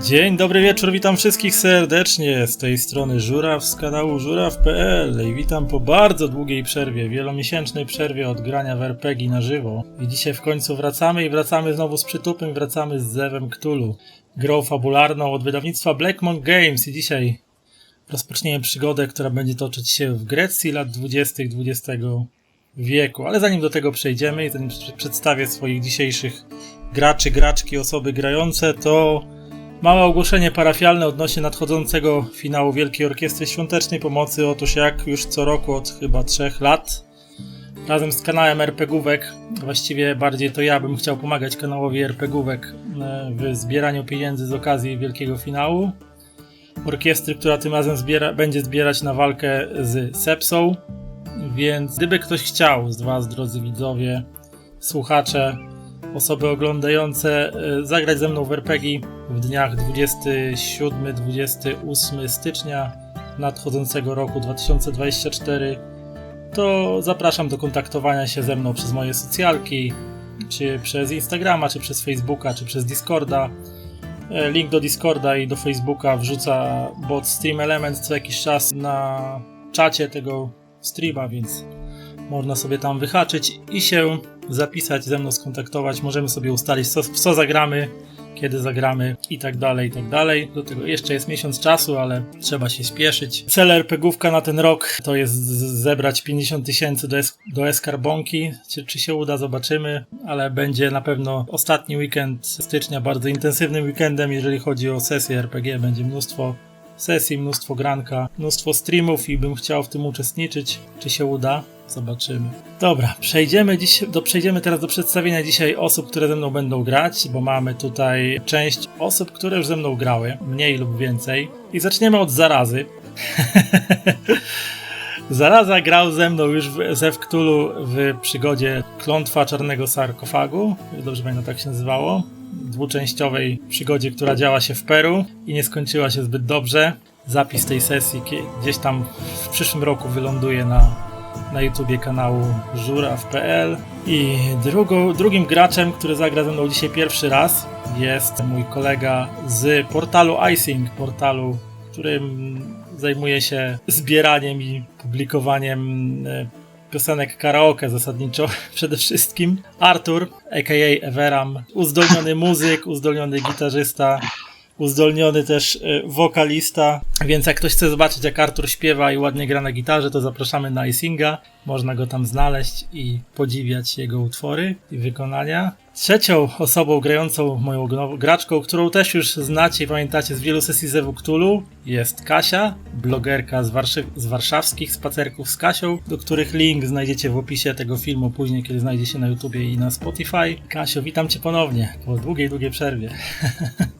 Dzień dobry wieczór, witam wszystkich serdecznie, z tej strony Żuraw z kanału żuraw.pl i witam po bardzo długiej przerwie, wielomiesięcznej przerwie od grania w RPG na żywo. I dzisiaj w końcu wracamy znowu z przytupem, wracamy z Zewem Cthulhu, grą fabularną od wydawnictwa Blackmon Games i dzisiaj rozpoczniemy przygodę, która będzie toczyć się w Grecji lat 20. XX wieku. Ale zanim do tego przejdziemy i zanim przedstawię swoich dzisiejszych graczy, graczki, osoby grające, to małe ogłoszenie parafialne odnośnie nadchodzącego finału Wielkiej Orkiestry Świątecznej Pomocy. Otóż jak już co roku od chyba 3 lat razem z kanałem RPGówek, właściwie bardziej to ja bym chciał pomagać kanałowi RPGówek w zbieraniu pieniędzy z okazji wielkiego finału orkiestry, która tym razem będzie zbierać na walkę z Sepsą. Więc gdyby ktoś chciał z was, drodzy widzowie, słuchacze, osoby oglądające, zagrać ze mną w RPG w dniach 27-28 stycznia nadchodzącego roku 2024, to zapraszam do kontaktowania się ze mną przez moje socjalki, czy przez Instagrama, czy przez Facebooka, czy przez Discorda. Link do Discorda i do Facebooka wrzuca bot Stream Element co jakiś czas na czacie tego streama, więc można sobie tam wyhaczyć i się zapisać, ze mną skontaktować. Możemy sobie ustalić, w co zagramy, kiedy zagramy i tak dalej, i tak dalej. Do tego jeszcze jest miesiąc czasu, ale trzeba się spieszyć. Cel RPGówka na ten rok to jest zebrać 50 000 do Eskarbonki. Czy się uda, zobaczymy, ale będzie na pewno ostatni weekend stycznia bardzo intensywnym weekendem, jeżeli chodzi o sesję RPG. Będzie mnóstwo sesji, mnóstwo granka, mnóstwo streamów i bym chciał w tym uczestniczyć. Czy się uda? Zobaczymy. Dobra, przejdziemy teraz do przedstawienia dzisiaj osób, które ze mną będą grać, bo mamy tutaj część osób, które już ze mną grały, mniej lub więcej. I zaczniemy od Zarazy. Zaraza grał ze mną już w Zew Cthulhu w przygodzie Klątwa Czarnego Sarkofagu. Dobrze pamiętam, tak się nazywało. Dwuczęściowej przygodzie, która działa się w Peru i nie skończyła się zbyt dobrze. Zapis tej sesji gdzieś tam w przyszłym roku wyląduje na YouTubie kanału żuraw.pl. I drugim graczem, który zagra ze mną dzisiaj pierwszy raz, jest mój kolega z portalu iSing, portalu, którym zajmuje się zbieraniem i publikowaniem piosenek karaoke zasadniczo przede wszystkim. Artur, a.k.a. Everam, uzdolniony muzyk, uzdolniony gitarzysta, uzdolniony też wokalista, więc jak ktoś chce zobaczyć, jak Artur śpiewa i ładnie gra na gitarze, to zapraszamy na iSinga. Można go tam znaleźć i podziwiać jego utwory i wykonania. Trzecią osobą grającą, moją graczką, którą też już znacie i pamiętacie z wielu sesji Zewu Cthulhu, jest Kasia, blogerka z warszawskich spacerków z Kasią, do których link znajdziecie w opisie tego filmu później, kiedy znajdzie się na YouTubie i na Spotify. Kasio, witam cię ponownie po długiej przerwie.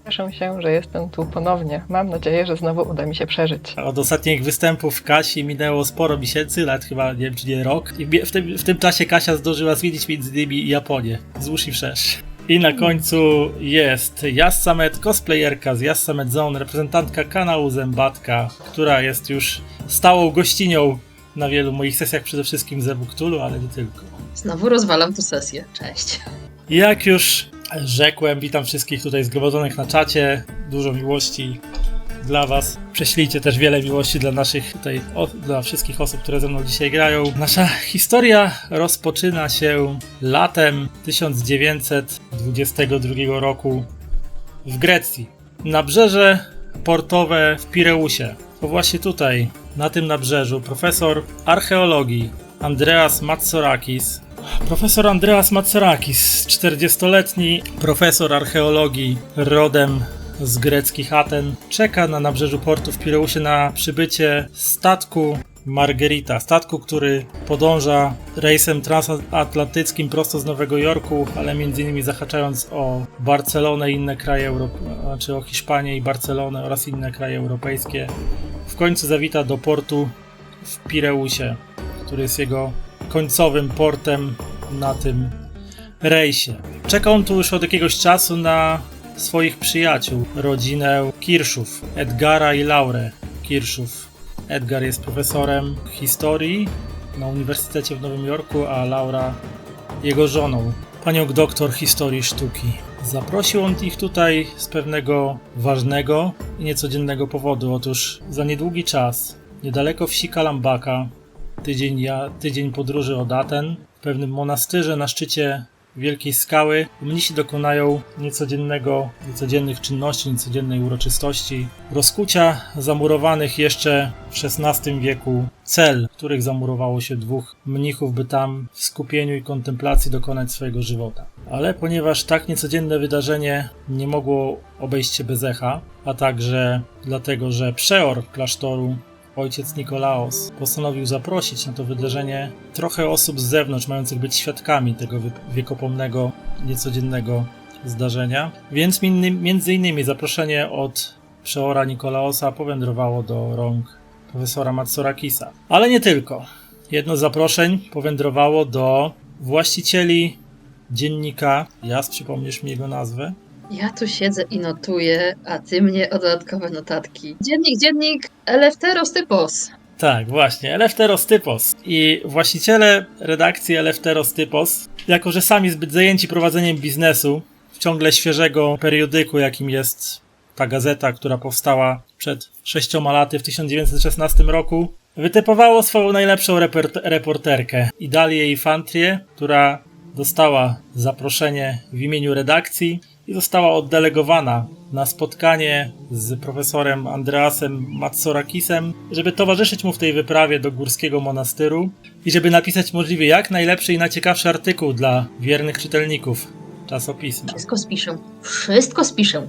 Cieszę się, że jestem tu ponownie. Mam nadzieję, że znowu uda mi się przeżyć. Od ostatnich występów Kasi minęło sporo miesięcy, lat chyba, nie wiem czy nie rok. I w tym czasie Kasia zdążyła zwiedzić między innymi Japonię. Wzdłuż i wszerz. I na końcu jest Yassamet, cosplayerka z Yassamet Zone, reprezentantka kanału Zębatka, która jest już stałą gościnią na wielu moich sesjach, przede wszystkim Zewu Cthulhu, ale nie tylko. Znowu rozwalam tu sesję. Cześć. Jak już rzekłem, witam wszystkich tutaj zgromadzonych na czacie. Dużo miłości dla was. Prześlijcie też wiele miłości dla naszych tutaj, dla wszystkich osób, które ze mną dzisiaj grają. Nasza historia rozpoczyna się latem 1922 roku w Grecji. Nabrzeże portowe w Pireusie. To właśnie tutaj, na tym nabrzeżu, profesor archeologii Andreas Matsorakis, 40-letni profesor archeologii rodem z greckich Aten, czeka na nabrzeżu portu w Pireusie na przybycie statku Margherita, statku, który podąża rejsem transatlantyckim prosto z Nowego Jorku, ale między innymi zahaczając o Barcelonę i inne kraje o Hiszpanię i Barcelonę oraz inne kraje europejskie. W końcu zawita do portu w Pireusie, który jest jego końcowym portem na tym rejsie. Czeka on tu już od jakiegoś czasu na swoich przyjaciół, rodzinę Kirszów, Edgara i Laurę Kirszów. Edgar jest profesorem historii na Uniwersytecie w Nowym Jorku, a Laura jego żoną, panią doktor historii sztuki. Zaprosił on ich tutaj z pewnego ważnego i niecodziennego powodu. Otóż za niedługi czas, niedaleko wsi Kalambaka, tydzień podróży od Aten, w pewnym monastyrze na szczycie wielkiej skały, mnisi dokonają niecodziennych czynności, niecodziennej uroczystości, rozkucia zamurowanych jeszcze w XVI wieku cel, w których zamurowało się 2 mnichów, by tam w skupieniu i kontemplacji dokonać swojego żywota. Ale ponieważ tak niecodzienne wydarzenie nie mogło obejść się bez echa, a także dlatego, że przeor klasztoru, ojciec Nikolaos, postanowił zaprosić na to wydarzenie trochę osób z zewnątrz, mających być świadkami tego wiekopomnego, niecodziennego zdarzenia. Więc między innymi zaproszenie od przeora Nikolaosa powędrowało do rąk profesora Matsorakisa. Ale nie tylko. Jedno z zaproszeń powędrowało do właścicieli dziennika. Jas, przypomnisz mi jego nazwę? Ja tu siedzę i notuję, a ty mnie o dodatkowe notatki. Dziennik Eleftheros Typos. Tak, właśnie, Eleftheros Typos. I właściciele redakcji Eleftheros Typos, jako że sami zbyt zajęci prowadzeniem biznesu, w ciągle świeżego periodyku, jakim jest ta gazeta, która powstała przed 6 laty w 1916 roku, wytypowało swoją najlepszą reporterkę, Idalię Infantrię, która dostała zaproszenie w imieniu redakcji i została oddelegowana na spotkanie z profesorem Andreasem Matsorakisem, żeby towarzyszyć mu w tej wyprawie do górskiego monastyru i żeby napisać możliwie jak najlepszy i najciekawszy artykuł dla wiernych czytelników czasopisma. Wszystko spiszę.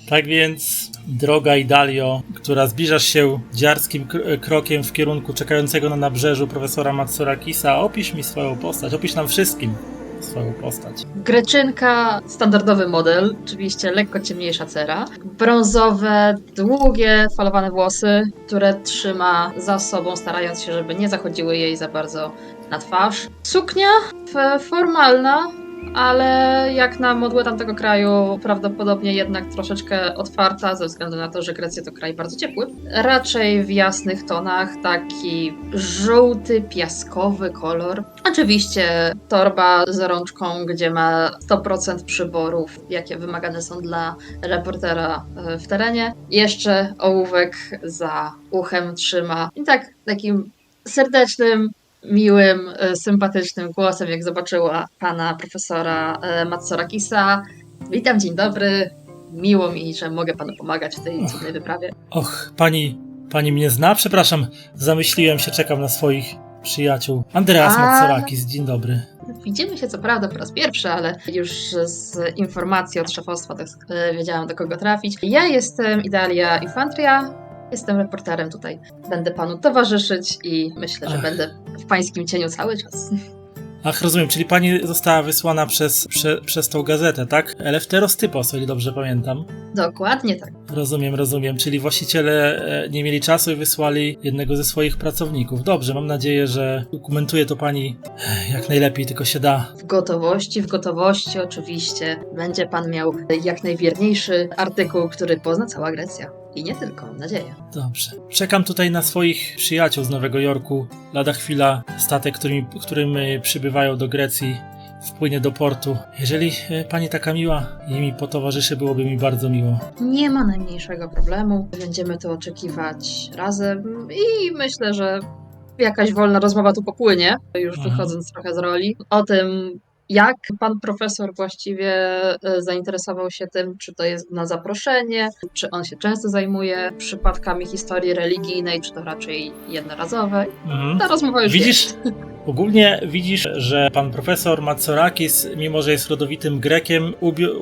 Tak więc, droga Idalio, która zbliżasz się dziarskim krokiem w kierunku czekającego na nabrzeżu profesora Matsorakisa, opisz mi swoją postać, opisz nam wszystkim swoją postać. Greczynka, standardowy model, oczywiście lekko ciemniejsza cera. Brązowe, długie, falowane włosy, które trzyma za sobą, starając się, żeby nie zachodziły jej za bardzo na twarz. Suknia formalna, ale jak na modłę tamtego kraju prawdopodobnie jednak troszeczkę otwarta, ze względu na to, że Grecja to kraj bardzo ciepły. Raczej w jasnych tonach, taki żółty, piaskowy kolor. Oczywiście torba z rączką, gdzie ma 100% przyborów, jakie wymagane są dla reportera w terenie. Jeszcze ołówek za uchem trzyma. I tak takim serdecznym, miłym, sympatycznym głosem, jak zobaczyła pana profesora Matsorakisa. Witam, dzień dobry. Miło mi, że mogę panu pomagać w tej cudnej wyprawie. Och, pani mnie zna? Przepraszam, zamyśliłem się, czekam na swoich przyjaciół. Andreas Matsorakis, dzień dobry. Widzimy się co prawda po raz pierwszy, ale już z informacji od szefostwa tak wiedziałam, do kogo trafić. Ja jestem Idalia Infantria. Jestem reporterem tutaj. Będę panu towarzyszyć i myślę, że będę w pańskim cieniu cały czas. Ach, rozumiem, czyli pani została wysłana przez tą gazetę, tak? Eleftheros Typos, o ile dobrze pamiętam. Dokładnie tak. Rozumiem. Czyli właściciele nie mieli czasu i wysłali jednego ze swoich pracowników. Dobrze, mam nadzieję, że dokumentuje to pani jak najlepiej tylko się da. W gotowości oczywiście. Będzie pan miał jak najwierniejszy artykuł, który pozna cała Grecja. I nie tylko, mam nadzieję. Dobrze. Czekam tutaj na swoich przyjaciół z Nowego Jorku. Lada chwila statek, którym przybywają do Grecji, wpłynie do portu. Jeżeli pani taka miła i mi potowarzyszy, byłoby mi bardzo miło. Nie ma najmniejszego problemu. Będziemy to oczekiwać razem i myślę, że jakaś wolna rozmowa tu popłynie, już wychodząc trochę z roli, o tym, jak pan profesor właściwie zainteresował się tym, czy to jest na zaproszenie, czy on się często zajmuje przypadkami historii religijnej, czy to raczej jednorazowe. Ta rozmowa już jest. Ogólnie widzisz, że pan profesor Matsorakis, mimo że jest rodowitym Grekiem,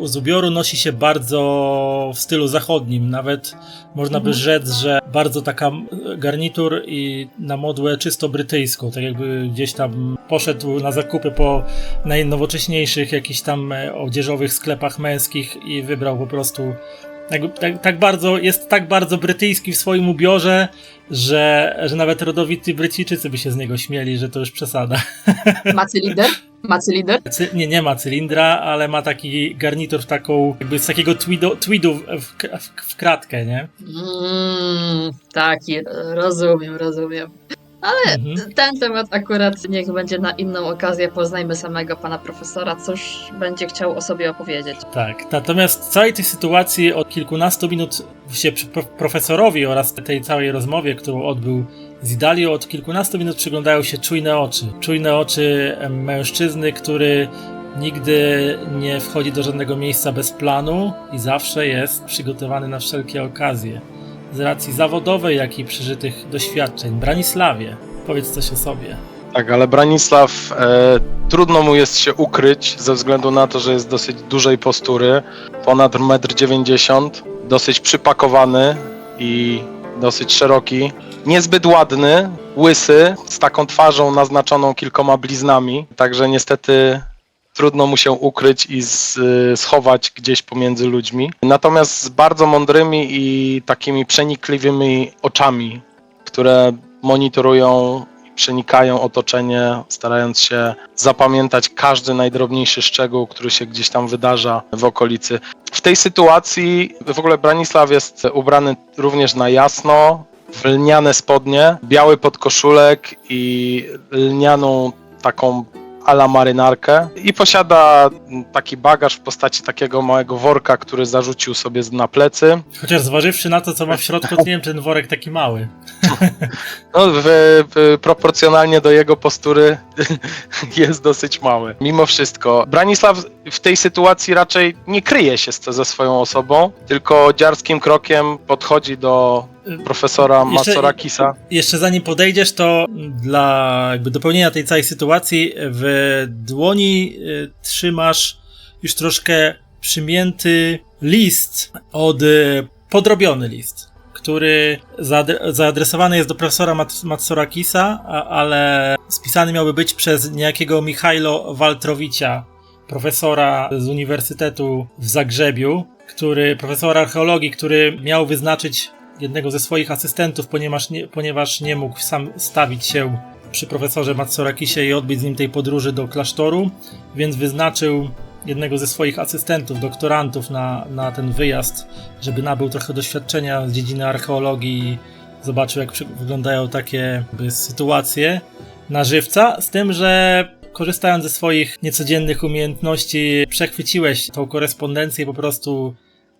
z ubioru nosi się bardzo w stylu zachodnim. Nawet można by rzec, że bardzo taka garnitur i na modłę czysto brytyjską. Tak jakby gdzieś tam poszedł na zakupy po najnowocześniejszych jakichś tam odzieżowych sklepach męskich i wybrał po prostu jest tak bardzo brytyjski w swoim ubiorze, że nawet rodowici Brytyjczycy by się z niego śmieli, że to już przesada. Ma cylinder? Nie ma cylindra, ale ma taki garnitur jakby z takiego tweedu w kratkę, nie? Tak, rozumiem. Ale Mhm. ten temat akurat niech będzie na inną okazję. Poznajmy samego pana profesora, cóż będzie chciał o sobie opowiedzieć. Tak, natomiast w całej tej sytuacji od kilkunastu minut się profesorowi oraz tej całej rozmowie, którą odbył z Idalią, od kilkunastu minut przyglądają się czujne oczy. Czujne oczy mężczyzny, który nigdy nie wchodzi do żadnego miejsca bez planu i zawsze jest przygotowany na wszelkie okazje. Z racji zawodowej, jak i przeżytych doświadczeń. Branisławie, powiedz coś o sobie. Tak, ale Branisław trudno mu jest się ukryć ze względu na to, że jest dosyć dużej postury, ponad 1,90 m, dosyć przypakowany i dosyć szeroki, niezbyt ładny, łysy, z taką twarzą naznaczoną kilkoma bliznami, także niestety trudno mu się ukryć i schować gdzieś pomiędzy ludźmi. Natomiast z bardzo mądrymi i takimi przenikliwymi oczami, które monitorują i przenikają otoczenie, starając się zapamiętać każdy najdrobniejszy szczegół, który się gdzieś tam wydarza w okolicy. W tej sytuacji w ogóle Branisław jest ubrany również na jasno, w lniane spodnie, biały podkoszulek i lnianą taką a la marynarkę i posiada taki bagaż w postaci takiego małego worka, który zarzucił sobie na plecy. Chociaż zważywszy na to, co ma w środku, to nie wiem, czy ten worek taki mały. No, proporcjonalnie do jego postury jest dosyć mały. Mimo wszystko, Branisław w tej sytuacji raczej nie kryje się ze swoją osobą, tylko dziarskim krokiem podchodzi do profesora Mazorakisa. Jeszcze zanim podejdziesz, to dla jakby dopełnienia tej całej sytuacji w dłoni trzymasz już troszkę przymięty list podrobiony list, który zaadresowany jest do profesora Mazorakisa, ale spisany miałby być przez niejakiego Michajlo Waltrowicia, profesora z Uniwersytetu w Zagrzebiu, profesor archeologii, który miał wyznaczyć jednego ze swoich asystentów, ponieważ nie mógł sam stawić się przy profesorze Mazorakisie i odbyć z nim tej podróży do klasztoru, więc wyznaczył jednego ze swoich asystentów, doktorantów na ten wyjazd, żeby nabył trochę doświadczenia z dziedziny archeologii i zobaczył, jak wyglądają takie sytuacje na żywca, z tym, że korzystając ze swoich niecodziennych umiejętności przechwyciłeś tą korespondencję i po prostu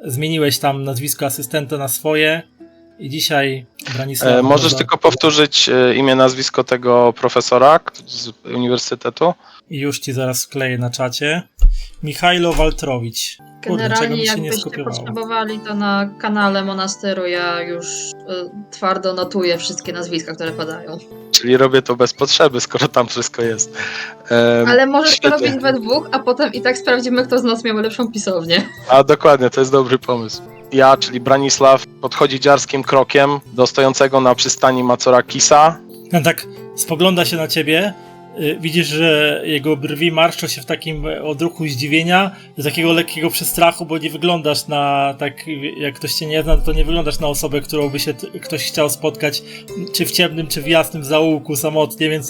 zmieniłeś tam nazwisko asystenta na swoje i dzisiaj Branisław... Możesz tylko powtórzyć imię, nazwisko tego profesora z uniwersytetu? I już ci zaraz wkleję na czacie. Michajlo Waltrowicz. Generalnie jakbyście potrzebowali, to na kanale Monastyru ja już twardo notuję wszystkie nazwiska, które padają. Czyli robię to bez potrzeby, skoro tam wszystko jest. Ale możesz to świetnie. robić we dwóch, a potem i tak sprawdzimy, kto z nas miał lepszą pisownię. A dokładnie, to jest dobry pomysł. Ja, czyli Branisław, podchodzi dziarskim krokiem do stojącego na przystani Mazorakisa. On tak spogląda się na ciebie. Widzisz, że jego brwi marszczą się w takim odruchu zdziwienia, z takiego lekkiego przestrachu, bo nie wyglądasz na, tak jak ktoś cię nie zna, to nie wyglądasz na osobę, którą by się ktoś chciał spotkać, czy w ciemnym, czy w jasnym zaułku samotnie, więc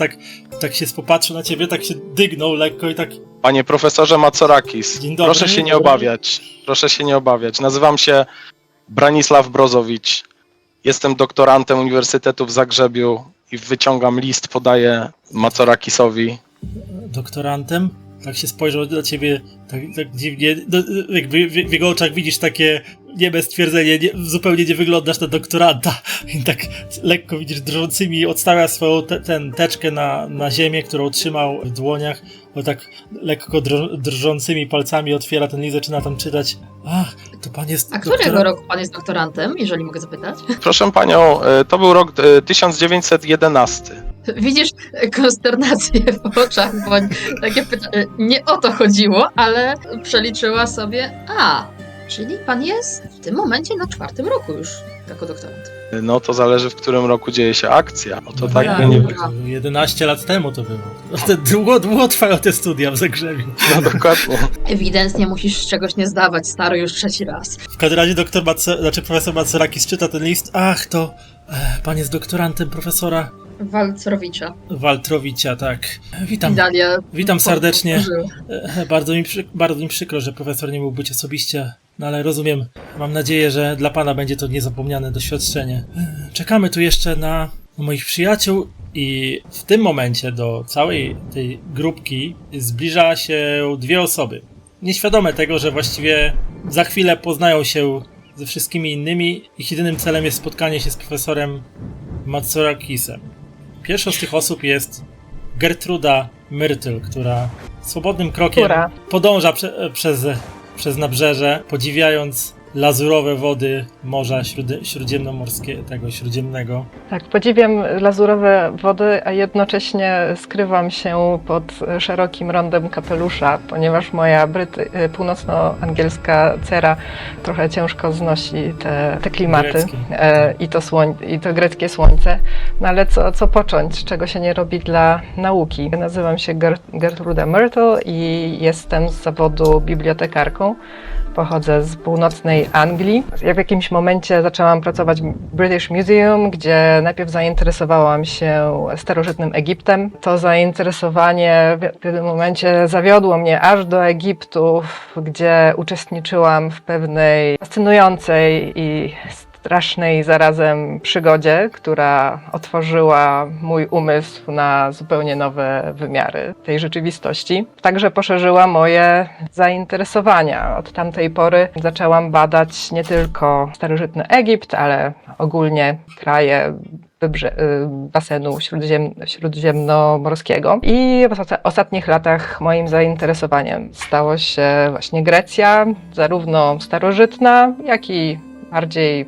tak się popatrzył na ciebie, tak się dygnął lekko i tak... Panie profesorze Mazorakis, Dzień dobry. proszę się nie obawiać. Proszę się nie obawiać. Nazywam się Branisław Brozowicz. Jestem doktorantem Uniwersytetu w Zagrzebiu i wyciągam list, podaję Mazorakisowi. Doktorantem? Tak się spojrzał na ciebie tak dziwnie, jakby w jego oczach widzisz takie nieme stwierdzenie, zupełnie nie wyglądasz na doktoranta. I tak lekko widzisz drżącymi, odstawia swoją teczkę na ziemię, którą trzymał w dłoniach, bo tak lekko drżącymi palcami otwiera ten list, zaczyna tam czytać. Ach, to pan jest A którego roku pan jest doktorantem, jeżeli mogę zapytać? Proszę panią, to był rok 1911. Widzisz konsternację w oczach, bo takie pytanie, nie o to chodziło, ale przeliczyła sobie, czyli pan jest w tym momencie na 4. roku już jako doktorant. No to zależy, w którym roku dzieje się akcja. No to No tak ja, by nie... dobra. 11 lat temu to było. Długo trwają te studia w Zagrzebiu. No dokładnie. Ewidentnie musisz czegoś nie zdawać, stary, już 3. raz. W każdym razie profesor Mazorakis czyta ten list. Ach, to pan jest doktorantem profesora Waltrowicza. Waltrowicia, tak. Witam. Dalia Witam serdecznie. powtórzył. Bardzo mi przykro, że profesor nie mógł być osobiście, no ale rozumiem. Mam nadzieję, że dla pana będzie to niezapomniane doświadczenie. Czekamy tu jeszcze na moich przyjaciół I w tym momencie do całej tej grupki zbliża się dwie osoby. Nieświadome tego, że właściwie za chwilę poznają się ze wszystkimi innymi. Ich jedynym celem jest spotkanie się z profesorem Matsorakisem. Pierwszą z tych osób jest Gertruda Myrtle, która swobodnym krokiem podąża przez nabrzeże, podziwiając lazurowe wody Morza Śródziemnego. Tak, podziwiam lazurowe wody, a jednocześnie skrywam się pod szerokim rondem kapelusza, ponieważ moja północnoangielska cera trochę ciężko znosi te klimaty i to greckie słońce. No ale co począć, czego się nie robi dla nauki? Nazywam się Gertruda Myrtle i jestem z zawodu bibliotekarką. Pochodzę z północnej Anglii. Ja w jakimś momencie zaczęłam pracować w British Museum, gdzie najpierw zainteresowałam się starożytnym Egiptem. To zainteresowanie w pewnym momencie zawiodło mnie aż do Egiptu, gdzie uczestniczyłam w pewnej fascynującej i strasznej zarazem przygodzie, która otworzyła mój umysł na zupełnie nowe wymiary tej rzeczywistości. Także poszerzyła moje zainteresowania. Od tamtej pory zaczęłam badać nie tylko starożytny Egipt, ale ogólnie kraje basenu śródziemnomorskiego. I w ostatnich latach moim zainteresowaniem stało się właśnie Grecja, zarówno starożytna, jak i bardziej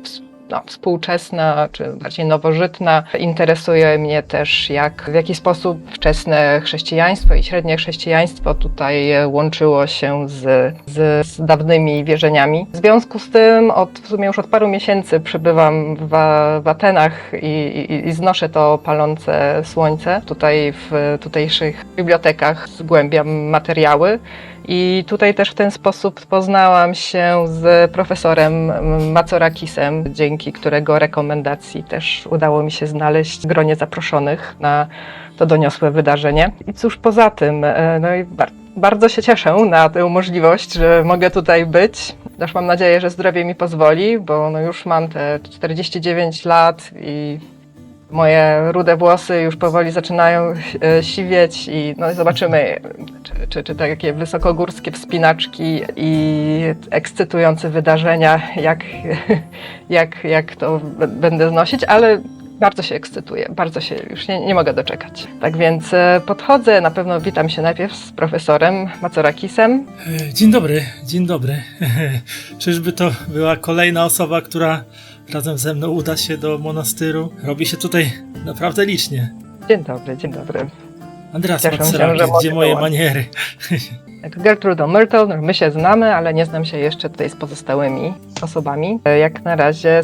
współczesna, czy bardziej nowożytna. Interesuje mnie też, w jaki sposób wczesne chrześcijaństwo i średnie chrześcijaństwo tutaj łączyło się z dawnymi wierzeniami. W związku z tym w sumie już od paru miesięcy przebywam w Atenach i znoszę to palące słońce. Tutaj w tutejszych bibliotekach zgłębiam materiały. I tutaj też w ten sposób poznałam się z profesorem Matsorakisem, dzięki którego rekomendacji też udało mi się znaleźć w gronie zaproszonych na to doniosłe wydarzenie. I cóż poza tym, bardzo się cieszę na tę możliwość, że mogę tutaj być. Też mam nadzieję, że zdrowie mi pozwoli, bo już mam te 49 lat i moje rude włosy już powoli zaczynają siwieć i zobaczymy, czy takie wysokogórskie wspinaczki i ekscytujące wydarzenia, jak to będę znosić, ale bardzo się ekscytuję, bardzo się już nie mogę doczekać. Tak więc podchodzę, na pewno witam się najpierw z profesorem Matsorakisem. Dzień dobry. Czyżby to była kolejna osoba, która razem ze mną uda się do monastyru? Robi się tutaj naprawdę licznie. Dzień dobry. Andreas Matsorakis, gdzie moje maniery? Gertruda Myrtle, my się znamy, ale nie znam się jeszcze tutaj z pozostałymi osobami. Jak na razie...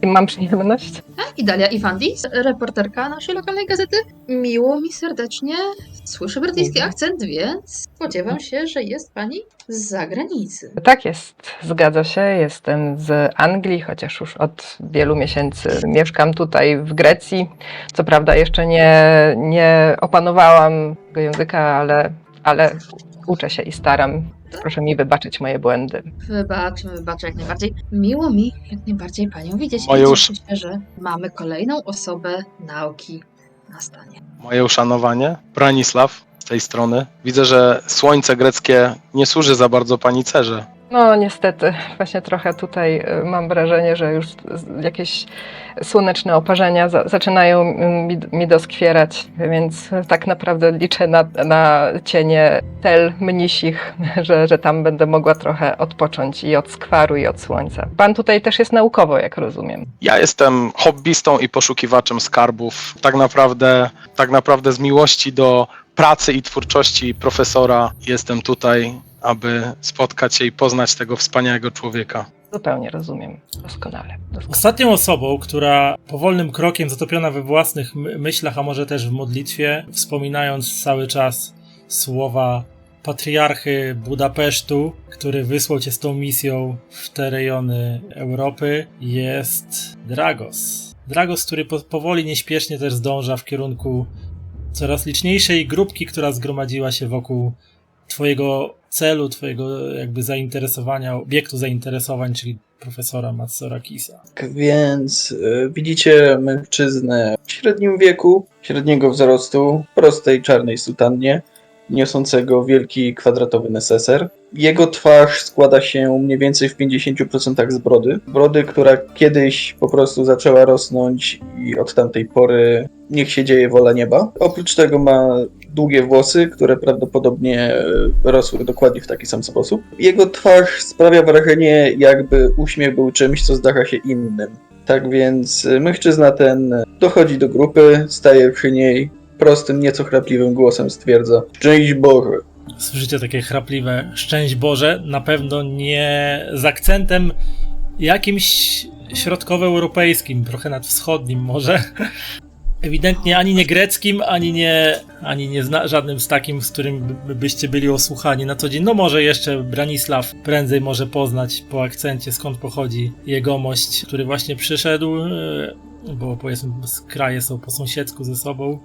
Mam przyjemność. I Dalia Iwandis, reporterka naszej lokalnej gazety. Miło mi serdecznie. Słyszę brytyjski akcent, więc spodziewam się, że jest pani z zagranicy. Tak jest, zgadza się. Jestem z Anglii, chociaż już od wielu miesięcy mieszkam tutaj w Grecji. Co prawda jeszcze nie opanowałam tego języka, ale uczę się i staram. Proszę mi wybaczyć moje błędy. Wybaczę jak najbardziej. Miło mi jak najbardziej panią widzieć. Moje Cieszę się, że mamy kolejną osobę nauki na stanie. Moje uszanowanie. Branisław z tej strony. Widzę, że słońce greckie nie służy za bardzo pani cerze. No niestety, właśnie trochę tutaj mam wrażenie, że już jakieś słoneczne oparzenia zaczynają mi doskwierać, więc tak naprawdę liczę na cienie tel mnisich, że tam będę mogła trochę odpocząć i od skwaru, i od słońca. Pan tutaj też jest naukowo, jak rozumiem. Ja jestem hobbystą i poszukiwaczem skarbów. Tak naprawdę z miłości do pracy i twórczości profesora jestem tutaj, aby spotkać się i poznać tego wspaniałego człowieka. Zupełnie rozumiem. Doskonale. Ostatnią osobą, która powolnym krokiem, zatopiona we własnych myślach, a może też w modlitwie, wspominając cały czas słowa patriarchy Budapesztu, który wysłał cię z tą misją w te rejony Europy, jest Dragos. Dragos, który powoli, nieśpiesznie też zdąża w kierunku coraz liczniejszej grupki, która zgromadziła się wokół twojego celu, twojego jakby zainteresowania, obiektu zainteresowań, czyli profesora Matsorakisa. Tak więc widzicie mężczyznę w średnim wieku, średniego wzrostu, prostej czarnej sutannie, niosącego wielki kwadratowy neseser. Jego twarz składa się mniej więcej w 50% z brody. Brody, która kiedyś po prostu zaczęła rosnąć i od tamtej pory niech się dzieje wola nieba. Oprócz tego ma długie włosy, które prawdopodobnie rosły dokładnie w taki sam sposób. Jego twarz sprawia wrażenie, jakby uśmiech był czymś, co zdarza się innym. Tak więc mężczyzna ten dochodzi do grupy, staje przy niej, prostym, nieco chrapliwym głosem stwierdza: Szczęść Boże! Słyszycie takie chrapliwe szczęść Boże, na pewno nie z akcentem jakimś środkowoeuropejskim, trochę nadwschodnim może. Ewidentnie ani nie greckim, ani nie żadnym z takim, z którym byście byli osłuchani na co dzień. No może jeszcze Branisław prędzej może poznać po akcencie, skąd pochodzi jegomość, który właśnie przyszedł, bo powiedzmy kraje są po sąsiedzku ze sobą.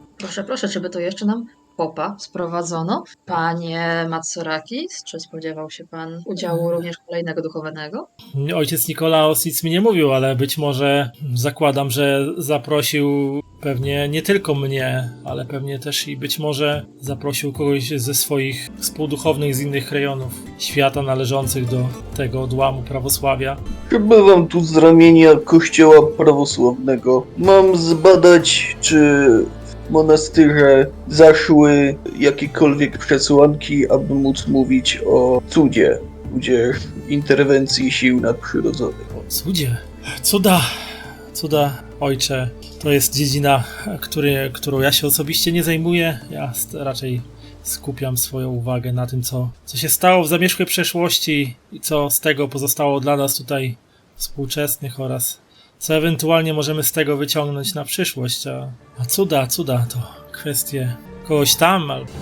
Proszę, czy by to jeszcze nam popa sprowadzono? Panie Matsorakis, czy spodziewał się pan udziału również kolejnego duchownego? Ojciec Nikolaos nic mi nie mówił, ale być może zakładam, że zaprosił pewnie nie tylko mnie, ale pewnie też i być może zaprosił kogoś ze swoich współduchownych z innych rejonów świata należących do tego odłamu prawosławia. Przybywam tu z ramienia kościoła prawosławnego. Mam zbadać, czy w monastyrze zaszły jakiekolwiek przesłanki, aby móc mówić o cudzie interwencji sił nadprzyrodzonych. Cudzie. Cuda, ojcze. To jest dziedzina, którą ja się osobiście nie zajmuję. Ja raczej skupiam swoją uwagę na tym, co się stało w zamierzchłej przeszłości i co z tego pozostało dla nas tutaj współczesnych oraz co ewentualnie możemy z tego wyciągnąć na przyszłość. A cuda to kwestie kogoś tam, albo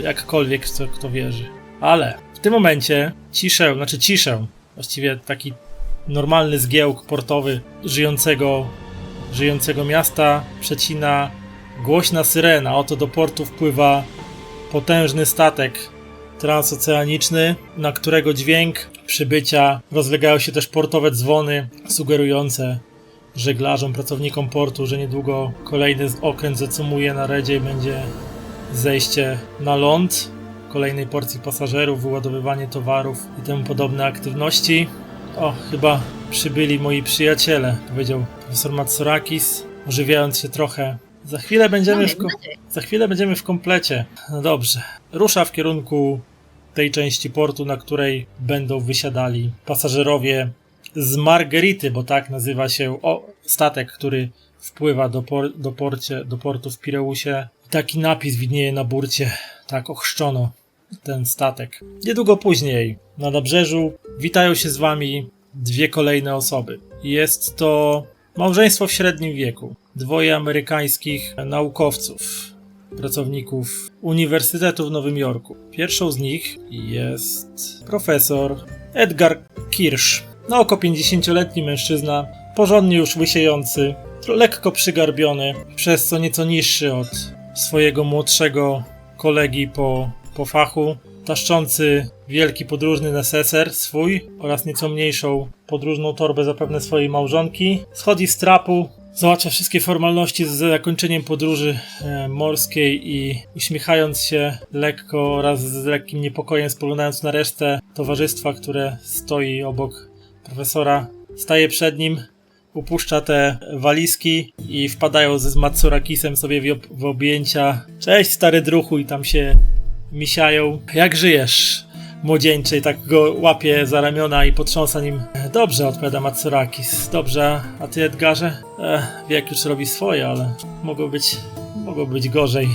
jakkolwiek kto wierzy. Ale w tym momencie ciszę, właściwie taki normalny zgiełk portowy żyjącego miasta przecina głośna syrena. Oto do portu wpływa potężny statek transoceaniczny, na którego dźwięk przybycia rozlegają się też portowe dzwony sugerujące żeglarzom, pracownikom portu, że niedługo kolejny okręt zacumuje na redzie i będzie zejście na ląd kolejnej porcji pasażerów, wyładowywanie towarów i temu podobne aktywności. Chyba przybyli moi przyjaciele, powiedział profesor Matsorakis, ożywiając się trochę. Za chwilę będziemy w komplecie. No dobrze. Rusza w kierunku tej części portu, na której będą wysiadali pasażerowie z Margerity, bo tak nazywa się statek, który wpływa do portu w Pireusie. Taki napis widnieje na burcie. Tak ochrzczono ten statek. Niedługo później na nabrzeżu witają się z wami dwie kolejne osoby. Jest to małżeństwo w średnim wieku. Dwoje amerykańskich naukowców, pracowników Uniwersytetu w Nowym Jorku. Pierwszą z nich jest profesor Edgar Kirsch. Na oko 50-letni mężczyzna, porządnie już łysiejący, lekko przygarbiony, przez co nieco niższy od swojego młodszego kolegi po fachu, taszczący wielki podróżny neseser swój oraz nieco mniejszą podróżną torbę zapewne swojej małżonki. Schodzi z trapu, załatwia wszystkie formalności z zakończeniem podróży morskiej i uśmiechając się lekko oraz z lekkim niepokojem spoglądając na resztę towarzystwa, które stoi obok profesora, staje przed nim, upuszcza te walizki i wpadają z Matsorakisem sobie w objęcia. Cześć stary druchu, i tam się misiają. Jak żyjesz, młodzieńcze? I tak go łapie za ramiona i potrząsa nim. Dobrze, odpowiada Matsorakis. Dobrze, a ty, Edgarze? Wiek już robi swoje, ale mogło być gorzej.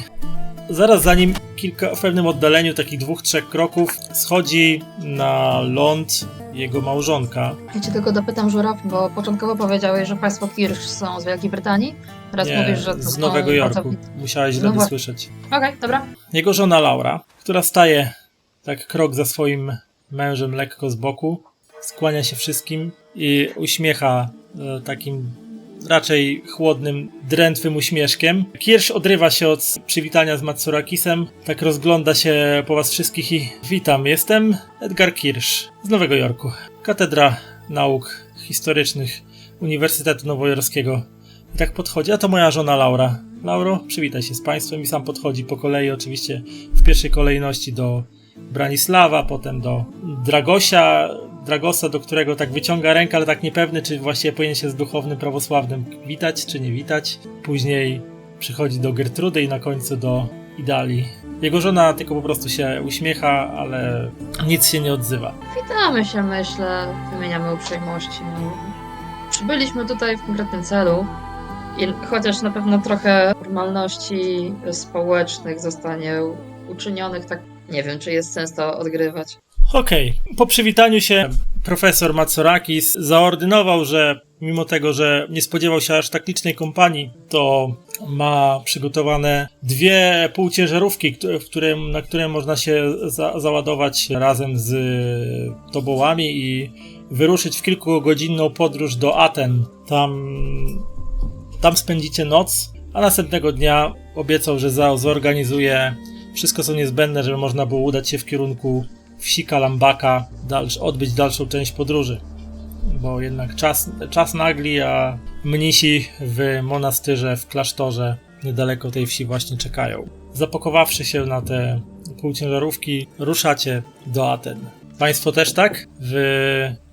Zaraz za nim, w pewnym oddaleniu, takich 2-3 kroków, schodzi na ląd jego małżonka. Ja cię tylko dopytam, Żuraw, bo początkowo powiedziałeś, że państwo Kirsch są z Wielkiej Brytanii. Teraz Nie, mówisz, że to z są Nowego Jorku. pracownicy. Musiałeś źle wysłyszeć. Okej, dobra. Jego żona Laura, która staje tak krok za swoim mężem lekko z boku, skłania się wszystkim i uśmiecha takim raczej chłodnym, drętwym uśmieszkiem. Kirsch odrywa się od przywitania z Matsurakisem, tak rozgląda się po was wszystkich i witam, jestem Edgar Kirsch z Nowego Jorku. Katedra Nauk Historycznych Uniwersytetu Nowojorskiego. I tak podchodzi, a to moja żona Laura. Lauro, przywitaj się z państwem i sam podchodzi po kolei, oczywiście w pierwszej kolejności do Branisława, potem do Dragosa, do którego tak wyciąga rękę, ale tak niepewny, czy właściwie powinien się z duchownym prawosławnym witać, czy nie witać. Później przychodzi do Gertrudy i na końcu do Idalii. Jego żona tylko po prostu się uśmiecha, ale nic się nie odzywa. Witamy się, myślę, wymieniamy uprzejmości. No. Przybyliśmy tutaj w konkretnym celu i chociaż na pewno trochę formalności społecznych zostanie uczynionych, tak nie wiem, czy jest sens to odgrywać. Okej. Po przywitaniu się profesor Matsurakis zaordynował, że mimo tego, że nie spodziewał się aż tak licznej kompanii, to ma przygotowane 2 półciężarówki, na które można się załadować razem z tobołami i wyruszyć w kilkugodzinną podróż do Aten. Tam spędzicie noc, a następnego dnia obiecał, że zorganizuje wszystko, co niezbędne, żeby można było udać się w kierunku wsi Kalambaka, odbyć dalszą część podróży. Bo jednak czas nagli, a mnisi w monastyrze, w klasztorze niedaleko tej wsi właśnie czekają. Zapakowawszy się na te półciężarówki, ruszacie do Aten. Państwo też tak?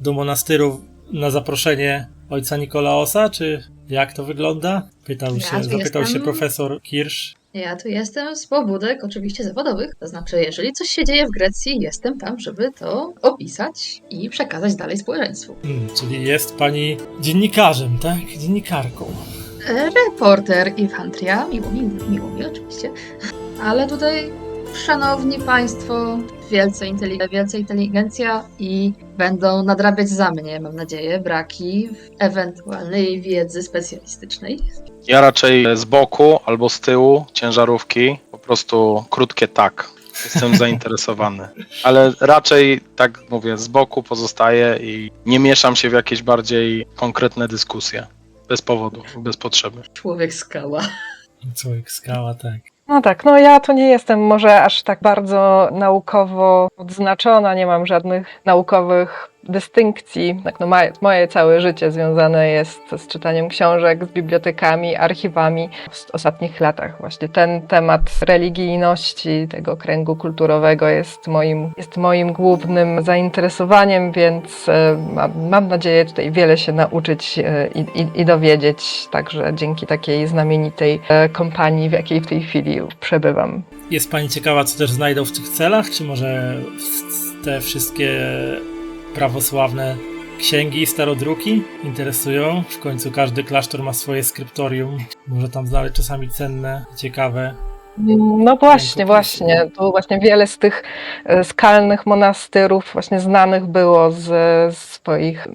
Do monastyru na zaproszenie ojca Nikolaosa, czy jak to wygląda? Zapytał się profesor Kirsch. Ja tu jestem z pobudek oczywiście zawodowych, to znaczy jeżeli coś się dzieje w Grecji, jestem tam, żeby to opisać i przekazać dalej społeczeństwu. Czyli jest pani dziennikarzem, tak? Dziennikarką. Reporter Infantria, miło mi oczywiście, ale tutaj szanowni państwo, wielce inteligencja i będą nadrabiać za mnie, mam nadzieję, braki w ewentualnej wiedzy specjalistycznej. Ja raczej z boku albo z tyłu ciężarówki, po prostu krótkie tak. Jestem zainteresowany. Ale raczej, tak mówię, z boku pozostaję i nie mieszam się w jakieś bardziej konkretne dyskusje. Bez powodu, bez potrzeby. Człowiek skała. Człowiek skała, tak. No tak, no ja to nie jestem może aż tak bardzo naukowo odznaczona, nie mam żadnych naukowych dystynkcji. Tak, no moje całe życie związane jest z czytaniem książek, z bibliotekami, archiwami. W ostatnich latach właśnie ten temat religijności, tego kręgu kulturowego jest moim głównym zainteresowaniem, więc mam nadzieję tutaj wiele się nauczyć i dowiedzieć, także dzięki takiej znamienitej kompanii, w jakiej w tej chwili przebywam. Jest pani ciekawa, co też znajdą w tych celach? Czy może te wszystkie prawosławne księgi i starodruki interesują? W końcu każdy klasztor ma swoje skryptorium. Może tam znaleźć czasami cenne, ciekawe. No właśnie. Tu właśnie wiele z tych skalnych monastyrów właśnie znanych było z swoich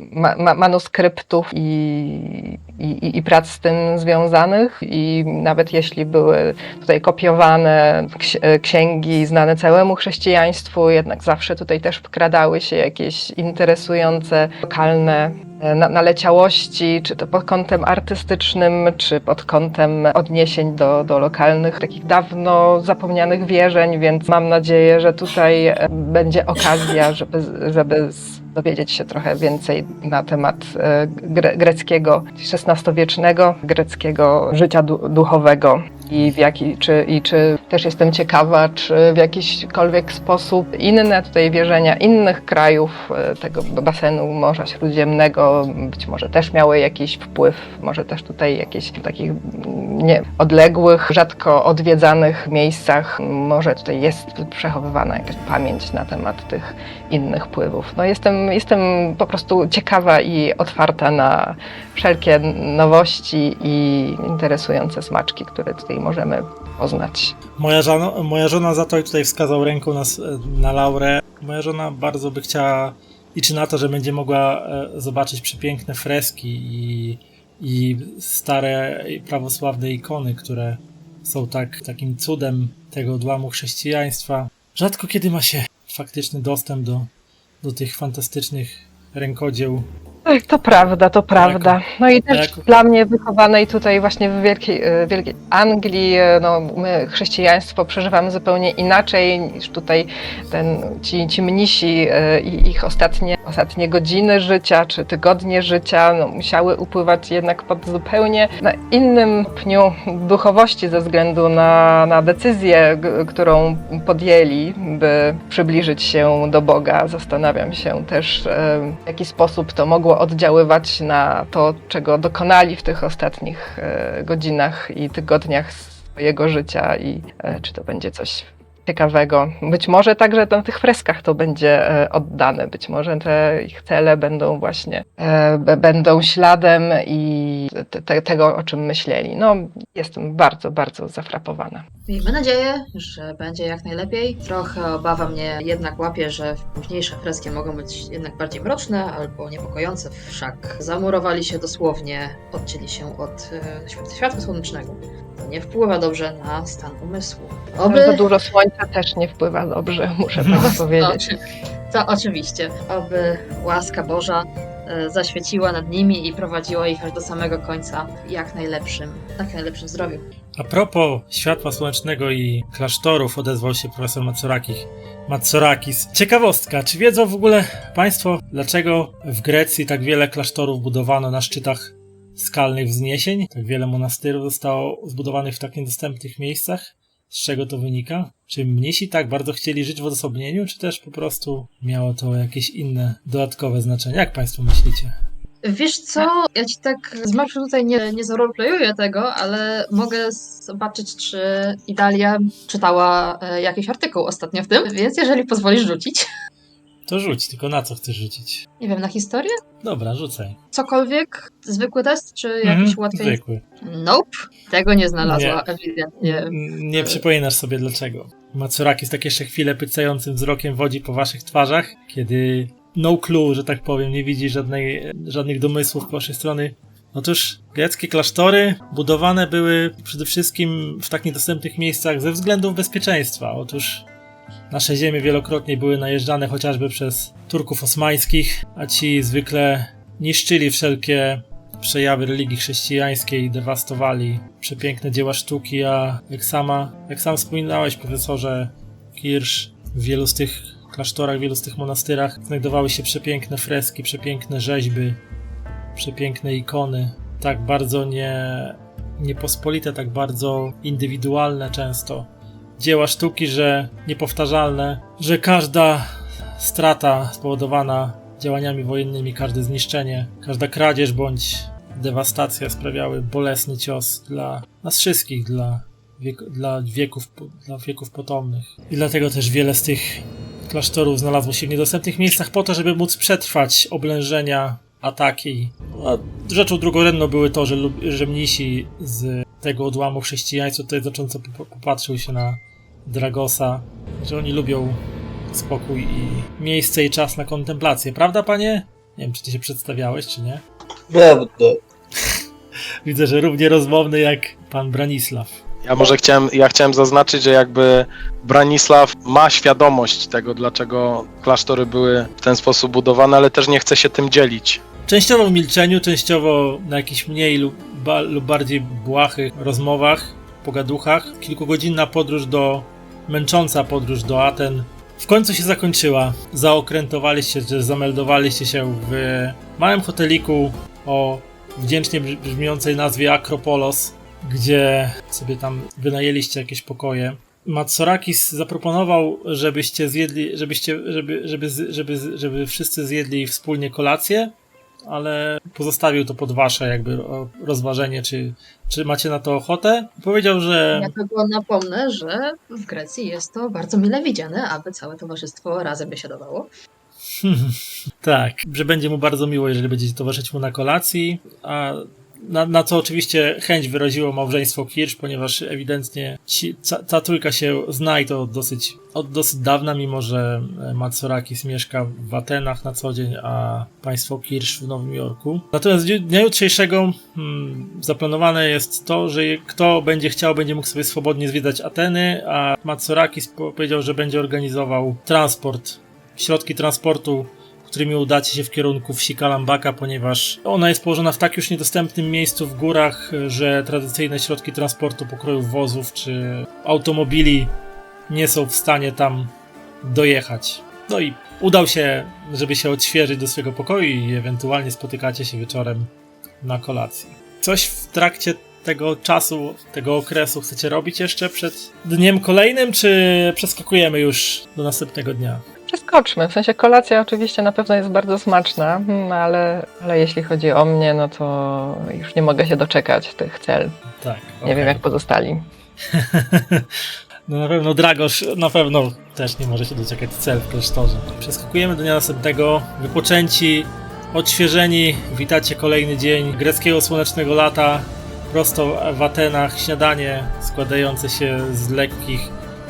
manuskryptów i prac z tym związanych i nawet jeśli były tutaj kopiowane księgi znane całemu chrześcijaństwu, jednak zawsze tutaj też wkradały się jakieś interesujące lokalne naleciałości, czy to pod kątem artystycznym, czy pod kątem odniesień do lokalnych, takich dawno zapomnianych wierzeń, więc mam nadzieję, że tutaj będzie okazja, żeby dowiedzieć się trochę więcej na temat greckiego, XVI-wiecznego, greckiego życia duchowego i czy też jestem ciekawa, czy w jakiśkolwiek sposób inne tutaj wierzenia innych krajów tego basenu Morza Śródziemnego być może też miały jakiś wpływ, może też tutaj jakieś w takich odległych, rzadko odwiedzanych miejscach może tutaj jest przechowywana jakaś pamięć na temat tych innych wpływów. No jestem po prostu ciekawa i otwarta na wszelkie nowości i interesujące smaczki, które tutaj możemy poznać. Moja żona za to i tutaj wskazał ręką na Laurę. Moja żona bardzo by chciała, liczy na to, że będzie mogła zobaczyć przepiękne freski i stare prawosławne ikony, które są takim cudem tego odłamu chrześcijaństwa. Rzadko kiedy ma się faktyczny dostęp do tych fantastycznych rękodzieł Tak, to prawda, to prawda. No i też jako- dla mnie wychowanej tutaj właśnie w Wielkiej Anglii, no my chrześcijaństwo przeżywamy zupełnie inaczej niż tutaj ci mnisi i ich ostatnie godziny życia czy tygodnie życia no, musiały upływać jednak pod zupełnie na innym pniu duchowości ze względu na decyzję, którą podjęli, by przybliżyć się do Boga. Zastanawiam się też, w jaki sposób to mogło oddziaływać na to, czego dokonali w tych ostatnich godzinach i tygodniach swojego życia i czy to będzie coś ciekawego. Być może także na tych freskach to będzie oddane, być może te ich cele będą właśnie będą śladem i tego, o czym myśleli. No, jestem bardzo, bardzo zafrapowana. Miejmy nadzieję, że będzie jak najlepiej. Trochę obawa mnie jednak łapie, że późniejsze freski mogą być jednak bardziej mroczne albo niepokojące, wszak zamurowali się dosłownie, odcięli się od światła słonecznego. To nie wpływa dobrze na stan umysłu. Za dużo słońca też nie wpływa dobrze, muszę tak powiedzieć. To oczywiście. Oby łaska Boża zaświeciła nad nimi i prowadziła ich aż do samego końca w jak najlepszym zdrowiu. A propos światła słonecznego i klasztorów, odezwał się profesor Matsorakis. Ciekawostka, czy wiedzą w ogóle Państwo, dlaczego w Grecji tak wiele klasztorów budowano na szczytach skalnych wzniesień? Tak wiele monastyrów zostało zbudowanych w tak niedostępnych miejscach? Z czego to wynika? Czy mnisi tak bardzo chcieli żyć w odosobnieniu, czy też po prostu miało to jakieś inne, dodatkowe znaczenie? Jak Państwo myślicie? Wiesz co, ja ci tak z marszu tutaj nie zarolplayuję tego, ale mogę zobaczyć, czy Idalia czytała jakiś artykuł ostatnio w tym, więc jeżeli pozwolisz rzucić. To rzuć, tylko na co chcesz rzucić? Nie wiem, na historię? Dobra, rzucaj. Cokolwiek? Zwykły test, czy jakiś łatwiej? Zwykły. Nope. Tego nie znalazła, ewidentnie. Nie przypominasz sobie dlaczego. Matsurakis tak jeszcze chwilę pycającym wzrokiem wodzi po waszych twarzach, kiedy no clue, że tak powiem, nie widzi żadnych domysłów po waszej strony. Otóż greckie klasztory budowane były przede wszystkim w tak niedostępnych miejscach ze względów bezpieczeństwa. Otóż nasze ziemie wielokrotnie były najeżdżane chociażby przez Turków osmańskich, a ci zwykle niszczyli wszelkie przejawy religii chrześcijańskiej, dewastowali przepiękne dzieła sztuki, a jak sam wspominałeś, profesorze Kirsch, w wielu z tych klasztorach, w wielu z tych monastyrach znajdowały się przepiękne freski, przepiękne rzeźby, przepiękne ikony, tak bardzo niepospolite, tak bardzo indywidualne często. Dzieła sztuki, że niepowtarzalne, że każda strata spowodowana działaniami wojennymi, każde zniszczenie, każda kradzież bądź dewastacja sprawiały bolesny cios dla nas wszystkich, dla wieków potomnych. I dlatego też wiele z tych klasztorów znalazło się w niedostępnych miejscach po to, żeby móc przetrwać oblężenia, ataki. A rzeczą drugorzędną były to, że mnisi z tego odłamu chrześcijaństwa tutaj znacząco popatrzył się na Dragosa, że oni lubią spokój i miejsce i czas na kontemplację. Prawda, panie? Nie wiem, czy ty się przedstawiałeś, czy nie? Prawda. Widzę, że równie rozmowny jak pan Branisław. Ja chciałem zaznaczyć, że jakby Branisław ma świadomość tego, dlaczego klasztory były w ten sposób budowane, ale też nie chce się tym dzielić. Częściowo w milczeniu, częściowo na jakichś mniej lub bardziej błahych rozmowach, pogaduchach. Kilkugodzinna męcząca podróż do Aten w końcu się zakończyła. Zameldowaliście się w małym hoteliku o wdzięcznie brzmiącej nazwie Akropolos, gdzie sobie tam wynajęliście jakieś pokoje. Matsorakis zaproponował, żeby wszyscy zjedli wspólnie kolację, ale pozostawił to pod wasze jakby rozważenie, czy macie na to ochotę. Powiedział, że... Ja tylko napomnę, że w Grecji jest to bardzo mile widziane, aby całe towarzystwo razem biesiadowało. Tak, że będzie mu bardzo miło, jeżeli będziecie towarzyszyć mu na kolacji, a na co oczywiście chęć wyraziło małżeństwo Kirsch, ponieważ ewidentnie ta trójka się zna i to od dosyć dawna, mimo że Matsorakis mieszka w Atenach na co dzień, a państwo Kirsch w Nowym Jorku. Natomiast dnia jutrzejszego zaplanowane jest to, że kto będzie chciał, będzie mógł sobie swobodnie zwiedzać Ateny, a Matsorakis powiedział, że będzie organizował środki transportu, którymi udacie się w kierunku wsi Kalambaka, ponieważ ona jest położona w tak już niedostępnym miejscu w górach, że tradycyjne środki transportu pokroju wozów czy automobili nie są w stanie tam dojechać. No i udał się, żeby się odświeżyć do swojego pokoju i ewentualnie spotykacie się wieczorem na kolację. Coś w trakcie tego czasu, tego okresu chcecie robić jeszcze przed dniem kolejnym, czy przeskakujemy już do następnego dnia? Przeskoczmy, w sensie kolacja oczywiście na pewno jest bardzo smaczna, ale jeśli chodzi o mnie, no to już nie mogę się doczekać tych cel. Tak. Nie wiem jak pozostali. No na pewno Dragosz na pewno też nie może się doczekać cel w klasztorze. Przeskakujemy do dnia następnego, wypoczęci, odświeżeni, witacie kolejny dzień greckiego słonecznego lata, prosto w Atenach, śniadanie składające się z lekkich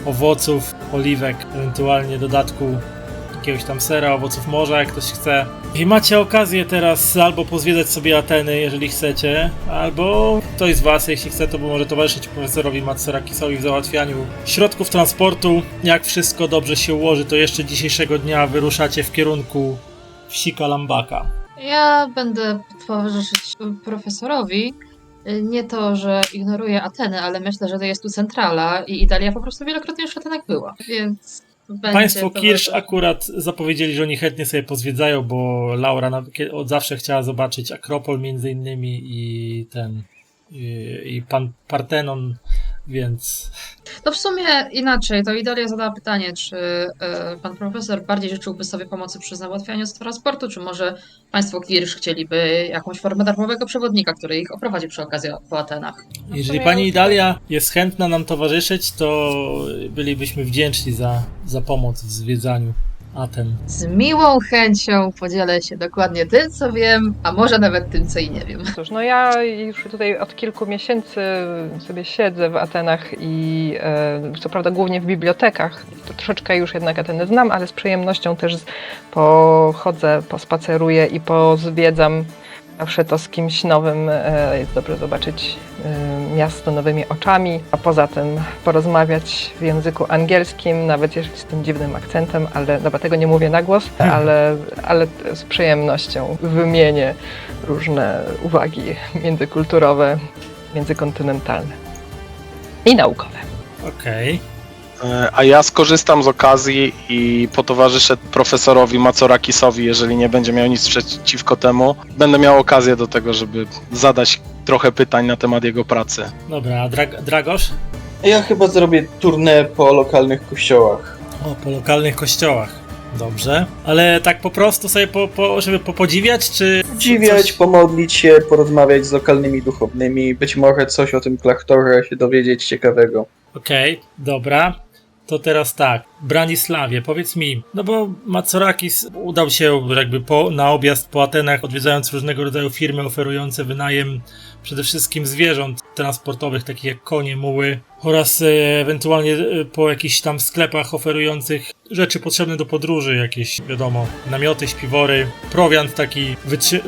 owoców, oliwek, ewentualnie dodatku jakiegoś tam sera, owoców morza, jak ktoś chce. I macie okazję teraz albo pozwiedzać sobie Ateny, jeżeli chcecie, albo ktoś z was, jeśli chce, to może towarzyszyć profesorowi Matsurakisowi w załatwianiu środków transportu. Jak wszystko dobrze się ułoży, to jeszcze dzisiejszego dnia wyruszacie w kierunku wsi Kalambaka. Ja będę towarzyszyć profesorowi. Nie to, że ignoruję Ateny, ale myślę, że to jest tu centrala i Idalia po prostu wielokrotnie już w Atenach była, więc będzie Państwo Kirsch powodu. akurat zapowiedzieli, że oni chętnie sobie pozwiedzają, bo Laura od zawsze chciała zobaczyć Akropol między innymi i pan Partenon, więc No w sumie inaczej, to Idalia zadała pytanie, czy pan profesor bardziej życzyłby sobie pomocy przy załatwianiu transportu, czy może państwo Kirsch chcieliby jakąś formę darmowego przewodnika, który ich oprowadzi przy okazji po Atenach. jeżeli pani Idalia jest chętna nam towarzyszyć, to bylibyśmy wdzięczni za pomoc w zwiedzaniu Aten. Z miłą chęcią podzielę się dokładnie tym, co wiem, a może nawet tym, co i nie wiem. Cóż, no ja już tutaj od kilku miesięcy sobie siedzę w Atenach i co prawda głównie w bibliotekach. To troszeczkę już jednak Ateny znam, ale z przyjemnością też pochodzę, pospaceruję i pozwiedzam. Zawsze to z kimś nowym jest dobrze zobaczyć miasto nowymi oczami, a poza tym porozmawiać w języku angielskim, nawet jeżeli z tym dziwnym akcentem, ale dobra, tego nie mówię na głos, ale z przyjemnością wymienię różne uwagi międzykulturowe, międzykontynentalne i naukowe. Okej. A ja skorzystam z okazji i potowarzyszę profesorowi Matsorakisowi, jeżeli nie będzie miał nic przeciwko temu. Będę miał okazję do tego, żeby zadać trochę pytań na temat jego pracy. Dobra, a Dragosz? Ja chyba zrobię tournée po lokalnych kościołach. O, po lokalnych kościołach. Dobrze. Ale tak po prostu sobie żeby podziwiać, czy... Podziwiać, coś- pomodlić się, porozmawiać z lokalnymi duchownymi, być może coś o tym klasztorze się dowiedzieć ciekawego. Okej, dobra. To teraz tak, Branisławie, powiedz mi, no bo Matsorakis udał się jakby na objazd po Atenach, odwiedzając różnego rodzaju firmy oferujące wynajem przede wszystkim zwierząt transportowych, takich jak konie, muły oraz ewentualnie po jakichś tam sklepach oferujących rzeczy potrzebne do podróży, jakieś, wiadomo, namioty, śpiwory, prowiant taki,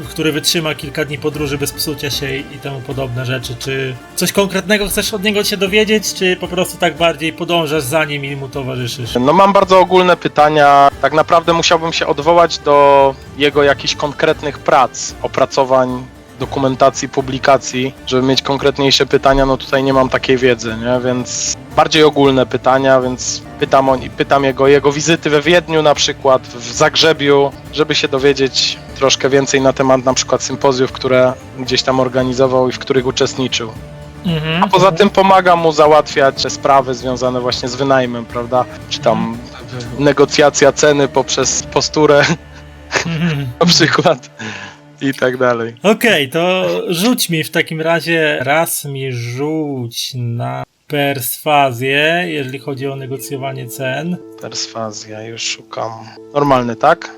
który wytrzyma kilka dni podróży bez psucia się i temu podobne rzeczy. Czy coś konkretnego chcesz od niego się dowiedzieć, czy po prostu tak bardziej podążasz za nim i mu towarzyszysz? No mam bardzo ogólne pytania. Tak naprawdę musiałbym się odwołać do jego jakichś konkretnych prac, opracowań, dokumentacji, publikacji, żeby mieć konkretniejsze pytania. No tutaj nie mam takiej wiedzy, nie? Więc bardziej ogólne pytania, więc pytam jego wizyty we Wiedniu na przykład, w Zagrzebiu, żeby się dowiedzieć troszkę więcej na temat na przykład sympozjów, które gdzieś tam organizował i w których uczestniczył. A poza tym pomaga mu załatwiać sprawy związane właśnie z wynajmem, prawda? Czy tam negocjacja ceny poprzez posturę na przykład i tak dalej. Okej, to rzuć mi w takim razie, rzuć na perswazję, jeżeli chodzi o negocjowanie cen. Perswazja, już szukam. Normalny, tak?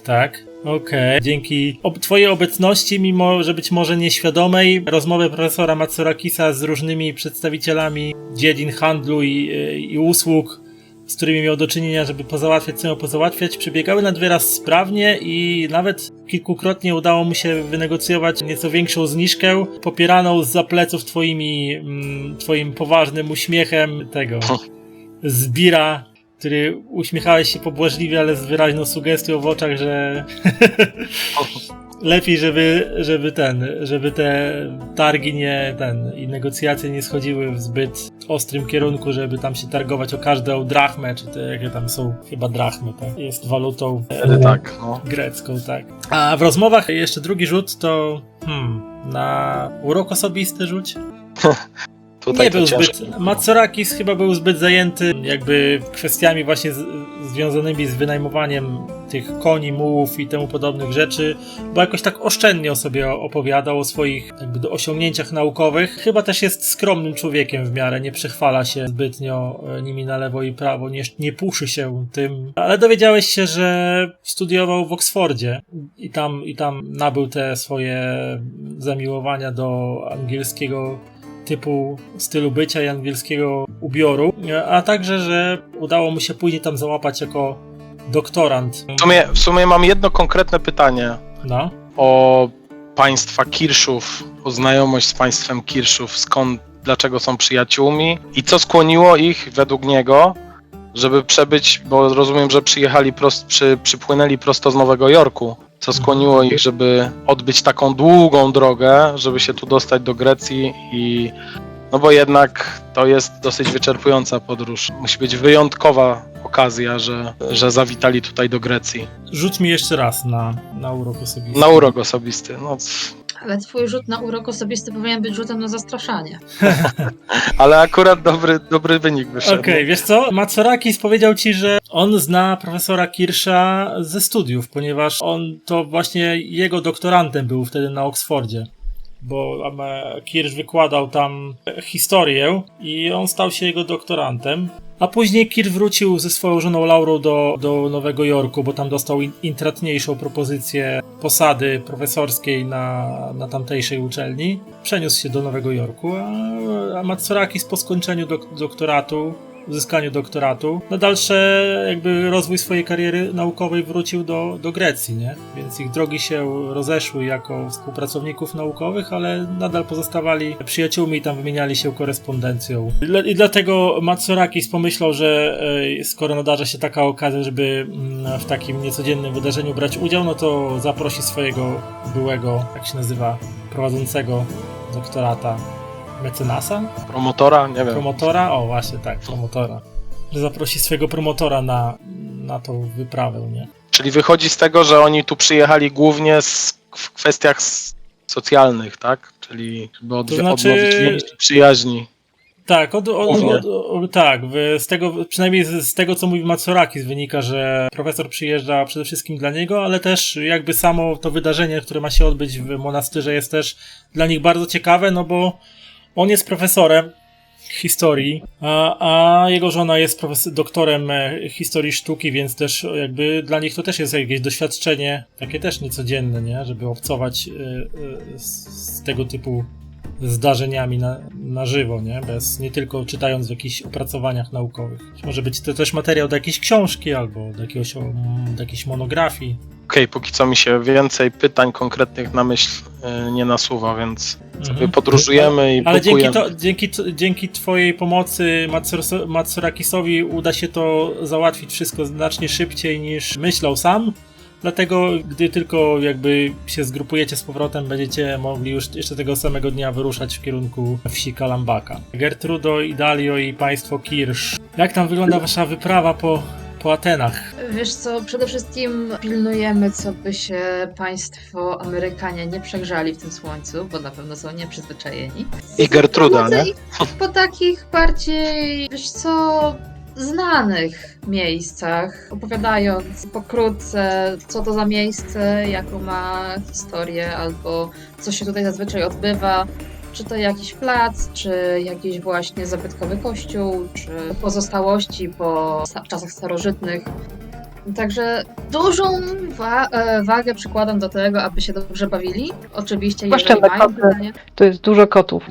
Tak. Okej. Dzięki twojej obecności, mimo że być może nieświadomej, rozmowy profesora Matsorakisa z różnymi przedstawicielami dziedzin handlu i usług, z którymi miał do czynienia, żeby pozałatwiać, co miał pozałatwiać, przebiegały nad wyraz sprawnie i nawet kilkukrotnie udało mu się wynegocjować nieco większą zniżkę, popieraną zza pleców twoim poważnym uśmiechem tego zbira który uśmiechałeś się pobłażliwie, ale z wyraźną sugestią w oczach, że lepiej, żeby te targi i negocjacje nie schodziły w zbyt ostrym kierunku, żeby tam się targować o każdą drachmę, czy te jakie tam są, chyba drachmy, tak? Jest walutą Tak, no. grecką, tak. A w rozmowach jeszcze drugi rzut to na urok osobisty rzuć. Tutaj Nie to był ciężko. zbyt. Matsorakis chyba był zbyt zajęty jakby kwestiami właśnie związanymi z wynajmowaniem tych koni, mułów i temu podobnych rzeczy, bo jakoś tak oszczędnie o sobie opowiadał, o swoich jakby osiągnięciach naukowych. Chyba też jest skromnym człowiekiem w miarę, nie przechwala się zbytnio nimi na lewo i prawo, nie puszy się tym. Ale dowiedziałeś się, że studiował w Oksfordzie i tam nabył te swoje zamiłowania do angielskiego typu stylu bycia i angielskiego ubioru, a także, że udało mu się później tam załapać jako doktorant. W sumie mam jedno konkretne pytanie No. o państwa Kirszów, o znajomość z państwem Kirszów, dlaczego są przyjaciółmi i co skłoniło ich według niego, żeby przebyć, bo rozumiem, że przypłynęli prosto z Nowego Jorku. Co skłoniło ich, żeby odbyć taką długą drogę, żeby się tu dostać do Grecji i... No bo jednak to jest dosyć wyczerpująca podróż. Musi być wyjątkowa okazja, że zawitali tutaj do Grecji. Rzuć mi jeszcze raz na urok osobisty. Na urok osobisty. No, Ale twój rzut na urok osobisty powinien być rzutem na zastraszanie. ale akurat dobry wynik wyszedł. Okej, wiesz co? Matsorakis powiedział ci, że on zna profesora Kirsza ze studiów, ponieważ on to właśnie jego doktorantem był wtedy na Oksfordzie. Bo Kirsz wykładał tam historię i on stał się jego doktorantem. A później Kirsz wrócił ze swoją żoną Laurą do Nowego Jorku, bo tam dostał intratniejszą propozycję posady profesorskiej na tamtejszej uczelni. Przeniósł się do Nowego Jorku, a Matsorakis po skończeniu uzyskaniu doktoratu, na dalsze jakby rozwój swojej kariery naukowej wrócił do Grecji, nie? Więc ich drogi się rozeszły jako współpracowników naukowych, ale nadal pozostawali przyjaciółmi i tam wymieniali się korespondencją. I dlatego Matsorakis pomyślał, że skoro nadarza się taka okazja, żeby w takim niecodziennym wydarzeniu brać udział, no to zaprosi swojego byłego, jak się nazywa, prowadzącego doktorata, mecenasa? Promotora? Nie wiem. Promotora? O, właśnie tak, promotora. Że zaprosi swojego promotora na tą wyprawę, nie? Czyli wychodzi z tego, że oni tu przyjechali głównie w kwestiach socjalnych, tak? Czyli żeby odnowić więź przyjaźni. Tak, tak. Przynajmniej z tego, co mówi Matsorakis, wynika, że profesor przyjeżdża przede wszystkim dla niego, ale też jakby samo to wydarzenie, które ma się odbyć w monastyrze, jest też dla nich bardzo ciekawe, no bo on jest profesorem historii, a jego żona jest doktorem historii sztuki, więc też jakby dla nich to też jest jakieś doświadczenie, takie też niecodzienne, nie? Żeby obcować z tego typu zdarzeniami na żywo, nie tylko czytając w jakichś opracowaniach naukowych. Może być to też materiał do jakiejś książki albo do jakiejś monografii. Okej, póki co mi się więcej pytań konkretnych na myśl nie nasuwa, więc sobie podróżujemy i ale blokujemy. dzięki twojej pomocy Matsorakisowi uda się to załatwić wszystko znacznie szybciej niż myślał sam. Dlatego, gdy tylko jakby się zgrupujecie z powrotem, będziecie mogli już jeszcze tego samego dnia wyruszać w kierunku wsi Kalambaka. Gertrudo, Idalio i państwo Kirsz. Jak tam wygląda wasza wyprawa po Atenach? Wiesz co, przede wszystkim pilnujemy, co by się państwo Amerykanie nie przegrzali w tym słońcu, bo na pewno są nieprzyzwyczajeni. I Gertruda, nie? Po takich bardziej, wiesz co, znanych miejscach, opowiadając pokrótce, co to za miejsce, jaką ma historię, albo co się tutaj zazwyczaj odbywa. Czy to jakiś plac, czy jakiś właśnie zabytkowy kościół, czy pozostałości po czasach starożytnych. Także dużą wagę przykładam do tego, aby się dobrze bawili. Oczywiście, jeżeli mają pytania. To jest dużo kotów,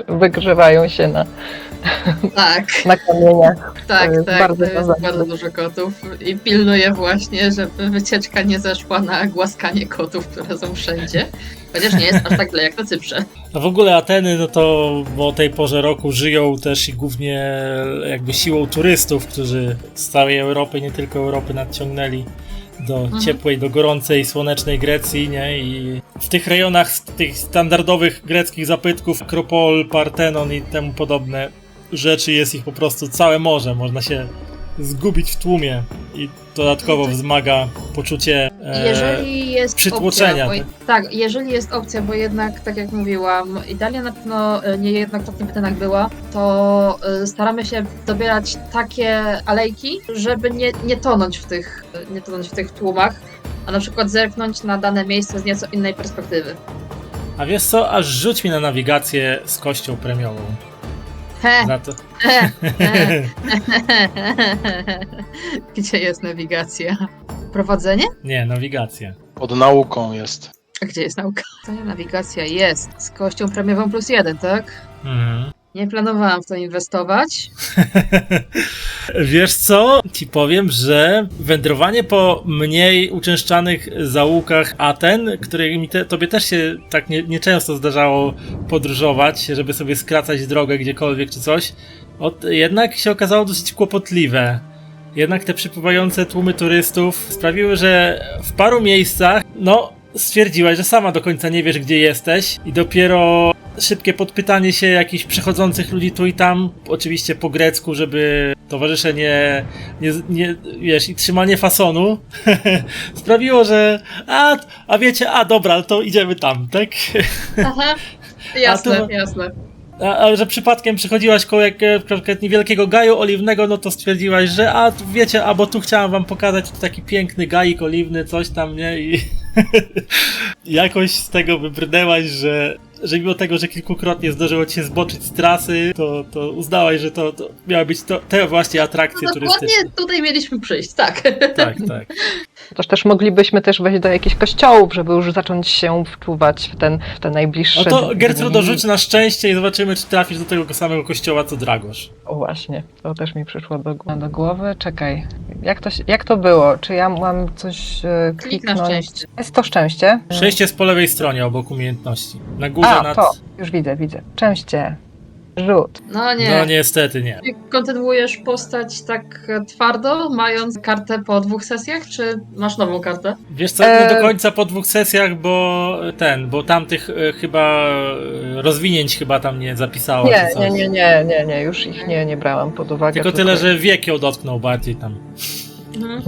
wygrzewają się na kamieniach. Tak, jest to jest bardzo dużo kotów i pilnuję właśnie, żeby wycieczka nie zeszła na głaskanie kotów, które są wszędzie. Chociaż nie jest aż tak źle jak na Cyprze. No w ogóle Ateny, no to o tej porze roku żyją też i głównie jakby siłą turystów, którzy z całej Europy, nie tylko Europy nadciągnęli do ciepłej, do gorącej, słonecznej Grecji, nie? I w tych rejonach, tych standardowych greckich zabytków, Akropol, Partenon i temu podobne rzeczy jest ich po prostu całe morze. Można się zgubić w tłumie i dodatkowo wzmaga poczucie Jeżeli jest przytłoczenia. opcja, tak, jeżeli jest opcja, bo jednak, tak jak mówiłam, Italia na pewno niejednokrotnie w Atenach była, to staramy się dobierać takie alejki, żeby nie tonąć w tych tłumach, a na przykład zerknąć na dane miejsce z nieco innej perspektywy. A wiesz co, aż rzuć mi na nawigację z kością premiową. He, Za to. Gdzie jest nawigacja? Prowadzenie? Nie, nawigacja. Pod nauką jest. A gdzie jest nauka? To nie nawigacja jest. Z kością premiową +1, tak? Mhm. Nie planowałam w to inwestować. Wiesz co? Ci powiem, że wędrowanie po mniej uczęszczanych zaułkach Aten, którymi tobie też się tak nieczęsto zdarzało podróżować, żeby sobie skracać drogę gdziekolwiek czy coś, jednak się okazało dosyć kłopotliwe. Jednak te przypływające tłumy turystów sprawiły, że w paru miejscach, stwierdziłaś, że sama do końca nie wiesz, gdzie jesteś i dopiero szybkie podpytanie się jakichś przechodzących ludzi tu i tam, oczywiście po grecku, żeby towarzysze nie wiesz, i trzymanie fasonu sprawiło, że a wiecie, dobra, to idziemy tam, tak? Aha, jasne. A że przypadkiem przychodziłaś koło niewielkiego gaju oliwnego, no to stwierdziłaś, że wiecie, bo tu chciałam wam pokazać taki piękny gaik oliwny, coś tam, nie? I jakoś z tego wybrnęłaś, że mimo tego, że kilkukrotnie zdarzyło ci się zboczyć z trasy, to uznałaś, że to miały być te właśnie atrakcje turystyczne. Dokładnie tutaj mieliśmy przyjść, tak. Tak. Też moglibyśmy też wejść do jakichś kościołów, żeby już zacząć się wczuwać w te najbliższe No to dni. Gertrudo, rzuć na szczęście i zobaczymy, czy trafisz do tego samego kościoła co Dragosz. O właśnie, to też mi przyszło do głowy. Czekaj, jak to było? Czy ja mam coś Klik na kliknąć? szczęście. Jest to szczęście? Szczęście jest po lewej stronie obok umiejętności. Na górze To, już widzę. Szczęście. Rzut. No nie. No niestety nie. Kontynuujesz postać tak twardo, mając kartę po 2 sesjach, czy masz nową kartę? Wiesz co, nie do końca po 2 sesjach, bo tamtych chyba rozwinięć chyba tam nie zapisało. czy coś. Nie, już ich nie brałam pod uwagę. Tylko tyle, że wiek ją dotknął bardziej tam. Mhm.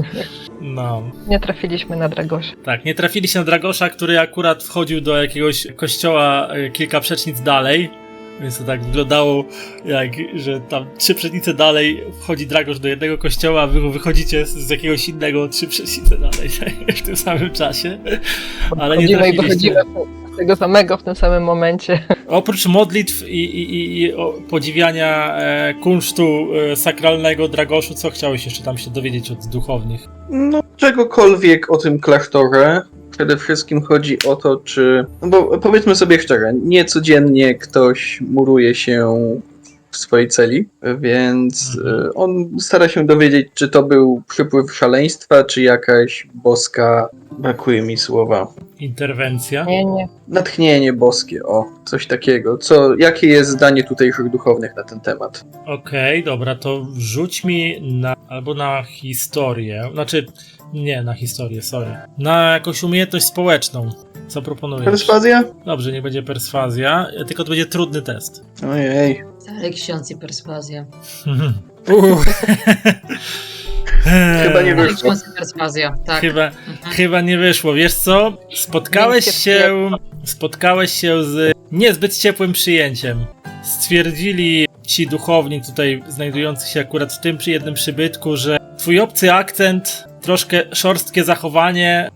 No, Nie trafiliśmy na Dragosia. tak, nie trafiliście na Dragosza, który akurat wchodził do jakiegoś kościoła kilka przecznic dalej. Więc to tak wyglądało, że tam 3 przecznice dalej wchodzi Dragosz do jednego kościoła, a wy wychodzicie z jakiegoś innego 3 przecznice dalej w tym samym czasie. Ale nie Wchodzimy i trafiliście. wychodzimy z tego samego w tym samym momencie. Oprócz modlitw i podziwiania kunsztu sakralnego Dragoszu, co chciałeś jeszcze tam się dowiedzieć od duchownych? No, czegokolwiek o tym klasztorze. Przede wszystkim chodzi o to, czy... No bo powiedzmy sobie szczerze, nie codziennie ktoś muruje się w swojej celi, więc on stara się dowiedzieć, czy to był przypływ szaleństwa, czy jakaś boska... Brakuje mi słowa. Interwencja? Nie. Natchnienie boskie, coś takiego. Jakie jest zdanie tutejszych duchownych na ten temat? Okej, dobra, to rzuć mi albo na historię, nie na historię, sorry. Na jakąś umiejętność społeczną. Co proponujesz? Perswazja? Dobrze, nie będzie perswazja, tylko to będzie trudny test. Ojej. Stary ksiądz i perswazja. Chyba nie Stary wyszło. ksiądz i perswazja, tak. Chyba nie wyszło. Wiesz co? Spotkałeś się z niezbyt ciepłym przyjęciem. Stwierdzili ci duchowni tutaj znajdujący się akurat w tym jednym przybytku, że twój obcy akcent, troszkę szorstkie zachowanie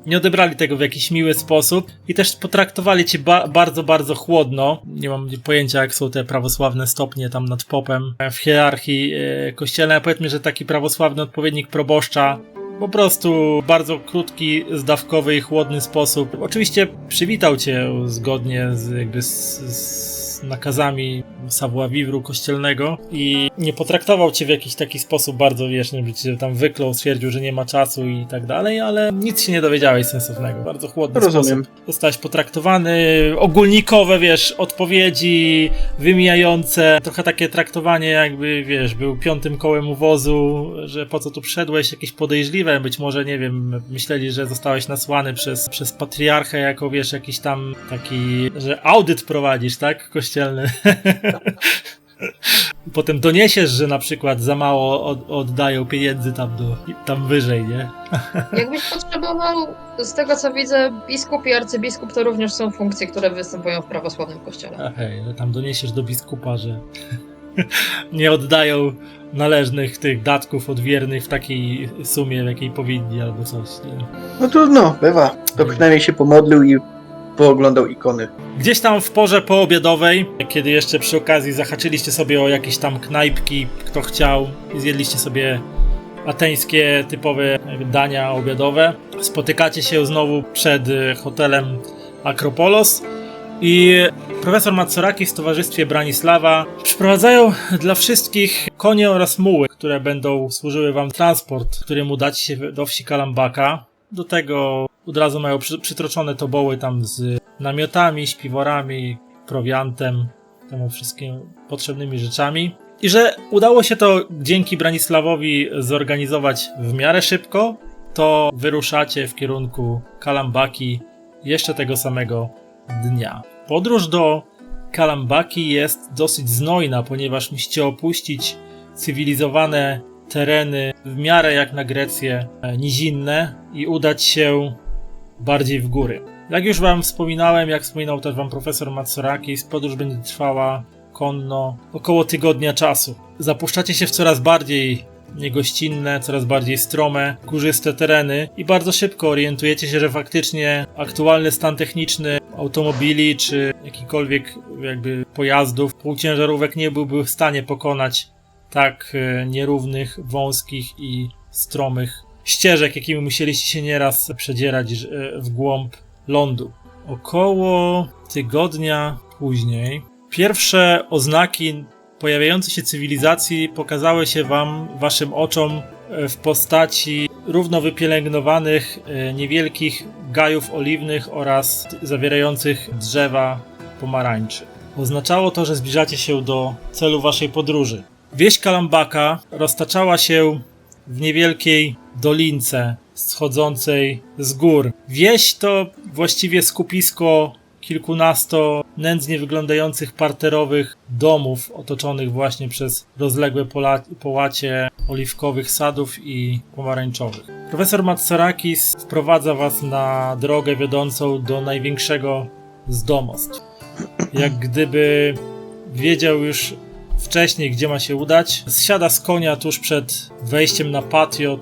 nie odebrali tego w jakiś miły sposób i też potraktowali cię bardzo, bardzo chłodno. Nie mam pojęcia, jak są te prawosławne stopnie tam nad popem w hierarchii kościelnej. Powiedzmy, że taki prawosławny odpowiednik proboszcza po prostu bardzo krótki, zdawkowy i chłodny sposób. Oczywiście przywitał cię zgodnie z nakazami savoir-vivre kościelnego i nie potraktował cię w jakiś taki sposób bardzo, wiesz, nie, że tam wyklął, stwierdził, że nie ma czasu i tak dalej, ale nic się nie dowiedziałeś sensownego. Bardzo chłodny Rozumiem. sposób. Zostałeś potraktowany, ogólnikowe, wiesz, odpowiedzi wymijające, trochę takie traktowanie jakby, wiesz, był piątym kołem u wozu, że po co tu przyszedłeś, jakieś podejrzliwe, być może, nie wiem, myśleli, że zostałeś nasłany przez patriarchę jako, wiesz, jakiś tam taki, że audyt prowadzisz, tak, kościelny. Potem doniesiesz, że na przykład za mało oddają pieniędzy tam wyżej, nie? Jakbyś potrzebował, z tego co widzę, biskup i arcybiskup to również są funkcje, które występują w prawosławnym kościele. A hej, że tam doniesiesz do biskupa, że nie oddają należnych tych datków odwiernych w takiej sumie, w jakiej powinni, albo coś, nie? No trudno, bywa. To przynajmniej się pomodlił i pooglądał ikony. Gdzieś tam w porze poobiadowej, kiedy jeszcze przy okazji zahaczyliście sobie o jakieś tam knajpki, kto chciał, i zjedliście sobie ateńskie typowe dania obiadowe, spotykacie się znowu przed hotelem Akropolos i profesor Matsorakis w towarzystwie Branisława przyprowadzają dla wszystkich konie oraz muły, które będą służyły wam transport, którym udacie się do wsi Kalambaka. Do tego od razu mają przytroczone toboły tam z namiotami, śpiworami, prowiantem, temu wszystkim potrzebnymi rzeczami. I że udało się to dzięki Branisławowi zorganizować w miarę szybko, to wyruszacie w kierunku Kalambaki jeszcze tego samego dnia. Podróż do Kalambaki jest dosyć znojna, ponieważ musicie opuścić cywilizowane tereny w miarę jak na Grecję nizinne i udać się bardziej w góry. Jak już wam wspominałem, jak wspominał też wam profesor Matsorakis, podróż będzie trwała konno około tygodnia czasu. Zapuszczacie się w coraz bardziej niegościnne, coraz bardziej strome, górzyste tereny i bardzo szybko orientujecie się, że faktycznie aktualny stan techniczny automobili czy jakichkolwiek jakby pojazdów, półciężarówek nie byłby w stanie pokonać tak nierównych, wąskich i stromych ścieżek, jakimi musieliście się nieraz przedzierać w głąb lądu. Około tygodnia później pierwsze oznaki pojawiającej się cywilizacji pokazały się waszym oczom w postaci równo wypielęgnowanych niewielkich gajów oliwnych oraz zawierających drzewa pomarańczy. Oznaczało to, że zbliżacie się do celu waszej podróży. Wieś Kalambaka roztaczała się w niewielkiej dolince schodzącej z gór. Wieś to właściwie skupisko kilkunasto nędznie wyglądających parterowych domów otoczonych właśnie przez rozległe połacie oliwkowych sadów i pomarańczowych. Profesor Matsorakis wprowadza was na drogę wiodącą do największego z domostw. Jak gdyby wiedział już wcześniej, gdzie ma się udać. Zsiada z konia tuż przed wejściem na patio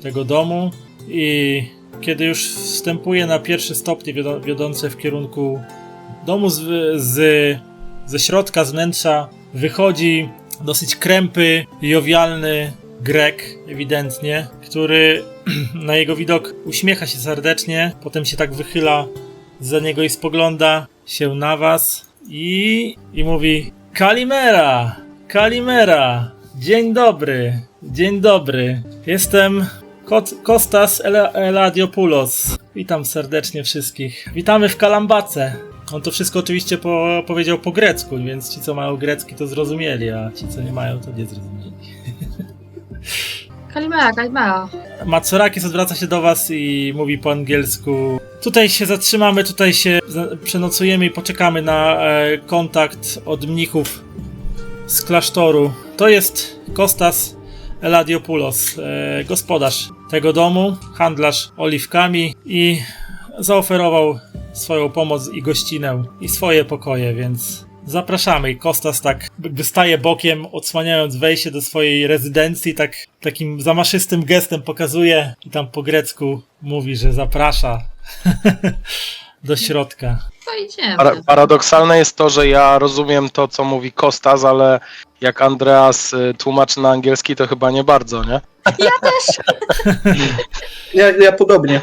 tego domu i kiedy już wstępuje na pierwsze stopnie wiodące w kierunku domu ze środka, z wnętrza wychodzi dosyć krępy, jowialny Grek, ewidentnie, który na jego widok uśmiecha się serdecznie, potem się tak wychyla za niego i spogląda się na was i mówi: Kalimera! Kalimera! Dzień dobry. Jestem Kostas Eladiopoulos. Witam serdecznie wszystkich. Witamy w Kalambace. On to wszystko oczywiście powiedział po grecku, więc ci, co mają grecki, to zrozumieli, a ci, co nie mają, to nie zrozumieli. Kalimera. Matsorakis odwraca się do was i mówi po angielsku: tutaj się zatrzymamy, tutaj się przenocujemy i poczekamy na kontakt od mnichów z klasztoru. To jest Kostas Eladiopoulos, gospodarz tego domu, handlarz oliwkami i zaoferował swoją pomoc i gościnę i swoje pokoje, więc zapraszamy. I Kostas tak wystaje bokiem, odsłaniając wejście do swojej rezydencji, takim zamaszystym gestem pokazuje i tam po grecku mówi, że zaprasza do środka. To idziemy. Paradoksalne jest to, że ja rozumiem to, co mówi Kostas, ale jak Andreas tłumaczy na angielski, to chyba nie bardzo, nie? Ja też! Ja podobnie.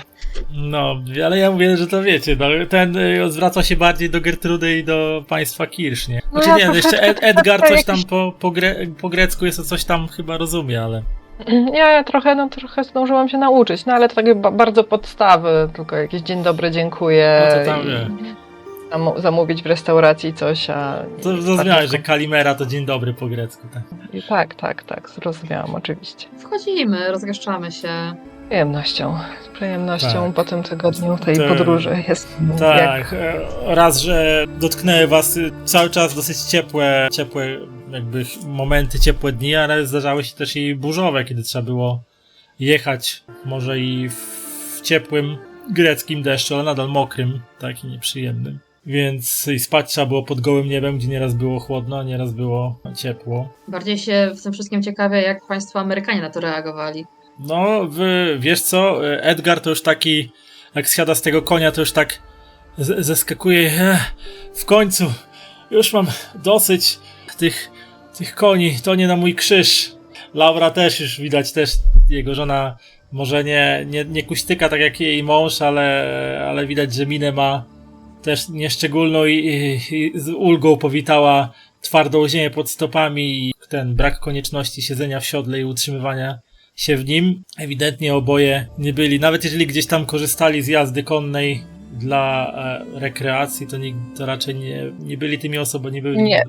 No, ale ja mówię, że to wiecie, no, ten zwraca się bardziej do Gertrudy i do państwa Kirsch, nie? No Znaczy ja nie, jeszcze troszeczkę Edgar coś tam jakiś- po grecku jest, to coś tam chyba rozumie, ale... Ja trochę zdążyłam się nauczyć, no ale to takie bardzo podstawy, tylko jakieś dzień dobry, dziękuję. No to tam i wie. zamówić w restauracji coś, a... To zrozumiałeś, że Kalimera to dzień dobry po grecku, tak? Tak, zrozumiałam oczywiście. Wchodzimy, rozgaszczamy się. Z przyjemnością Tak. po tym tygodniu tej To- podróży jest jak... Tak, raz, że dotknęły was cały czas dosyć ciepłe jakby momenty, ciepłe dni, ale zdarzały się też i burzowe, kiedy trzeba było jechać, może i w ciepłym greckim deszczu, ale nadal mokrym, tak i nieprzyjemnym. Więc i spać trzeba było pod gołym niebem, gdzie nieraz było chłodno, a nieraz było ciepło. Bardziej się w tym wszystkim ciekawię, jak państwo Amerykanie na to reagowali. No, wiesz co, Edgar to już taki, jak zsiada z tego konia, to już tak zeskakuje. W końcu, już mam dosyć tych koni, to nie na mój krzyż. Laura też już widać, też jego żona może nie kuśtyka tak jak jej mąż, ale widać, że minę ma też nieszczególną i z ulgą powitała twardą ziemię pod stopami i ten brak konieczności siedzenia w siodle i utrzymywania się w nim. Ewidentnie oboje nie byli, nawet jeżeli gdzieś tam korzystali z jazdy konnej dla rekreacji, to raczej nie byli tymi osobami, nie byli... Nie,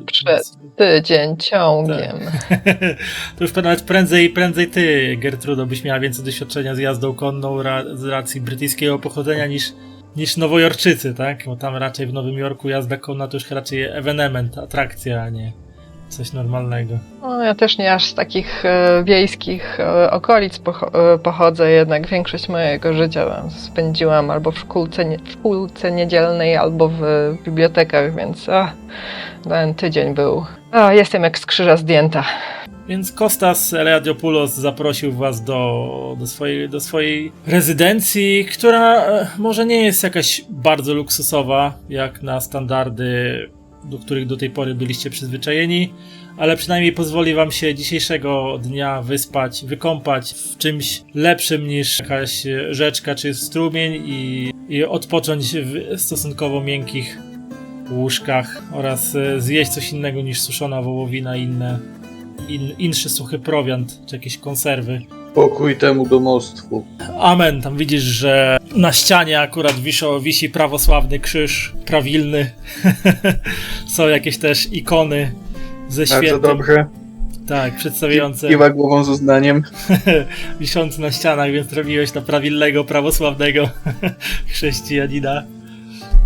tydzień ciągiem. To już nawet prędzej ty, Gertrudo, byś miała więcej doświadczenia z jazdą konną z racji brytyjskiego pochodzenia niż Nowojorczycy, tak? Bo tam raczej w Nowym Jorku jazda konna to już raczej ewenement, atrakcja, a nie coś normalnego. No, ja też nie aż z takich wiejskich okolic pochodzę, jednak większość mojego życia spędziłam albo w szkółce niedzielnej, albo w bibliotekach, więc ten tydzień był... jestem jak z krzyża zdjęta. Więc Kostas Eliadiopoulos zaprosił was do swojej rezydencji, która może nie jest jakaś bardzo luksusowa, jak na standardy, do których do tej pory byliście przyzwyczajeni, ale przynajmniej pozwoli wam się dzisiejszego dnia wyspać, wykąpać w czymś lepszym niż jakaś rzeczka czy strumień i odpocząć w stosunkowo miękkich łóżkach oraz zjeść coś innego niż suszona wołowina i inszy suchy prowiant, czy jakieś konserwy. Pokój temu domostwu. Amen. Tam widzisz, że na ścianie akurat wisi prawosławny krzyż prawilny. Są jakieś też ikony ze Bardzo świętym. dobrze. Tak, przedstawiające Kiwa głową z uznaniem. wiszący na ścianach, więc robiłeś na prawilnego, prawosławnego chrześcijanina.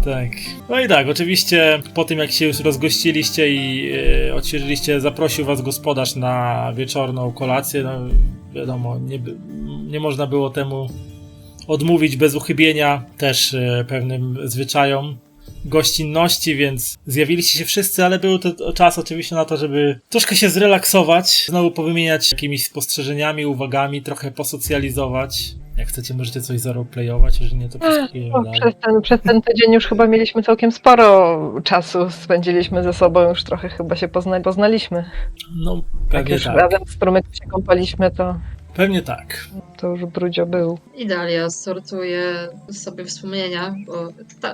Tak. No i tak, oczywiście po tym jak się już rozgościliście i odświeżyliście, zaprosił was gospodarz na wieczorną kolację. No wiadomo, nie można było temu odmówić bez uchybienia też pewnym zwyczajom gościnności, więc zjawiliście się wszyscy, ale był to czas oczywiście na to, żeby troszkę się zrelaksować, znowu powymieniać jakimiś spostrzeżeniami, uwagami, trochę posocjalizować. Jak chcecie, możecie coś zaroleplayować, jeżeli nie, to wszystkie Przez ten tydzień już chyba mieliśmy całkiem sporo czasu, spędziliśmy ze sobą, już trochę chyba się poznaliśmy. No, Jak pewnie już tak. razem w strumyku się kąpaliśmy, Pewnie tak. to już Brudzio był. Idalia sortuje sobie wspomnienia, bo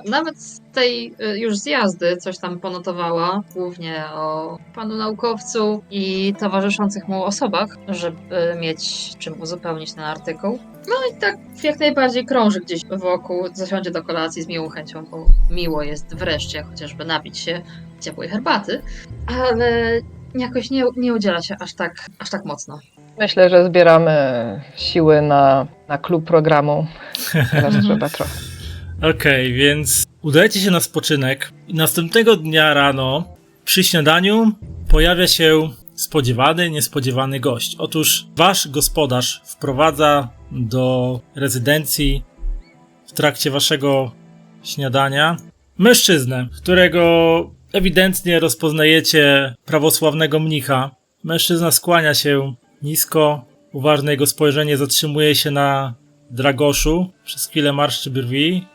nawet z tej już z jazdy coś tam ponotowała, głównie o panu naukowcu i towarzyszących mu osobach, żeby mieć czym uzupełnić ten artykuł. No i tak jak najbardziej krąży gdzieś wokół, zasiądzie do kolacji z miłą chęcią, bo miło jest wreszcie chociażby napić się ciepłej herbaty, ale jakoś nie udziela się aż tak mocno. Myślę, że zbieramy siły na klub programu. Teraz trzeba trochę. Okej, więc udajecie się na spoczynek i następnego dnia rano przy śniadaniu pojawia się niespodziewany gość. Otóż wasz gospodarz wprowadza do rezydencji w trakcie waszego śniadania mężczyznę, którego ewidentnie rozpoznajecie prawosławnego mnicha. Mężczyzna skłania się nisko, uważne jego spojrzenie zatrzymuje się na Dragoszu, przez chwilę marszczy brwi,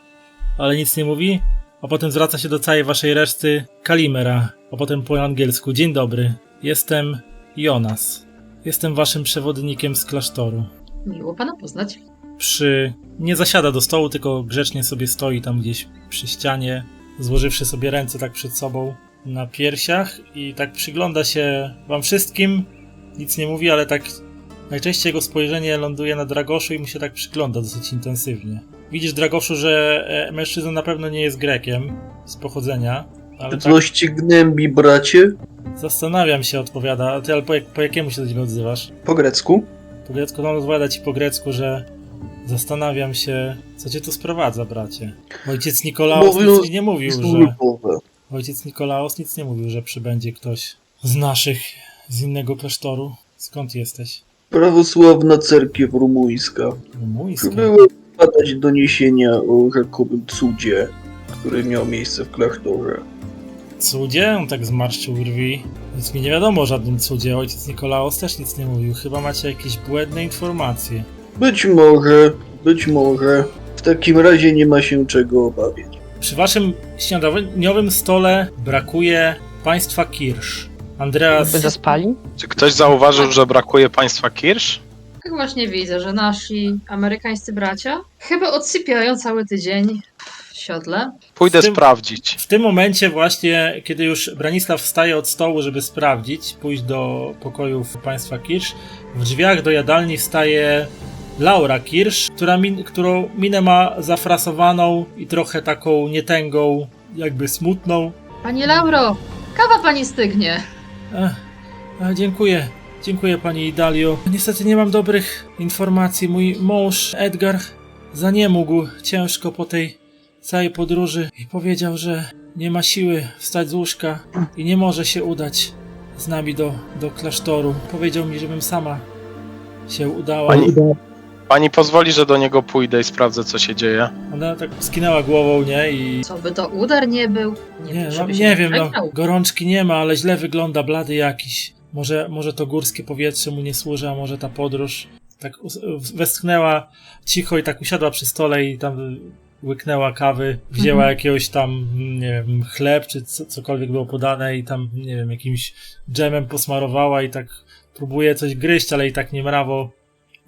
ale nic nie mówi, a potem zwraca się do całej waszej reszty Kalimera, a potem po angielsku: dzień dobry, jestem Jonas. Jestem waszym przewodnikiem z klasztoru. Miło pana poznać. nie zasiada do stołu, tylko grzecznie sobie stoi tam gdzieś przy ścianie, złożywszy sobie ręce tak przed sobą na piersiach i tak przygląda się wam wszystkim, nic nie mówi, ale tak najczęściej jego spojrzenie ląduje na Dragoszu i mu się tak przygląda dosyć intensywnie. Widzisz, Dragoszu, że mężczyzna na pewno nie jest Grekiem z pochodzenia, ale tak Coś ci gnębi, bracie? zastanawiam się, odpowiada. A ty, ale po jakiemu się do niego odzywasz? Po grecku? Po grecku, no odpowiada ci po grecku, że zastanawiam się, co cię tu sprowadza, bracie. Ojciec Nikolaos nic nie mówił, że... Ojciec Nikolaos nic nie mówił, że przybędzie ktoś z naszych, z innego klasztoru. Skąd jesteś? Prawosławna cerkiew rumuńska. Rumuńska? Były badać doniesienia o rzekomym cudzie, który miał miejsce w klasztorze. Cudzie? On tak zmarszczył brwi. Nic mi nie wiadomo o żadnym cudzie. Ojciec Nikolaos też nic nie mówił. Chyba macie jakieś błędne informacje. Być może. W takim razie nie ma się czego obawiać. Przy waszym śniadaniowym stole brakuje państwa kirsz. Andreas... By zaspali? Czy ktoś zauważył, że brakuje państwa kirsz? Tak właśnie widzę, że nasi amerykańscy bracia chyba odsypiają cały tydzień w siodle. Pójdę W tym- sprawdzić. W tym momencie właśnie, kiedy już Branisław wstaje od stołu, żeby sprawdzić, pójść do pokojów państwa Kirsz, w drzwiach do jadalni wstaje Laura Kirsz, którą minę ma zafrasowaną i trochę taką nietęgą, jakby smutną. Pani Lauro, kawa pani stygnie. Dziękuję pani Idalio. Niestety nie mam dobrych informacji. Mój mąż Edgar zaniemógł ciężko po tej całej podróży i powiedział, że nie ma siły wstać z łóżka i nie może się udać z nami do klasztoru. Powiedział mi, żebym sama się udała. Pani pozwoli, że do niego pójdę i sprawdzę, co się dzieje. Ona tak skinęła głową, nie? I Co by to udar nie był? nie wiem, no, przegrał. gorączki nie ma, ale źle wygląda, blady jakiś. Może to górskie powietrze mu nie służy, a może ta podróż. Tak westchnęła cicho i tak usiadła przy stole i tam łyknęła kawy, wzięła jakiegoś tam, nie wiem, chleb czy cokolwiek było podane i tam, nie wiem, jakimś dżemem posmarowała i tak próbuje coś gryźć, ale i tak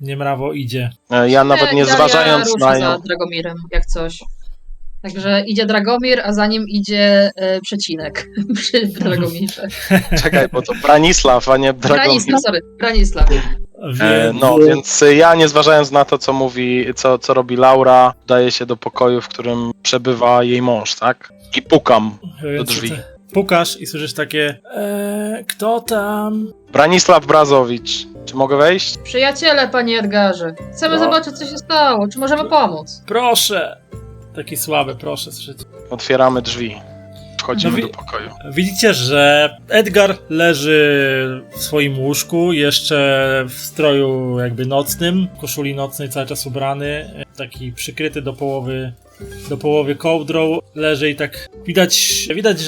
niemrawo idzie. Ja nawet nie zważając rusza na za nią. Dragomirem, jak coś. Także idzie Dragomir, a za nim idzie przecinek przy Dragomirze. Czekaj, bo to Branisław, a nie Dragomir. Branisław. No, więc ja nie zważając na to, co mówi, co robi Laura, daję się do pokoju, w którym przebywa jej mąż, tak? I pukam do drzwi. Pukasz i słyszysz takie kto tam? Branisław Brazowicz, czy mogę wejść? Przyjaciele, panie Edgarze. Chcemy No. zobaczyć, co się stało. Czy możemy pomóc? Proszę! Taki słaby, proszę. Słyszycie. Otwieramy drzwi. Wchodzimy No do pokoju. Widzicie, że Edgar leży w swoim łóżku, jeszcze w stroju jakby nocnym, w koszuli nocnej, cały czas ubrany, taki przykryty do połowy kołdrą, leży i tak widać,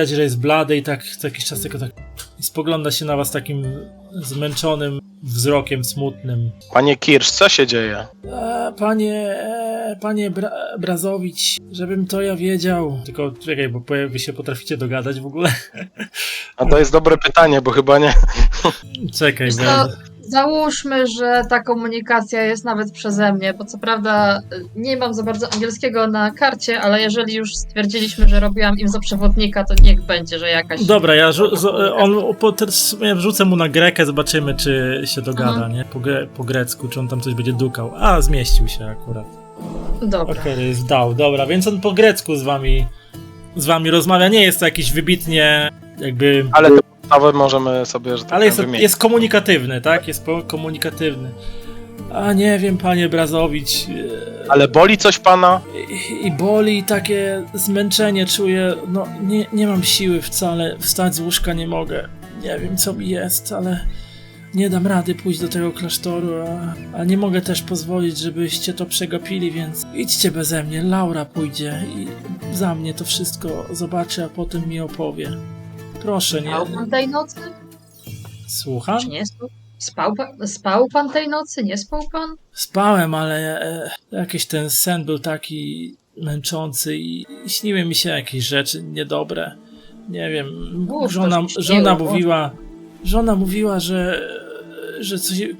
że jest blady i tak co jakiś czas tylko tak i spogląda się na was takim zmęczonym wzrokiem, smutnym. Panie Kirsz, co się dzieje? Panie Brazowicz, żebym to ja wiedział. Tylko czekaj, bo wy się potraficie dogadać w ogóle? A to jest dobre pytanie, bo chyba nie. Czekaj, Wiesz co, załóżmy, że ta komunikacja jest nawet przeze mnie, bo co prawda nie mam za bardzo angielskiego na karcie, ale jeżeli już stwierdziliśmy, że robiłam im za przewodnika, to niech będzie, że jakaś... Dobra, ja wrzucę mu na grekę, zobaczymy, czy się dogada, nie? Po grecku, czy on tam coś będzie dukał. A, zmieścił się akurat. Dobra. Okej, zdał, dobra, więc on po grecku z wami rozmawia. Nie jest to jakiś wybitnie jakby... Ale te podstawy możemy sobie, że tak Ale wymienić. jest komunikatywny, tak? Jest komunikatywny. A nie wiem, panie Brazowicz. Ale boli coś pana? I boli, takie zmęczenie czuję. No, nie mam siły wcale. Wstać z łóżka nie mogę. Nie wiem, co mi jest, ale nie dam rady pójść do tego klasztoru, a nie mogę też pozwolić, żebyście to przegapili, więc idźcie beze mnie. Laura pójdzie i za mnie to wszystko zobaczy, a potem mi opowie. Proszę, nie. Spał pan tej nocy? Słucham? Czy nie spał? Spał pan tej nocy? Nie spał pan? Spałem, ale jakiś ten sen był taki męczący i śniły mi się jakieś rzeczy niedobre. Nie wiem, Mów, to się śniło, żona mówiła,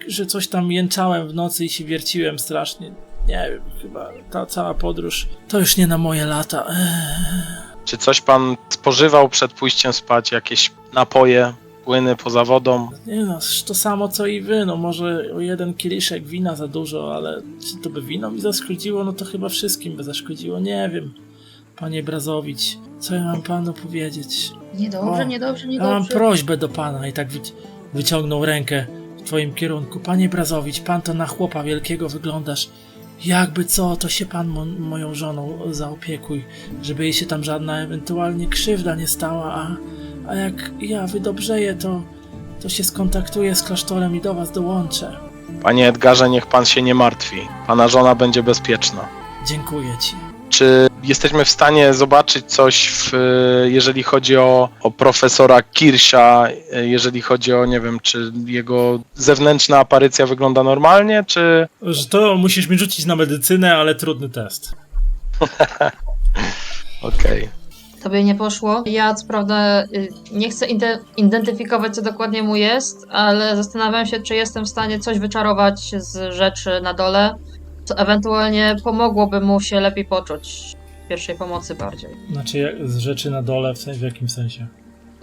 że coś tam jęczałem w nocy i się wierciłem strasznie. Nie wiem, chyba ta cała podróż to już nie na moje lata. Czy coś pan spożywał przed pójściem spać? Jakieś napoje, płyny poza wodą? Nie no, to samo co i wy, no może o jeden kieliszek wina za dużo, ale czy to by wino mi zaszkodziło? No to chyba wszystkim by zaszkodziło, nie wiem. Panie Brazowicz, co ja mam panu powiedzieć? Niedobrze, O, niedobrze, Ja mam niedobrze. prośbę do pana i tak wyciągnął rękę w twoim kierunku. Panie Brazowicz, pan to na chłopa wielkiego wyglądasz. Jakby co, to się pan moją żoną zaopiekuj, żeby jej się tam żadna ewentualnie krzywda nie stała, a jak ja wydobrzeję, to się skontaktuję z klasztorem i do was dołączę. Panie Edgarze, niech pan się nie martwi. Pana żona będzie bezpieczna. Dziękuję ci. Czy jesteśmy w stanie zobaczyć coś, jeżeli chodzi o profesora Kirscha, jeżeli chodzi o, nie wiem, czy jego zewnętrzna aparycja wygląda normalnie, czy... Że to musisz mi rzucić na medycynę, ale trudny test. Okej. Tobie nie poszło. Ja co prawda nie chcę identyfikować, co dokładnie mu jest, ale zastanawiam się, czy jestem w stanie coś wyczarować z rzeczy na dole, co ewentualnie pomogłoby mu się lepiej poczuć. Pierwszej pomocy bardziej. Znaczy z rzeczy na dole, w jakim sensie?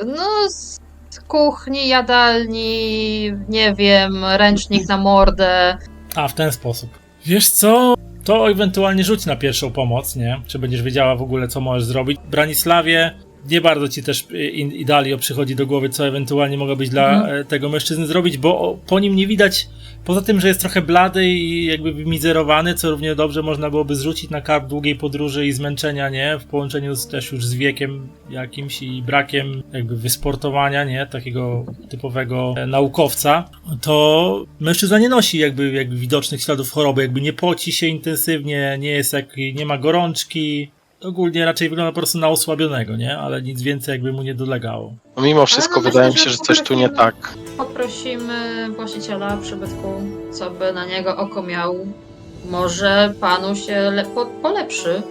No, z kuchni, jadalni, nie wiem, ręcznik na mordę. A, w ten sposób. Wiesz co? To ewentualnie rzuć na pierwszą pomoc, nie? Czy będziesz wiedziała w ogóle, co możesz zrobić. Branisławie, nie bardzo ci też Idalio przychodzi do głowy, co ewentualnie mogło być dla tego mężczyzny zrobić, bo po nim nie widać, poza tym, że jest trochę blady i jakby wymizerowany, co równie dobrze można byłoby zrzucić na karb długiej podróży i zmęczenia, nie? W połączeniu też już z wiekiem jakimś i brakiem jakby wysportowania, nie? Takiego typowego naukowca, to mężczyzna nie nosi jakby widocznych śladów choroby, jakby nie poci się intensywnie, nie ma gorączki. Ogólnie raczej wygląda po prostu na osłabionego, nie? Ale nic więcej jakby mu nie dolegało. No mimo wszystko Ale no wydaje mi myślę, się, że że coś tu nie tak. Poprosimy właściciela przybytku, co by na niego oko miał. Może panu się polepszy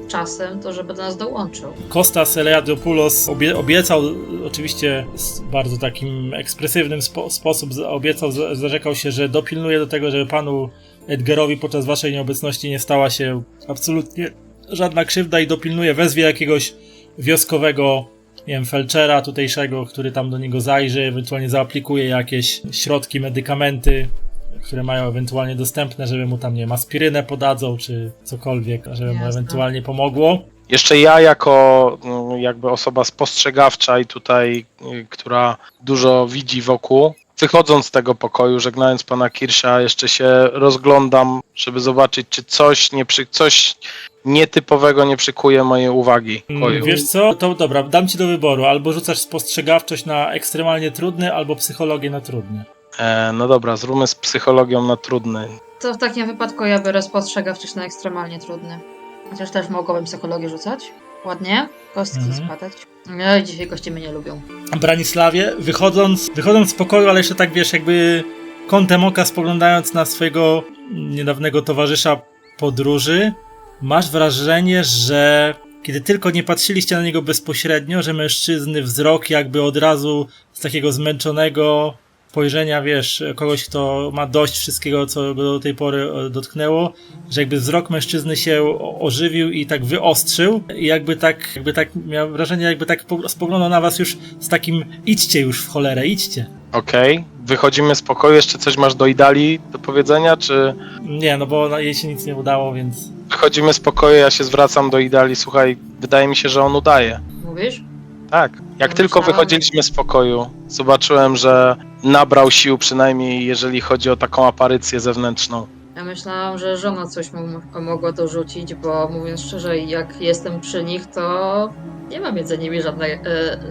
czasem, to żeby do nas dołączył. Kostas Eliadopoulos obiecał, oczywiście z bardzo takim ekspresywnym sposób obiecał, zarzekał się, że dopilnuje do tego, żeby panu Edgarowi podczas waszej nieobecności nie stała się absolutnie żadna krzywda i dopilnuje, wezwie jakiegoś wioskowego, nie wiem, felczera tutejszego, który tam do niego zajrzy, ewentualnie zaaplikuje jakieś środki, medykamenty, które mają ewentualnie dostępne, żeby mu tam, nie wiem, aspirynę podadzą, czy cokolwiek, żeby mu Jasne. ewentualnie pomogło. Jeszcze ja jako jakby osoba spostrzegawcza i tutaj, która dużo widzi wokół, wychodząc z tego pokoju, żegnając pana Kirscha, jeszcze się rozglądam, żeby zobaczyć, czy coś nietypowego nie przykuje mojej uwagi w pokoju. Wiesz co? To dobra, dam ci do wyboru. Albo rzucasz spostrzegawczość na ekstremalnie trudny, albo psychologię na trudny. No dobra, zróbmy z psychologią na trudny. To w takim wypadku ja biorę spostrzegawczość na ekstremalnie trudny. Chociaż też mogłabym psychologię rzucać. Ładnie. Kostki spadać. No i dzisiaj goście mnie nie lubią. Branisławie, wychodząc z pokoju, ale jeszcze tak wiesz, jakby kątem oka spoglądając na swojego niedawnego towarzysza podróży, masz wrażenie, że kiedy tylko nie patrzyliście na niego bezpośrednio, że mężczyzny wzrok jakby od razu z takiego zmęczonego spojrzenia, wiesz, kogoś, kto ma dość wszystkiego, co go do tej pory dotknęło, że jakby wzrok mężczyzny się ożywił i tak wyostrzył i jakby tak miał wrażenie, jakby tak spoglądał na was już z takim idźcie już w cholerę, idźcie. Okej, wychodzimy z pokoju, jeszcze coś masz do Idalii do powiedzenia, czy... Nie, no bo jej się nic nie udało, więc... Wychodzimy z pokoju, ja się zwracam do Idalii, słuchaj, wydaje mi się, że on udaje. Mówisz? Tak. Jak tylko wychodziliśmy z pokoju, zobaczyłem, że nabrał sił, przynajmniej jeżeli chodzi o taką aparycję zewnętrzną. Ja myślałam, że żona coś mu mogła dorzucić, bo mówiąc szczerze, jak jestem przy nich, to nie ma między nimi żadnej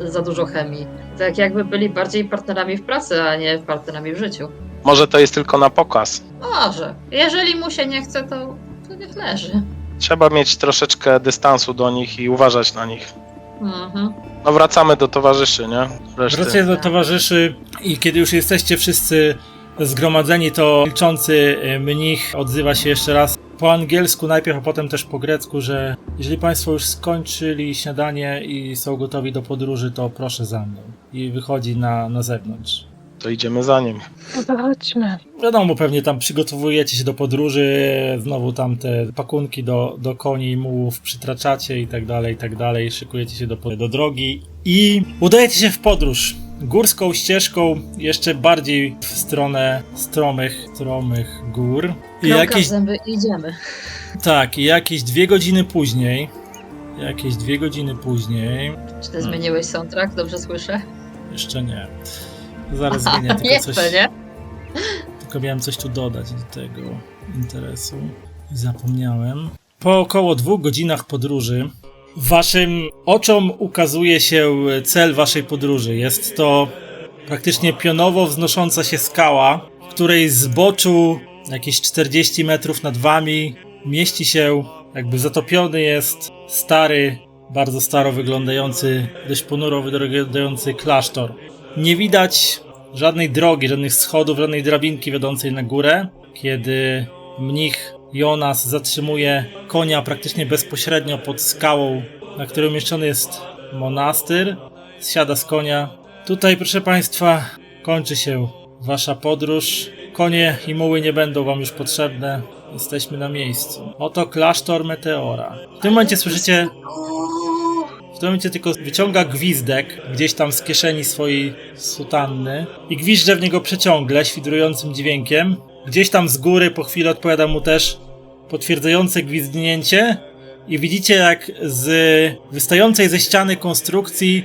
za dużo chemii. Tak jakby byli bardziej partnerami w pracy, a nie partnerami w życiu. Może to jest tylko na pokaz. Może. Jeżeli mu się nie chce, to niech leży. Trzeba mieć troszeczkę dystansu do nich i uważać na nich. Mhm. No wracamy do towarzyszy, nie? Reszty. Wracacie do towarzyszy i kiedy już jesteście wszyscy zgromadzeni, to milczący mnich odzywa się jeszcze raz po angielsku najpierw, a potem też po grecku, że jeżeli państwo już skończyli śniadanie i są gotowi do podróży, to proszę za mną. I wychodzi na zewnątrz. to idziemy za nim. No to chodźmy. Wiadomo, pewnie tam przygotowujecie się do podróży, znowu tam te pakunki do koni i mułów przytraczacie i tak dalej, szykujecie się do drogi i udajecie się w podróż górską ścieżką, jeszcze bardziej w stronę stromych gór. I Kromka w zęby i idziemy. Tak, i jakieś 2 godziny później, Czy ty zmieniłeś soundtrack? Dobrze słyszę? jeszcze nie, zaraz zmienię, tylko Nie coś, chcę, nie? tylko miałem coś tu dodać do tego interesu i zapomniałem. Po około 2 godzinach podróży waszym oczom ukazuje się cel waszej podróży. Jest to praktycznie pionowo wznosząca się skała, w której zboczu jakieś 40 metrów nad wami mieści się, jakby zatopiony jest stary, bardzo staro wyglądający, dość ponuro wyglądający klasztor. Nie widać żadnej drogi, żadnych schodów, żadnej drabinki wiodącej na górę, kiedy mnich Jonas zatrzymuje konia praktycznie bezpośrednio pod skałą, na której umieszczony jest monastyr. Zsiada z konia. Tutaj, proszę Państwa, kończy się Wasza podróż. Konie i muły nie będą Wam już potrzebne. Jesteśmy na miejscu. Oto klasztor Meteora. W tym momencie słyszycie... W tym momencie tylko wyciąga gwizdek gdzieś tam z kieszeni swojej sutanny i gwizdże w niego przeciągle, świdrującym dźwiękiem. Gdzieś tam z góry po chwili odpowiada mu też potwierdzające gwizdnięcie i widzicie, jak z wystającej ze ściany konstrukcji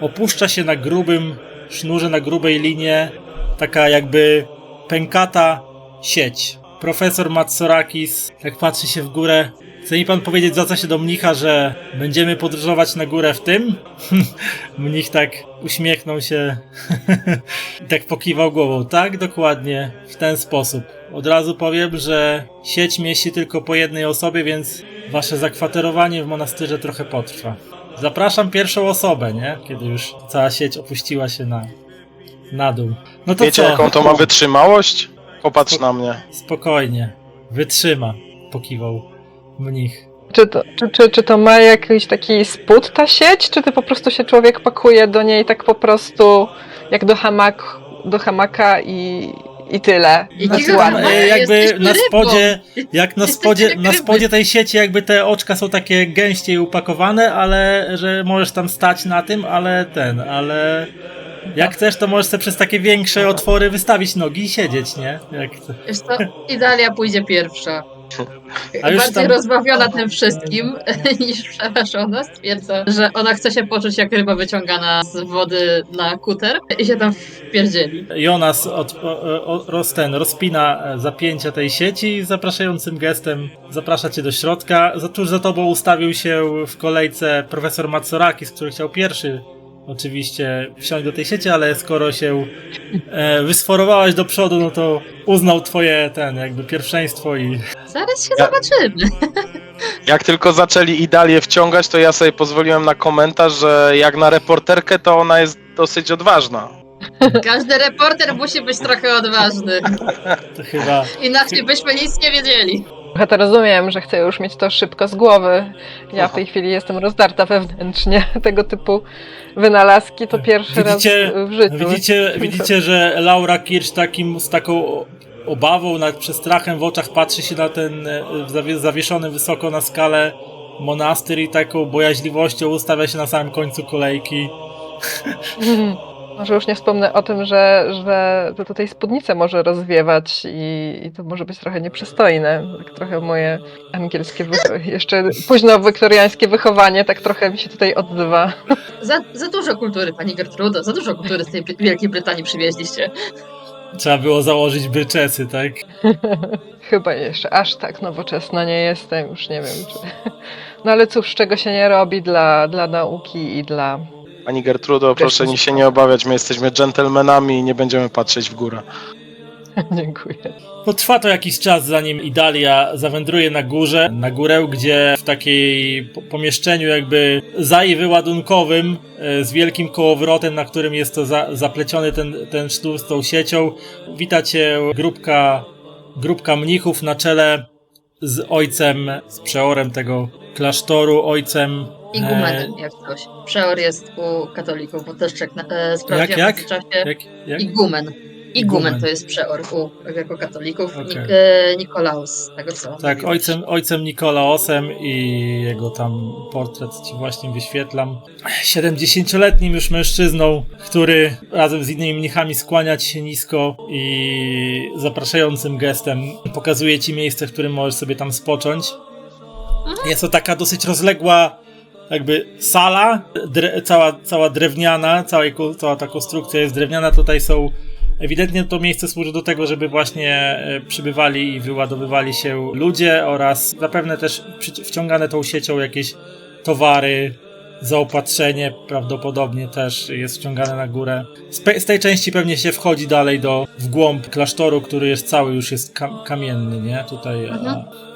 opuszcza się na grubym sznurze, na grubej linie taka jakby pękata sieć. Profesor Matsorakis tak patrzy się w górę. Chce mi pan powiedzieć, zwraca się do mnicha, że będziemy podróżować na górę w tym? Mnich tak uśmiechnął się i tak pokiwał głową. Tak, dokładnie, w ten sposób. Od razu powiem, że sieć mieści tylko po jednej osobie, więc wasze zakwaterowanie w monastyrze trochę potrwa. Zapraszam pierwszą osobę, nie? Kiedy już cała sieć opuściła się na dół. No to Wiecie, co? jaką to ma wytrzymałość? Popatrz na mnie. Spokojnie. Wytrzyma, pokiwał mnich. Czy to ma jakiś taki spód ta sieć, czy to po prostu się człowiek pakuje do niej tak po prostu jak do hamaka i tyle? I Znaczy, giga ładnie. hamaka. Jakby Jesteśmy na rybą. spodzie, jak na spodzie, Jesteśmy jak na spodzie tej sieci jakby te oczka są takie gęściej upakowane, ale że możesz tam stać na tym, ale jak chcesz, to możesz sobie przez takie większe otwory wystawić nogi i siedzieć, nie? Jak to. Wiesz co, Idalia pójdzie pierwsza. A już Bardziej tam- rozbawiona tym wszystkim niż przerażona, stwierdza, że ona chce się poczuć jak ryba wyciągana z wody na kuter i się tam wpierdzieli. Jonas rozpina zapięcia tej sieci i zapraszającym gestem zaprasza cię do środka. Tuż za tobą ustawił się w kolejce profesor Matsorakis, który chciał pierwszy oczywiście wsiąść do tej sieci, ale skoro się wysforowałaś do przodu, no to uznał twoje jakby pierwszeństwo i... Zaraz się zobaczymy. Jak tylko zaczęli Idalię wciągać, to ja sobie pozwoliłem na komentarz, że jak na reporterkę, to ona jest dosyć odważna. Każdy reporter musi być trochę odważny. To chyba... Inaczej byśmy nic nie wiedzieli. Trochę to rozumiem, że chcę już mieć to szybko z głowy. Ja w tej chwili jestem rozdarta wewnętrznie. Tego typu wynalazki to pierwszy raz w życiu. Widzicie, że Laura Kirsch z taką obawą, nawet przestrachem w oczach patrzy się na ten zawieszony wysoko na skalę monastyr i taką bojaźliwością ustawia się na samym końcu kolejki. Może już nie wspomnę o tym, że to tutaj spódnicę może rozwiewać i to może być trochę nieprzystojne. Tak trochę moje angielskie, jeszcze późno wiktoriańskie wychowanie tak trochę mi się tutaj odzywa. Za dużo kultury, pani Gertrudo, za dużo kultury z tej Wielkiej Brytanii przywieźliście. Trzeba było założyć bryczesy, tak? Chyba jeszcze aż tak nowoczesna nie jestem, już nie wiem czy... No ale cóż, czego się nie robi dla nauki i dla... Pani Gertrudo, proszę się nie obawiać, my jesteśmy dżentelmenami i nie będziemy patrzeć w górę. Dziękuję. Potrwa to jakiś czas, zanim Idalia zawędruje na górę, gdzie w takiej pomieszczeniu jakby wyładunkowym z wielkim kołowrotem, na którym jest to zapleciony ten sznur z tą siecią, wita cię grupka mnichów na czele z ojcem, z przeorem tego klasztoru, ojcem... Igumenem, jak coś. Przeor jest u katolików, bo też sprawdziłam Jak? w tym czasie. Jak? Igumen. Igumen. Igumen to jest przeor jako katolików. Okej. Nikolaus, z tego co Tak, mówiłeś. ojcem Nikolaosem i jego tam portret ci właśnie wyświetlam. 70-letnim już mężczyzną, który razem z innymi mnichami skłania ci się nisko i zapraszającym gestem pokazuje ci miejsce, w którym możesz sobie tam spocząć. Jest to taka dosyć rozległa jakby sala, cała drewniana, cała ta konstrukcja jest drewniana. Tutaj są ewidentnie to miejsce służy do tego, żeby właśnie przybywali i wyładowywali się ludzie oraz zapewne też wciągane tą siecią jakieś towary, zaopatrzenie prawdopodobnie też jest wciągane na górę. Z tej części pewnie się wchodzi dalej w głąb klasztoru, który jest cały już jest kamienny, nie? Tutaj,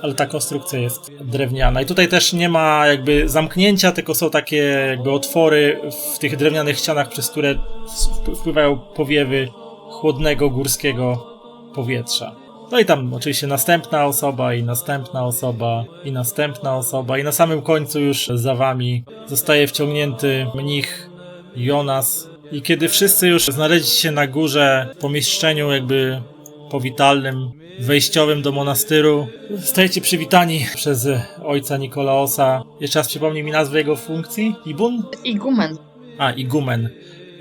ale ta konstrukcja jest drewniana. I tutaj też nie ma jakby zamknięcia, tylko są takie jakby otwory w tych drewnianych ścianach, przez które wpływają powiewy chłodnego górskiego powietrza. No i tam oczywiście następna osoba i następna osoba i następna osoba i na samym końcu już za wami zostaje wciągnięty mnich Jonas. I kiedy wszyscy już znaleźliście się na górze w pomieszczeniu jakby powitalnym, wejściowym do monastyru, zostajecie przywitani przez ojca Nikolaosa. Jeszcze raz przypomnij mi nazwę jego funkcji. Igumen. Igumen.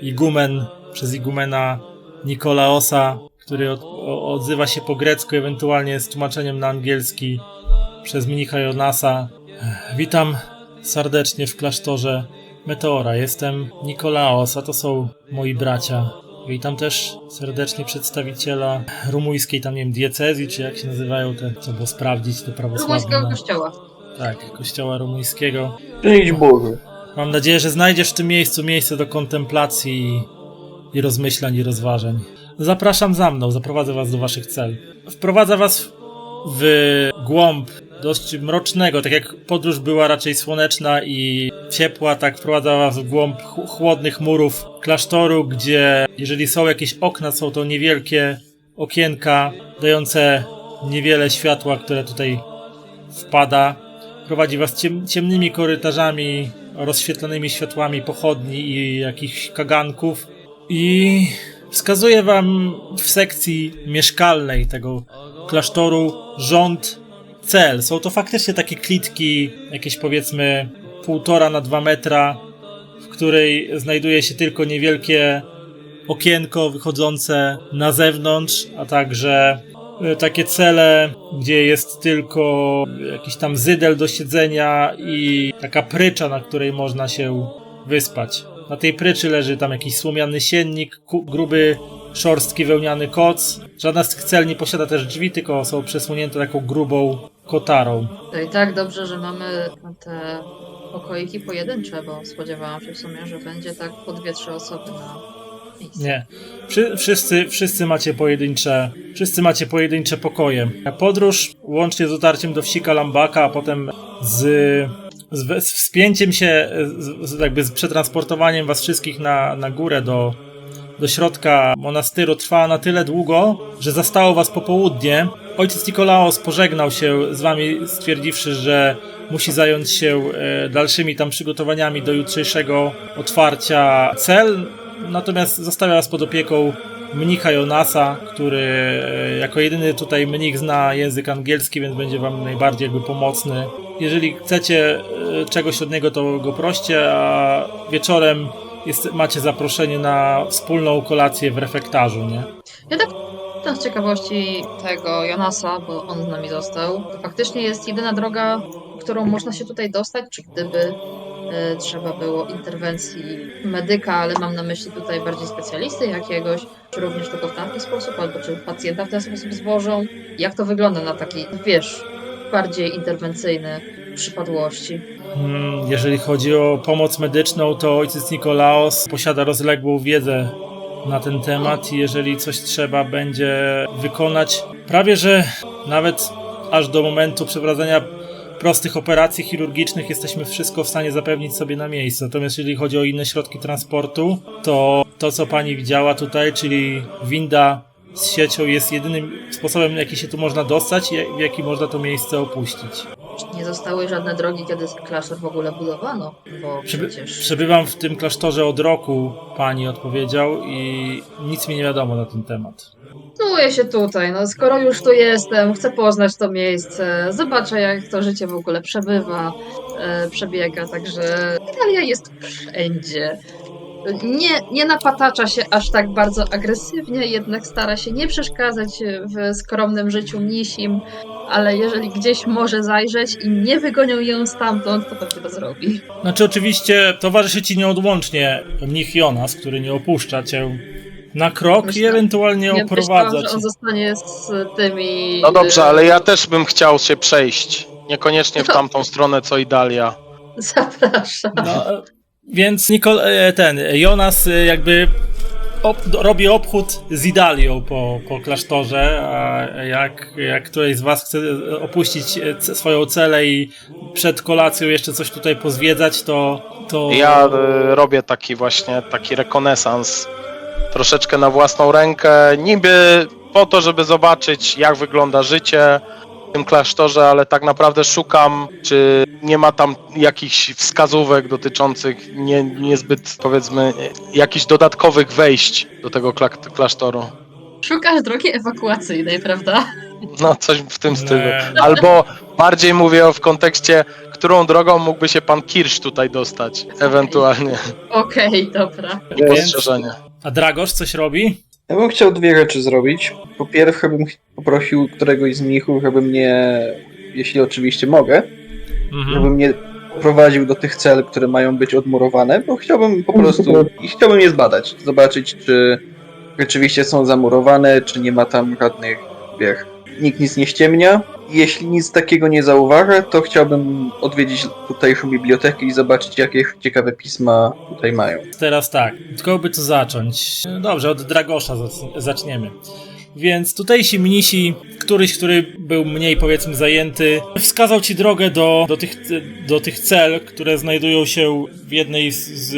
Igumen przez igumena Nikolaosa, który odzywa się po grecku, ewentualnie z tłumaczeniem na angielski przez mnicha Jonasa. Witam serdecznie w klasztorze Meteora. Jestem Nikolaos, a to są moi bracia. Witam też serdecznie przedstawiciela rumuńskiej, tam nie wiem, diecezji, czy jak się nazywają te, trzeba było sprawdzić, te prawosławne. Rumuńskiego kościoła. Tak, kościoła rumuńskiego. Szczęść Boże. Mam nadzieję, że znajdziesz w tym miejscu miejsce do kontemplacji i rozmyślań i rozważań. Zapraszam za mną, zaprowadzę was do waszych celów. Wprowadzę was w głąb dość mrocznego, tak jak podróż była raczej słoneczna i ciepła, tak wprowadza was w głąb chłodnych murów klasztoru, gdzie jeżeli są jakieś okna, są to niewielkie okienka dające niewiele światła, które tutaj wpada. Prowadzi was ciemnymi korytarzami, rozświetlonymi światłami pochodni i jakichś kaganków i wskazuje wam w sekcji mieszkalnej tego klasztoru rząd cel. Są to faktycznie takie klitki, jakieś powiedzmy 1,5 na 2 metra, w której znajduje się tylko niewielkie okienko wychodzące na zewnątrz, a także takie cele, gdzie jest tylko jakiś tam zydel do siedzenia i taka prycza, na której można się wyspać. Na tej pryczy leży tam jakiś słomiany siennik, gruby, szorstki wełniany koc. Żadna z tych cel nie posiada też drzwi, tylko są przesłonięte taką grubą kotarą. To i tak dobrze, że mamy te pokoiki pojedyncze, bo spodziewałam się w sumie, że będzie tak po 2-3 osoby na miejsce. Nie. Wszyscy macie pojedyncze pokoje. Podróż, łącznie z dotarciem do wsi Kalambaka, a potem z wspięciem się, jakby z przetransportowaniem was wszystkich na górę do środka monastyru trwała na tyle długo, że zastało was popołudnie. Ojciec Nikolaos pożegnał się z wami, stwierdziwszy, że musi zająć się dalszymi tam przygotowaniami do jutrzejszego otwarcia cel. Natomiast zostawia was pod opieką mnicha Jonasa, który jako jedyny tutaj mnich zna język angielski, więc będzie wam najbardziej jakby pomocny. Jeżeli chcecie czegoś od niego, to go proście, a wieczorem macie zaproszenie na wspólną kolację w refektarzu, nie? Ja tak z ciekawości tego Jonasa, bo on z nami został, to faktycznie jest jedyna droga, którą można się tutaj dostać, czy gdyby trzeba było interwencji medyka, ale mam na myśli tutaj bardziej specjalisty jakiegoś, czy również tylko w taki sposób, albo czy pacjenta w ten sposób zwożą. Jak to wygląda na taki, bardziej interwencyjny przypadłości? Jeżeli chodzi o pomoc medyczną, to ojciec Nikolaos posiada rozległą wiedzę na ten temat i jeżeli coś trzeba będzie wykonać, prawie że nawet aż do momentu przeprowadzenia prostych operacji chirurgicznych jesteśmy wszystko w stanie zapewnić sobie na miejscu. Natomiast jeżeli chodzi o inne środki transportu, to co pani widziała tutaj, czyli winda z siecią jest jedynym sposobem, jaki się tu można dostać i w jaki można to miejsce opuścić. Nie zostały żadne drogi, kiedy klasztor w ogóle budowano, bo przecież... Przebywam w tym klasztorze od roku, pani odpowiedział, i nic mi nie wiadomo na ten temat. Czuję się tutaj, no skoro już tu jestem, chcę poznać to miejsce, zobaczę jak to życie w ogóle przebiega, także Italia jest wszędzie. Nie napatacza się aż tak bardzo agresywnie, jednak stara się nie przeszkadzać w skromnym życiu mnisim, ale jeżeli gdzieś może zajrzeć i nie wygonią ją stamtąd, to pewnie to zrobi. Znaczy oczywiście towarzyszy ci nieodłącznie mnich Jonas, który nie opuszcza cię na krok i ewentualnie oprowadza Myślałam, że cię. on zostanie z tymi... No dobrze, ale ja też bym chciał się przejść. Niekoniecznie w tamtą stronę, co Idalia. Zapraszam. No, więc Jonas jakby robi obchód z Idalią po klasztorze, a jak któryś z was chce opuścić swoją celę i przed kolacją jeszcze coś tutaj pozwiedzać, to... Ja robię taki rekonesans troszeczkę na własną rękę, niby po to, żeby zobaczyć, jak wygląda życie w tym klasztorze, ale tak naprawdę szukam, czy nie ma tam jakichś wskazówek dotyczących niezbyt, powiedzmy, jakichś dodatkowych wejść do tego klasztoru. Szukasz drogi ewakuacyjnej, prawda? No, coś w tym stylu. Albo bardziej mówię w kontekście, którą drogą mógłby się pan Kirsch tutaj dostać, ewentualnie. Okej, dobra. Postrzeżenie. A Dragosz coś robi? Ja bym chciał dwie rzeczy zrobić. Po pierwsze bym poprosił któregoś z mnichów, żeby mnie, jeśli oczywiście mogę, żeby mnie prowadził do tych cel, które mają być odmurowane, bo chciałbym po prostu je zbadać, zobaczyć, czy rzeczywiście są zamurowane, czy nie ma tam żadnych, nikt nic nie ściemnia. Jeśli nic takiego nie zauważę, to chciałbym odwiedzić tutejszą bibliotekę i zobaczyć, jakie ciekawe pisma tutaj mają. Teraz tak, tylko by tu zacząć. Dobrze, od Dragosza zaczniemy. Więc tutejsi mnisi, któryś, który był mniej, powiedzmy, zajęty, wskazał ci drogę do tych cel, które znajdują się w jednej z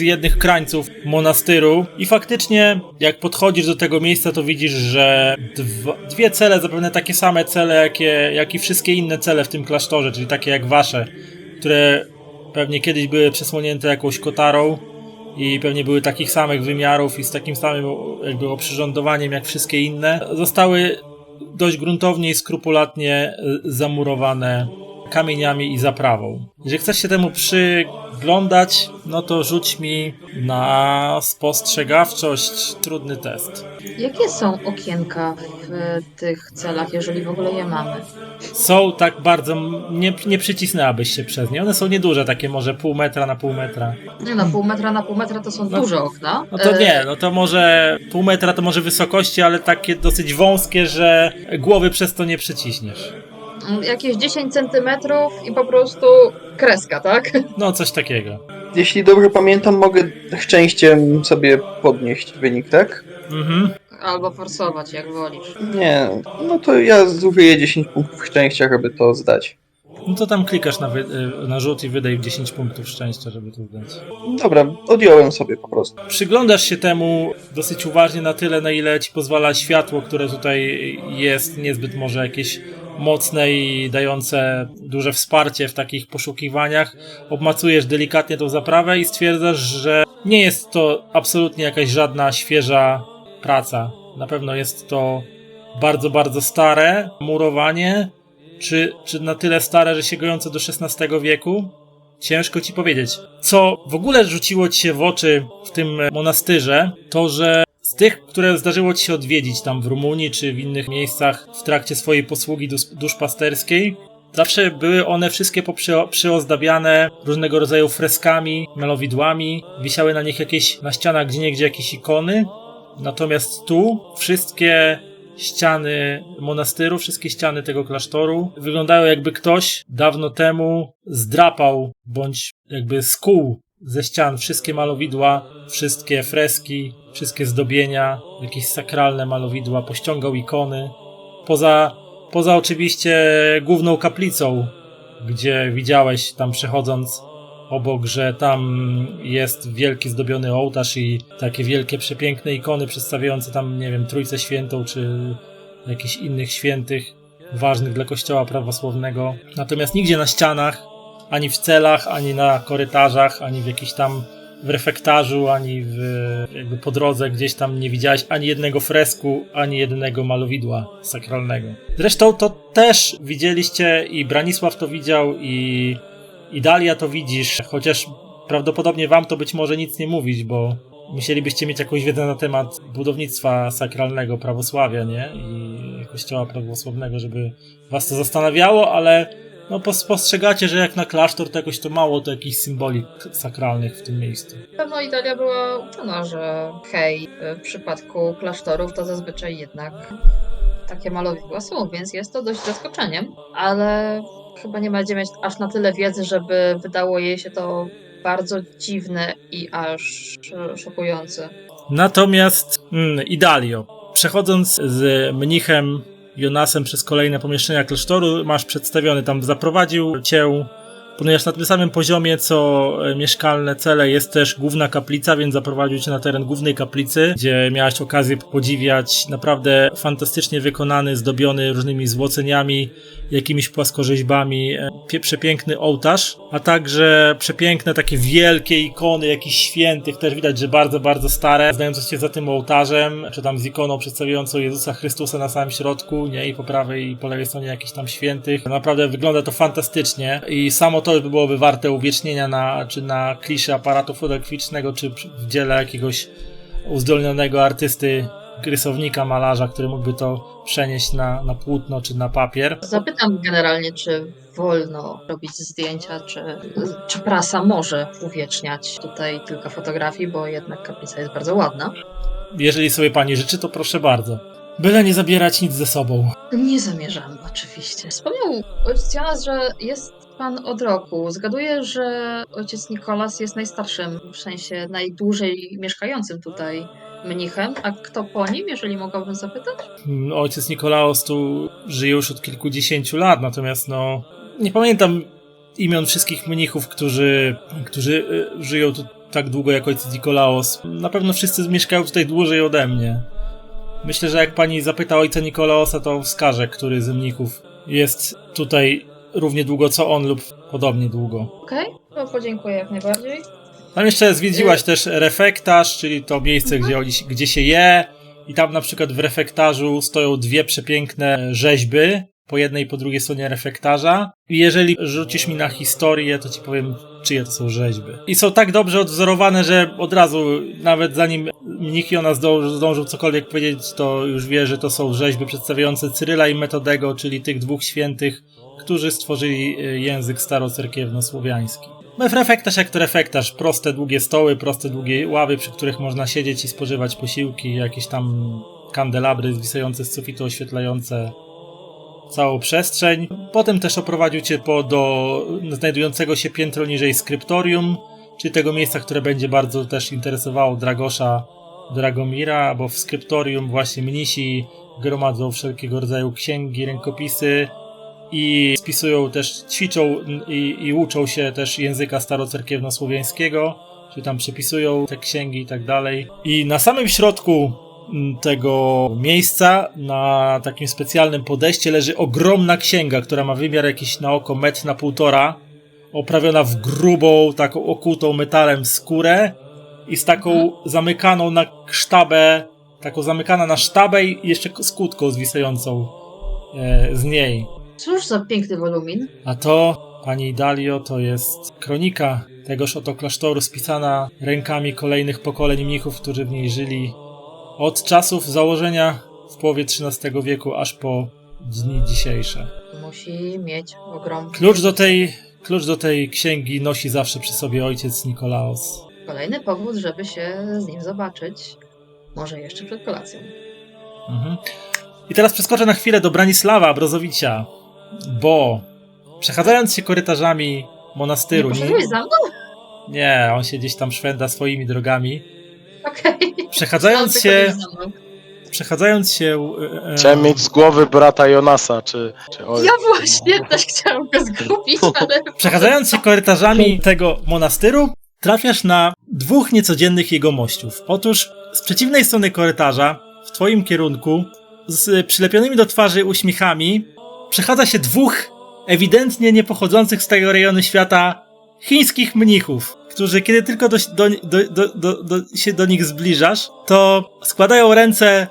jednych krańców monastyru. I faktycznie, jak podchodzisz do tego miejsca, to widzisz, że dwie cele, zapewne takie same cele, jak i wszystkie inne cele w tym klasztorze, czyli takie jak wasze, które pewnie kiedyś były przesłonięte jakąś kotarą i pewnie były takich samych wymiarów i z takim samym jakby oprzyrządowaniem jak wszystkie inne, zostały dość gruntownie i skrupulatnie zamurowane kamieniami i zaprawą. Jeżeli chcesz się temu przyglądać, no to rzuć mi na spostrzegawczość trudny test. Jakie są okienka w tych celach, jeżeli w ogóle je mamy? Są tak bardzo, nie przycisnęłabyś się przez nie. One są nieduże, takie może pół metra na pół metra. Nie no, pół metra na pół metra to są duże okna. No to nie, no to może pół metra to może wysokości, ale takie dosyć wąskie, że głowy przez to nie przyciśniesz. Jakieś 10 centymetrów i po prostu kreska, tak? No coś takiego. Jeśli dobrze pamiętam, mogę szczęściem sobie podnieść wynik, tak? Mhm. Albo forsować, jak wolisz. Nie, no to ja zużyję 10 punktów szczęścia, żeby to zdać. No to tam klikasz na rzut i wydaj 10 punktów szczęścia, żeby to zdać. Dobra, odjąłem sobie po prostu. Przyglądasz się temu dosyć uważnie na tyle, na ile ci pozwala światło, które tutaj jest, niezbyt może jakieś mocne i dające duże wsparcie w takich poszukiwaniach. Obmacujesz delikatnie tą zaprawę i stwierdzasz, że nie jest to absolutnie jakaś żadna świeża praca. Na pewno jest to bardzo, bardzo stare murowanie, czy na tyle stare, że sięgające do XVI wieku? Ciężko ci powiedzieć. Co w ogóle rzuciło ci się w oczy w tym monastyrze, to że z tych, które zdarzyło ci się odwiedzić tam w Rumunii czy w innych miejscach w trakcie swojej posługi duszpasterskiej, zawsze były one wszystkie przyozdabiane różnego rodzaju freskami, malowidłami, wisiały na nich na ścianach gdzieniegdzie jakieś ikony, natomiast tu wszystkie ściany monastyru, wszystkie ściany tego klasztoru wyglądają, jakby ktoś dawno temu zdrapał bądź jakby skuł ze ścian wszystkie malowidła, wszystkie freski, wszystkie zdobienia, jakieś sakralne malowidła, pościągał ikony. Poza oczywiście główną kaplicą, gdzie widziałeś tam przechodząc obok, że tam jest wielki zdobiony ołtarz i takie wielkie, przepiękne ikony przedstawiające tam, nie wiem, Trójcę Świętą, czy jakichś innych świętych ważnych dla kościoła prawosławnego. Natomiast nigdzie na ścianach, ani w celach, ani na korytarzach, ani w jakiś tam w refektarzu, ani jakby po drodze gdzieś tam nie widziałeś ani jednego fresku, ani jednego malowidła sakralnego. Zresztą to też widzieliście i Branisław to widział i Dalia to widzisz, chociaż prawdopodobnie wam to być może nic nie mówić, bo musielibyście mieć jakąś wiedzę na temat budownictwa sakralnego prawosławia, nie? I kościoła prawosławnego, żeby was to zastanawiało, ale no postrzegacie, że jak na klasztor to jakoś to mało to jakichś symboli sakralnych w tym miejscu. Pewno Italia była uczona, że hej, w przypadku klasztorów to zazwyczaj jednak takie malowidła są, więc jest to dość zaskoczeniem, ale chyba nie będzie mieć aż na tyle wiedzy, żeby wydało jej się to bardzo dziwne i aż szokujące. Natomiast Idalio, przechodząc z mnichem Jonasem przez kolejne pomieszczenia klasztoru, masz przedstawiony, tam zaprowadził cię, ponieważ na tym samym poziomie co mieszkalne cele jest też główna kaplica, więc zaprowadził cię na teren głównej kaplicy, gdzie miałeś okazję podziwiać naprawdę fantastycznie wykonany, zdobiony różnymi złoceniami, jakimiś płaskorzeźbami, przepiękny ołtarz, a także przepiękne takie wielkie ikony jakichś świętych, też widać, że bardzo, bardzo stare, znające się za tym ołtarzem, czy tam z ikoną przedstawiającą Jezusa Chrystusa na samym środku, nie? I po prawej i po lewej stronie jakichś tam świętych. Naprawdę wygląda to fantastycznie i samo to byłoby warte uwiecznienia czy na kliszy aparatu fotograficznego, czy w dziele jakiegoś uzdolnionego artysty, rysownika, malarza, który mógłby to przenieść na płótno czy na papier. Zapytam generalnie, czy wolno robić zdjęcia, czy prasa może uwieczniać tutaj kilka fotografii, bo jednak kaplica jest bardzo ładna. Jeżeli sobie pani życzy, to proszę bardzo. Byle nie zabierać nic ze sobą. Nie zamierzam, oczywiście. Wspomniał ojciec Jonas, że jest pan od roku. Zgaduję, że ojciec Nikolas jest najstarszym, w sensie najdłużej mieszkającym tutaj mnichem. A kto po nim, jeżeli mogłabym zapytać? Ojciec Nikolaos tu żyje już od kilkudziesięciu lat, natomiast no nie pamiętam imion wszystkich mnichów, którzy żyją tu tak długo jak ojciec Nikolaos. Na pewno wszyscy mieszkają tutaj dłużej ode mnie. Myślę, że jak pani zapyta ojca Nikolaosa, to wskaże, który z mnichów jest tutaj równie długo co on lub podobnie długo. Okej, to podziękuję jak najbardziej. Tam jeszcze zwiedziłaś też refektarz, czyli to miejsce, gdzie się je, i tam na przykład w refektarzu stoją dwie przepiękne rzeźby po jednej i po drugiej stronie refektarza. I jeżeli rzucisz mi na historię, to ci powiem, czyje to są rzeźby. I są tak dobrze odwzorowane, że od razu, nawet zanim mnich Jonas zdążył cokolwiek powiedzieć, to już wie, że to są rzeźby przedstawiające Cyryla i Metodego, czyli tych dwóch świętych, którzy stworzyli język starocerkiewno-słowiański. Refektarz jak to refektarz. Proste, długie stoły, proste, długie ławy, przy których można siedzieć i spożywać posiłki, jakieś tam kandelabry zwisające z sufitu, oświetlające całą przestrzeń. Potem też oprowadził cię do znajdującego się piętro niżej skryptorium, czyli tego miejsca, które będzie bardzo też interesowało Dragosza Dragomira, bo w skryptorium właśnie mnisi gromadzą wszelkiego rodzaju księgi, rękopisy i spisują też, ćwiczą i uczą się też języka starocerkiewno-słowiańskiego, czyli tam przepisują te księgi i tak dalej. I na samym środku tego miejsca, na takim specjalnym podejście, leży ogromna księga, która ma wymiar jakiś na oko 1,5 m, oprawiona w grubą, taką okutą metalem skórę i z taką zamykaną na sztabę, taką zamykana na sztabę i jeszcze skutką zwisającą z niej. Cóż za piękny wolumin. A to, pani Dalio, to jest kronika tegoż oto klasztoru spisana rękami kolejnych pokoleń mnichów, którzy w niej żyli od czasów założenia w połowie XIII wieku aż po dni dzisiejsze. Musi mieć ogromny... Klucz do tej księgi nosi zawsze przy sobie ojciec Nikolaos. Kolejny powód, żeby się z nim zobaczyć. Może jeszcze przed kolacją. I teraz przeskoczę na chwilę do Branisława Brozowicia, bo przechadzając się korytarzami monastyru... Nie poszedłeś za mną? Nie, on się gdzieś tam szwenda swoimi drogami. Okej. Przechadzając się przechadzając się... Chciałem mieć z głowy brata Jonasa, czy Ja właśnie też chciałam go zgubić, ale... Przechadzając się korytarzami tego monastyru, trafiasz na dwóch niecodziennych jegomościów. Otóż z przeciwnej strony korytarza, w twoim kierunku, z przylepionymi do twarzy uśmiechami, przechadza się dwóch ewidentnie niepochodzących z tego rejonu świata chińskich mnichów, którzy kiedy tylko się do nich zbliżasz, to składają ręce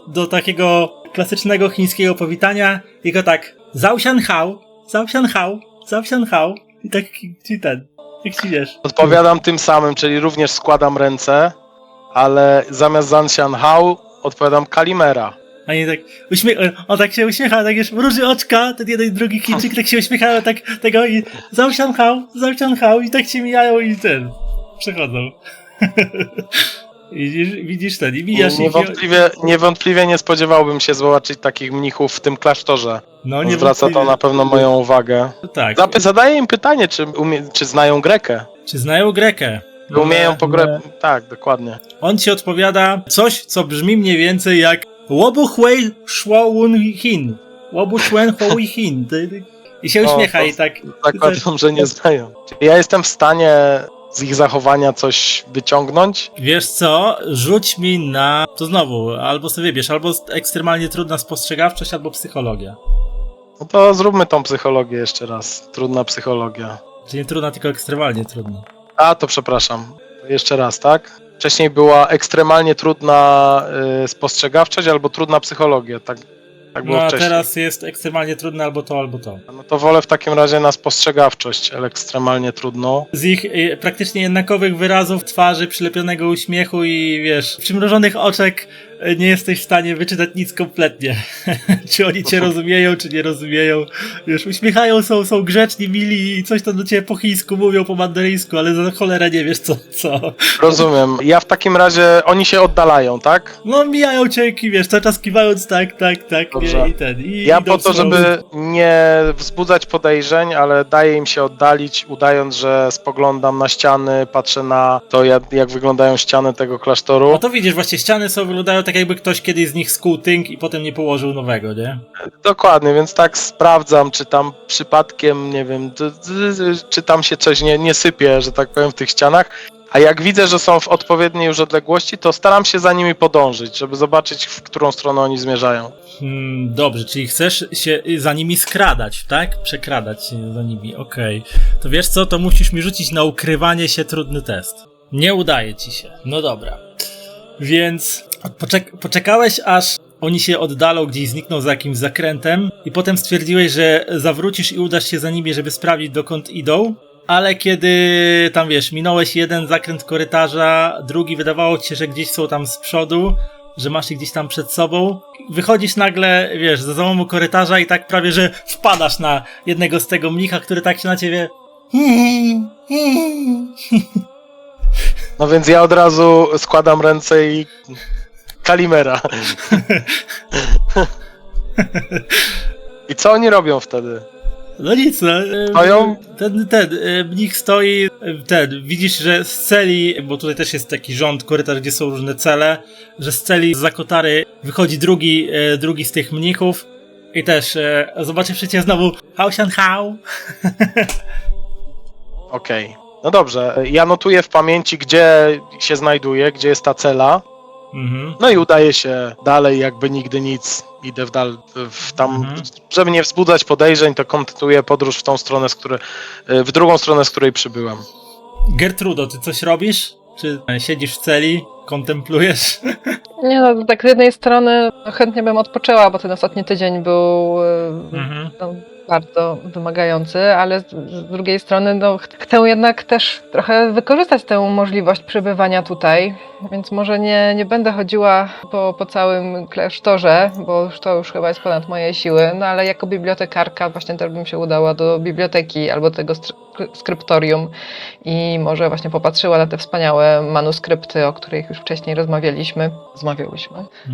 do takiego klasycznego chińskiego powitania i go tak Zhao Xian Hao, Zhao Xian Hao, Zhao Xian Hao i tak ci jak ci wiesz. odpowiadam tym samym, czyli również składam ręce, ale zamiast Zanshan Hao odpowiadam Kalimera. A nie tak on tak się uśmiecha, tak już mruży oczka, ten jeden i drugi Chińczyk tak się uśmiechają, tak tego i Zhao Xian Hao i tak się mijają i przechodzą. Widzisz ten i mijasz Niewątpliwie nie spodziewałbym się zobaczyć takich mnichów w tym klasztorze. No, Zwraca to na pewno moją uwagę. Tak. Zadaję im pytanie, czy znają Grekę. Czy znają Grekę? Czy umieją po greku? Tak, dokładnie. On ci odpowiada coś, co brzmi mniej więcej jak Wobu Hui Shuoun Hin. Wobu Shuen Hui Hin. I się uśmiecha i tak... Zakładam, że nie znają. Czy ja jestem w stanie z ich zachowania coś wyciągnąć? Wiesz co? Rzuć mi na... To znowu, albo sobie wybierz, albo ekstremalnie trudna spostrzegawczość, albo psychologia. No to zróbmy tą psychologię jeszcze raz. Trudna psychologia. Czyli nie trudna, tylko ekstremalnie trudna. A, to przepraszam. Jeszcze raz, tak? Wcześniej była ekstremalnie trudna spostrzegawczość albo trudna psychologia, tak było No a wcześniej. teraz jest ekstremalnie trudne albo to, albo to. No to wolę w takim razie na spostrzegawczość ekstremalnie trudną. Z ich praktycznie jednakowych wyrazów twarzy, przylepionego uśmiechu i wiesz, przymrużonych oczek nie jesteś w stanie wyczytać nic kompletnie. Czy oni cię rozumieją, czy nie rozumieją. Wiesz, uśmiechają, są grzeczni, mili i coś tam do ciebie po chińsku mówią, po mandaryńsku, ale za cholerę nie wiesz co. Rozumiem. Ja w takim razie, oni się oddalają, tak? No mijają cię, wiesz, cały czas kiwając tak, Dobrze. Ja idą po to, w stronę. żeby nie wzbudzać podejrzeń, ale daję im się oddalić, udając, że spoglądam na ściany, patrzę na to, jak wyglądają ściany tego klasztoru. No to widzisz, właśnie ściany wyglądają tak jakby ktoś kiedyś z nich skuł tynk i potem nie położył nowego, nie? Dokładnie, więc tak sprawdzam, czy tam przypadkiem, nie wiem, czy tam się coś nie sypie, że tak powiem, w tych ścianach. A jak widzę, że są w odpowiedniej już odległości, to staram się za nimi podążyć, żeby zobaczyć, w którą stronę oni zmierzają. Dobrze, czyli chcesz się za nimi skradać, tak? Przekradać się za nimi, okej. To wiesz co, to musisz mi rzucić na ukrywanie się trudny test. Nie udaje ci się. No dobra. Więc poczekałeś, aż oni się oddalą, gdzieś znikną za jakimś zakrętem i potem stwierdziłeś, że zawrócisz i udasz się za nimi, żeby sprawdzić, dokąd idą. Ale kiedy tam, wiesz, minąłeś jeden zakręt korytarza, drugi, wydawało ci się, że gdzieś są tam z przodu, że masz ich gdzieś tam przed sobą, wychodzisz nagle, wiesz, za załomu korytarza i tak prawie, że wpadasz na jednego z tego mnicha, który tak się na ciebie... No więc ja od razu składam ręce i Kalimera. I co oni robią wtedy? No nic, no. Stoją? Ten mnich stoi, widzisz, że z celi, bo tutaj też jest taki rząd, korytarz, gdzie są różne cele, że z celi za kotary wychodzi drugi z tych mnichów i też zobaczywszy cię znowu Hao Xian Hao. Okej. No dobrze, ja notuję w pamięci, gdzie się znajduje, gdzie jest ta cela. Mhm. No i udaję się dalej, jakby nigdy nic. Idę żeby nie wzbudzać podejrzeń, to kontynuuję podróż w drugą stronę, z której przybyłem. Gertrudo, ty coś robisz? Czy siedzisz w celi, kontemplujesz? Nie no, tak z jednej strony chętnie bym odpoczęła, bo ten ostatni tydzień był bardzo wymagający, ale z drugiej strony no, chcę jednak też trochę wykorzystać tę możliwość przebywania tutaj, więc może nie będę chodziła po całym klasztorze, bo to już chyba jest ponad moje siły, no ale jako bibliotekarka właśnie też bym się udała do biblioteki albo tego skryptorium i może właśnie popatrzyła na te wspaniałe manuskrypty, o których już wcześniej rozmawiałyśmy.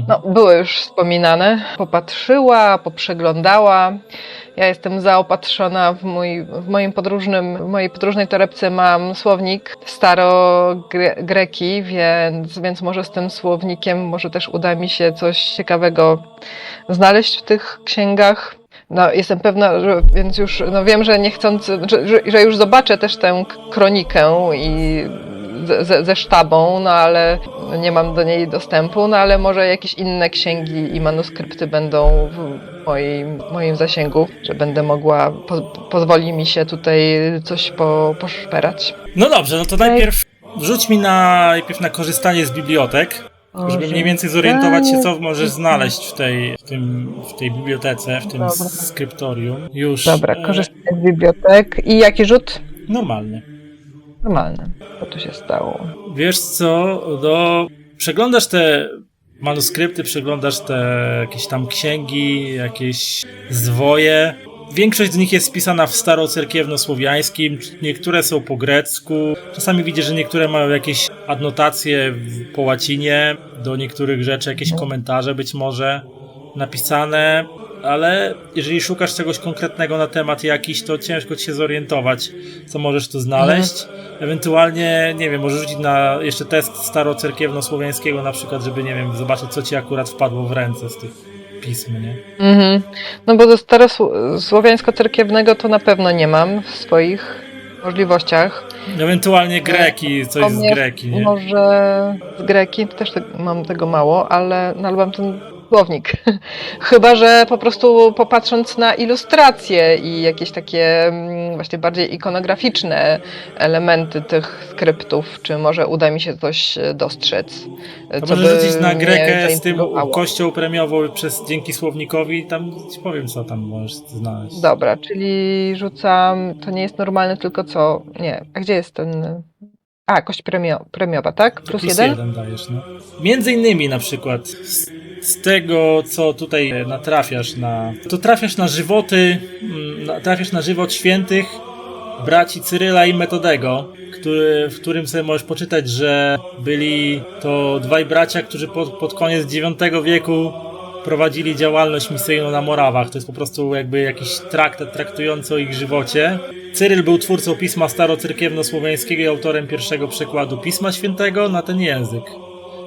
No, były już wspominane. Popatrzyła, poprzeglądała. Ja jestem zaopatrzona w mojej podróżnej torebce mam słownik starogreki, więc może z tym słownikiem może też uda mi się coś ciekawego znaleźć w tych księgach. No, jestem pewna, więc już wiem, że niechcący, że już zobaczę też tę kronikę i ze sztabą, no ale nie mam do niej dostępu, no ale może jakieś inne księgi i manuskrypty będą w moim zasięgu, że będę mogła, pozwoli mi się tutaj coś poszperać. No dobrze, no to najpierw rzuć mi najpierw na korzystanie z bibliotek, żeby mniej więcej zorientować się, co możesz znaleźć w tej bibliotece, w tym Dobra. skryptorium. Już. Dobra, korzystam z bibliotek. I jaki rzut? Normalny. Normalny. Co tu się stało? Wiesz co, przeglądasz te manuskrypty, przeglądasz te jakieś tam księgi, jakieś zwoje. Większość z nich jest spisana w starocerkiewno-słowiańskim, niektóre są po grecku. Czasami widzisz, że niektóre mają jakieś adnotacje po łacinie, do niektórych rzeczy jakieś komentarze być może napisane, ale jeżeli szukasz czegoś konkretnego na temat jakiś, to ciężko ci się zorientować, co możesz tu znaleźć. Ewentualnie, nie wiem, możesz rzucić na jeszcze test starocerkiewno-słowiańskiego na przykład, żeby, nie wiem, zobaczyć, co ci akurat wpadło w ręce z tych pism, nie? No bo do starosłowiańsko-cerkiewnego to na pewno nie mam w swoich możliwościach. Ewentualnie greki, coś z greki, nie? Może z greki, też mam tego mało, ale mam ten słownik. Chyba że po prostu popatrząc na ilustracje i jakieś takie właśnie bardziej ikonograficzne elementy tych skryptów, czy może uda mi się coś dostrzec. To co możesz by rzucić na mnie grekę z tym zaintrygowało. kością premiową dzięki słownikowi, tam ci powiem, co tam możesz znaleźć. Dobra, czyli rzucam, to nie jest normalne, tylko co? Nie, a gdzie jest ten... A, kość premiowa, tak? Plus jeden? Dajesz, no. Między innymi na przykład z tego, co tutaj natrafiasz to trafiasz na żywoty, trafiasz na żywot świętych braci Cyryla i Metodego, w którym sobie możesz poczytać, że byli to dwaj bracia, którzy pod koniec IX wieku prowadzili działalność misyjną na Morawach. To jest po prostu jakby jakiś traktat traktujący o ich żywocie. Cyryl był twórcą pisma starocerkiewno-słowiańskiego i autorem pierwszego przekładu Pisma Świętego na ten język.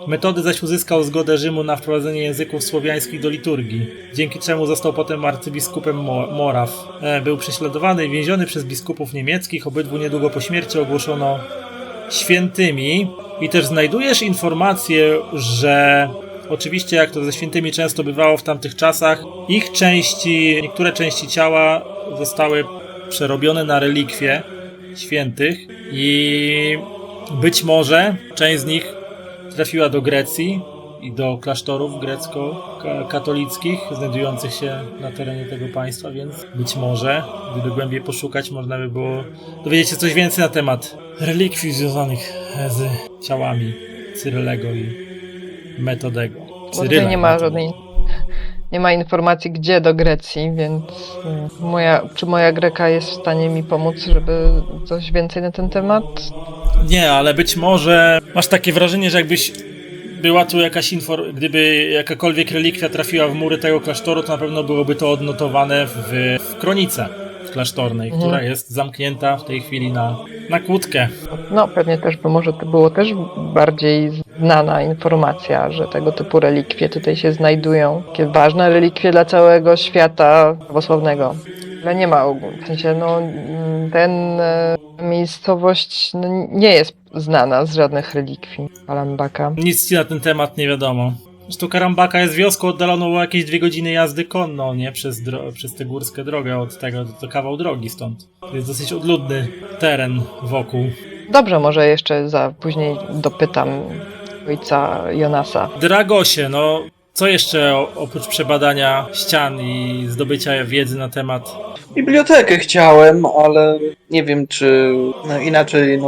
Metody zaś uzyskał zgodę Rzymu na wprowadzenie języków słowiańskich do liturgii, dzięki czemu został potem arcybiskupem Moraw. Był prześladowany i więziony przez biskupów niemieckich, obydwu niedługo po śmierci ogłoszono świętymi. I też znajdujesz informację, że oczywiście jak to ze świętymi często bywało w tamtych czasach, niektóre części ciała zostały przerobione na relikwie świętych i być może część z nich trafiła do Grecji i do klasztorów grecko-katolickich znajdujących się na terenie tego państwa, więc być może, gdyby głębiej poszukać, można by było dowiedzieć się coś więcej na temat relikwii związanych z ciałami Cyrylego i Metodego. Bo tutaj nie ma informacji, gdzie do Grecji, więc czy moja Greka jest w stanie mi pomóc, żeby coś więcej na ten temat? Nie, ale być może masz takie wrażenie, że jakbyś była tu jakaś gdyby jakakolwiek relikwia trafiła w mury tego klasztoru, to na pewno byłoby to odnotowane w kronice klasztornej, która jest zamknięta w tej chwili na kłódkę. No, pewnie też, bo może to było też bardziej znana informacja, że tego typu relikwie tutaj się znajdują. Takie ważne relikwie dla całego świata prawosławnego. Ale nie ma ogólnie. W sensie, miejscowość nie jest znana z żadnych relikwii Karambaka. Nic ci na ten temat nie wiadomo. Zresztą Karambaka jest wioską oddaloną o jakieś 2 godziny jazdy konno, nie? Przez tę górską drogę od tego, to kawał drogi stąd. To jest dosyć odludny teren wokół. Dobrze, może jeszcze później dopytam ojca Jonasa. Dragosie, co jeszcze oprócz przebadania ścian i zdobycia wiedzy na temat... Bibliotekę chciałem, ale nie wiem czy... inaczej,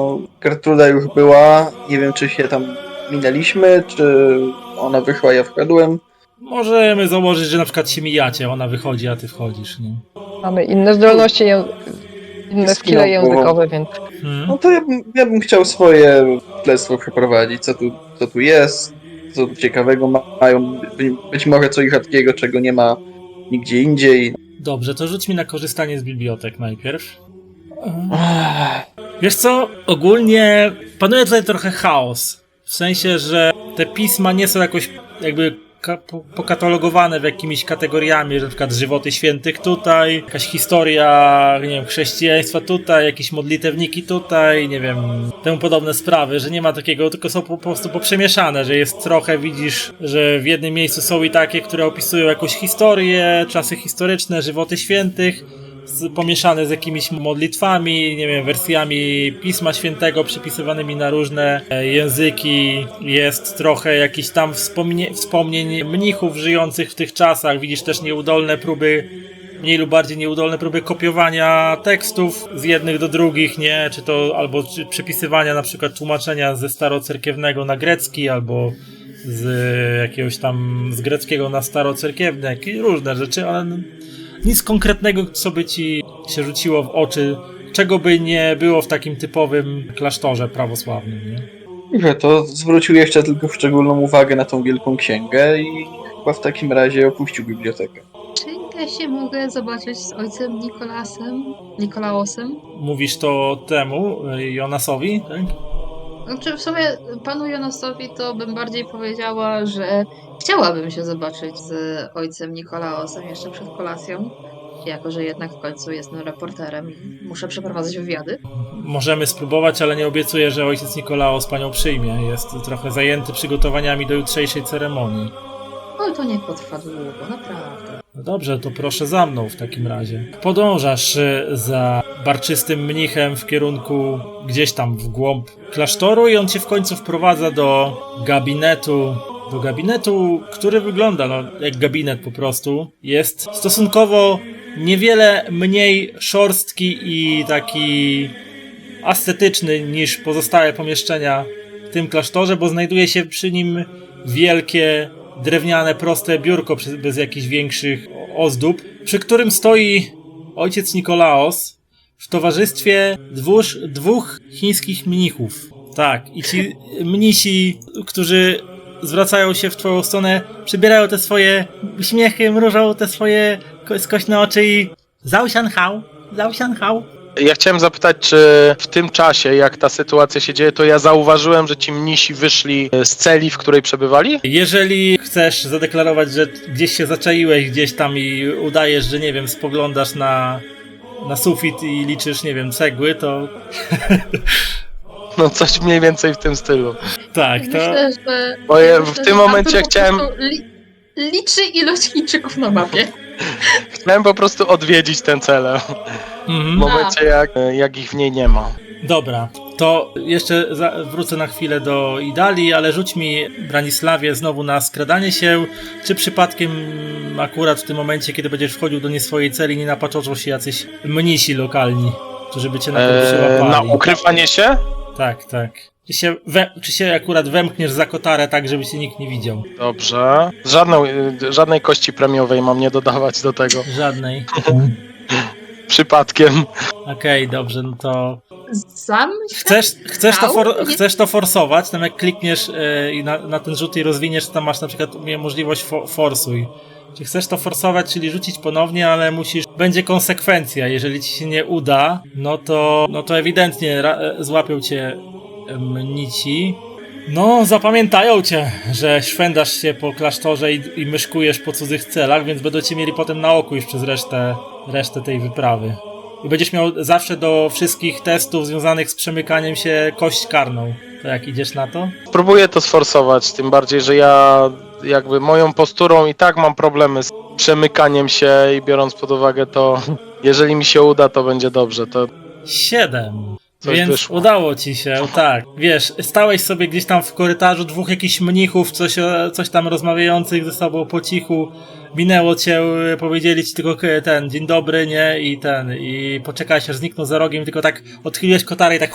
Gertruda już była, nie wiem czy się tam minęliśmy, czy ona wyszła, ja wszedłem. Możemy założyć, że na przykład się mijacie, ona wychodzi, a ty wchodzisz, nie? Mamy inne zdolności, inne skille językowe, więc... No to ja bym chciał swoje śledztwo przeprowadzić, co tu jest, co tu ciekawego mają, być może coś rzadkiego, czego nie ma nigdzie indziej. Dobrze, to rzuć mi na korzystanie z bibliotek najpierw. Wiesz co? Ogólnie panuje tutaj trochę chaos. W sensie, że te pisma nie są jakoś jakby pokatalogowane w jakimiś kategoriami, że na przykład żywoty świętych tutaj, jakaś historia, nie wiem, chrześcijaństwa tutaj, jakieś modlitewniki tutaj, nie wiem, temu podobne sprawy, że nie ma takiego, tylko są po prostu poprzemieszane, że jest trochę, widzisz, że w jednym miejscu są i takie, które opisują jakąś historię, czasy historyczne, żywoty świętych, pomieszane z jakimiś modlitwami, nie wiem, wersjami Pisma Świętego przypisywanymi na różne języki. Jest trochę jakichś tam wspomnień mnichów żyjących w tych czasach. Widzisz też nieudolne próby, mniej lub bardziej nieudolne próby kopiowania tekstów z jednych do drugich, nie? Czy to albo przepisywania na przykład tłumaczenia ze starocerkiewnego na grecki, albo z jakiegoś tam z greckiego na starocerkiewne, jakieś różne rzeczy, ale nic konkretnego, co by ci się rzuciło w oczy, czego by nie było w takim typowym klasztorze prawosławnym, nie? Dobrze, to zwrócił jeszcze tylko szczególną uwagę na tą wielką księgę i chyba w takim razie opuścił bibliotekę. Czy ja się mogę zobaczyć z ojcem Nikolaosem? Mówisz to temu, Jonasowi, tak? Znaczy w sumie panu Jonasowi to bym bardziej powiedziała, że chciałabym się zobaczyć z ojcem Nikolaosem jeszcze przed kolacją, jako że jednak w końcu jestem reporterem i muszę przeprowadzać wywiady. Możemy spróbować, ale nie obiecuję, że ojciec Nikolaos panią przyjmie. Jest trochę zajęty przygotowaniami do jutrzejszej ceremonii. Oj, to nie potrwa długo, naprawdę. No dobrze, to proszę za mną w takim razie. Podążasz za barczystym mnichem w kierunku gdzieś tam w głąb klasztoru i on cię w końcu wprowadza do gabinetu, który wygląda jak gabinet po prostu. Jest stosunkowo niewiele mniej szorstki i taki ascetyczny niż pozostałe pomieszczenia w tym klasztorze, bo znajduje się przy nim wielkie, drewniane, proste biurko bez jakichś większych ozdób, przy którym stoi ojciec Nikolaos w towarzystwie dwóch chińskich mnichów. Tak, i ci mnisi, którzy zwracają się w twoją stronę, przybierają te swoje uśmiechy, mrużą te swoje skośne oczy i Zhao Xianhao. Ja chciałem zapytać, czy w tym czasie, jak ta sytuacja się dzieje, to ja zauważyłem, że ci mnisi wyszli z celi, w której przebywali? Jeżeli chcesz zadeklarować, że gdzieś się zaczaiłeś gdzieś tam i udajesz, że nie wiem, spoglądasz na sufit i liczysz, nie wiem, cegły, to No coś mniej więcej w tym stylu. tak, to Myślę, że... Bo ja myślę, w tym że momencie Artur po chciałem... prostu liczy ilość Chińczyków na mapie. Chciałem po prostu odwiedzić tę celę. W momencie, jak ich w niej nie ma. Dobra, to jeszcze wrócę na chwilę do Idalii, ale rzuć mi, Branisławie, znowu na skradanie się, czy przypadkiem akurat w tym momencie, kiedy będziesz wchodził do swojej celi, nie napaczoczą się jacyś mnisi lokalni, którzy by cię na tym przyłapali. Na ukrywanie się? Tak. Czy się akurat wemkniesz za kotarę tak, żeby cię nikt nie widział? Dobrze. Żadnej kości premiowej mam nie dodawać do tego. Żadnej. Przypadkiem. Okej, dobrze, no to... Zamyślał? Chcesz to forsować, tam jak klikniesz i na ten rzut i rozwiniesz, to tam masz na przykład możliwość forsuj. Czy chcesz to forsować, czyli rzucić ponownie, ale będzie konsekwencja. Jeżeli ci się nie uda, no to ewidentnie złapią cię mnici. No, zapamiętają cię, że szwędasz się po klasztorze i myszkujesz po cudzych celach, więc będą cię mieli potem na oku już przez resztę tej wyprawy. I będziesz miał zawsze do wszystkich testów związanych z przemykaniem się kość karną. To jak idziesz na to? Spróbuję to sforsować, tym bardziej, że ja jakby moją posturą i tak mam problemy z przemykaniem się i biorąc pod uwagę to, jeżeli mi się uda, to będzie dobrze. To 7. Coś Więc wyszło. udało ci się, tak. Wiesz, stałeś sobie gdzieś tam w korytarzu, dwóch jakichś mnichów, coś tam rozmawiających ze sobą po cichu. Minęło cię, powiedzieli ci tylko dzień dobry, nie? I poczekałeś, aż zniknął za rogiem, tylko tak odchyliłeś kotarę i tak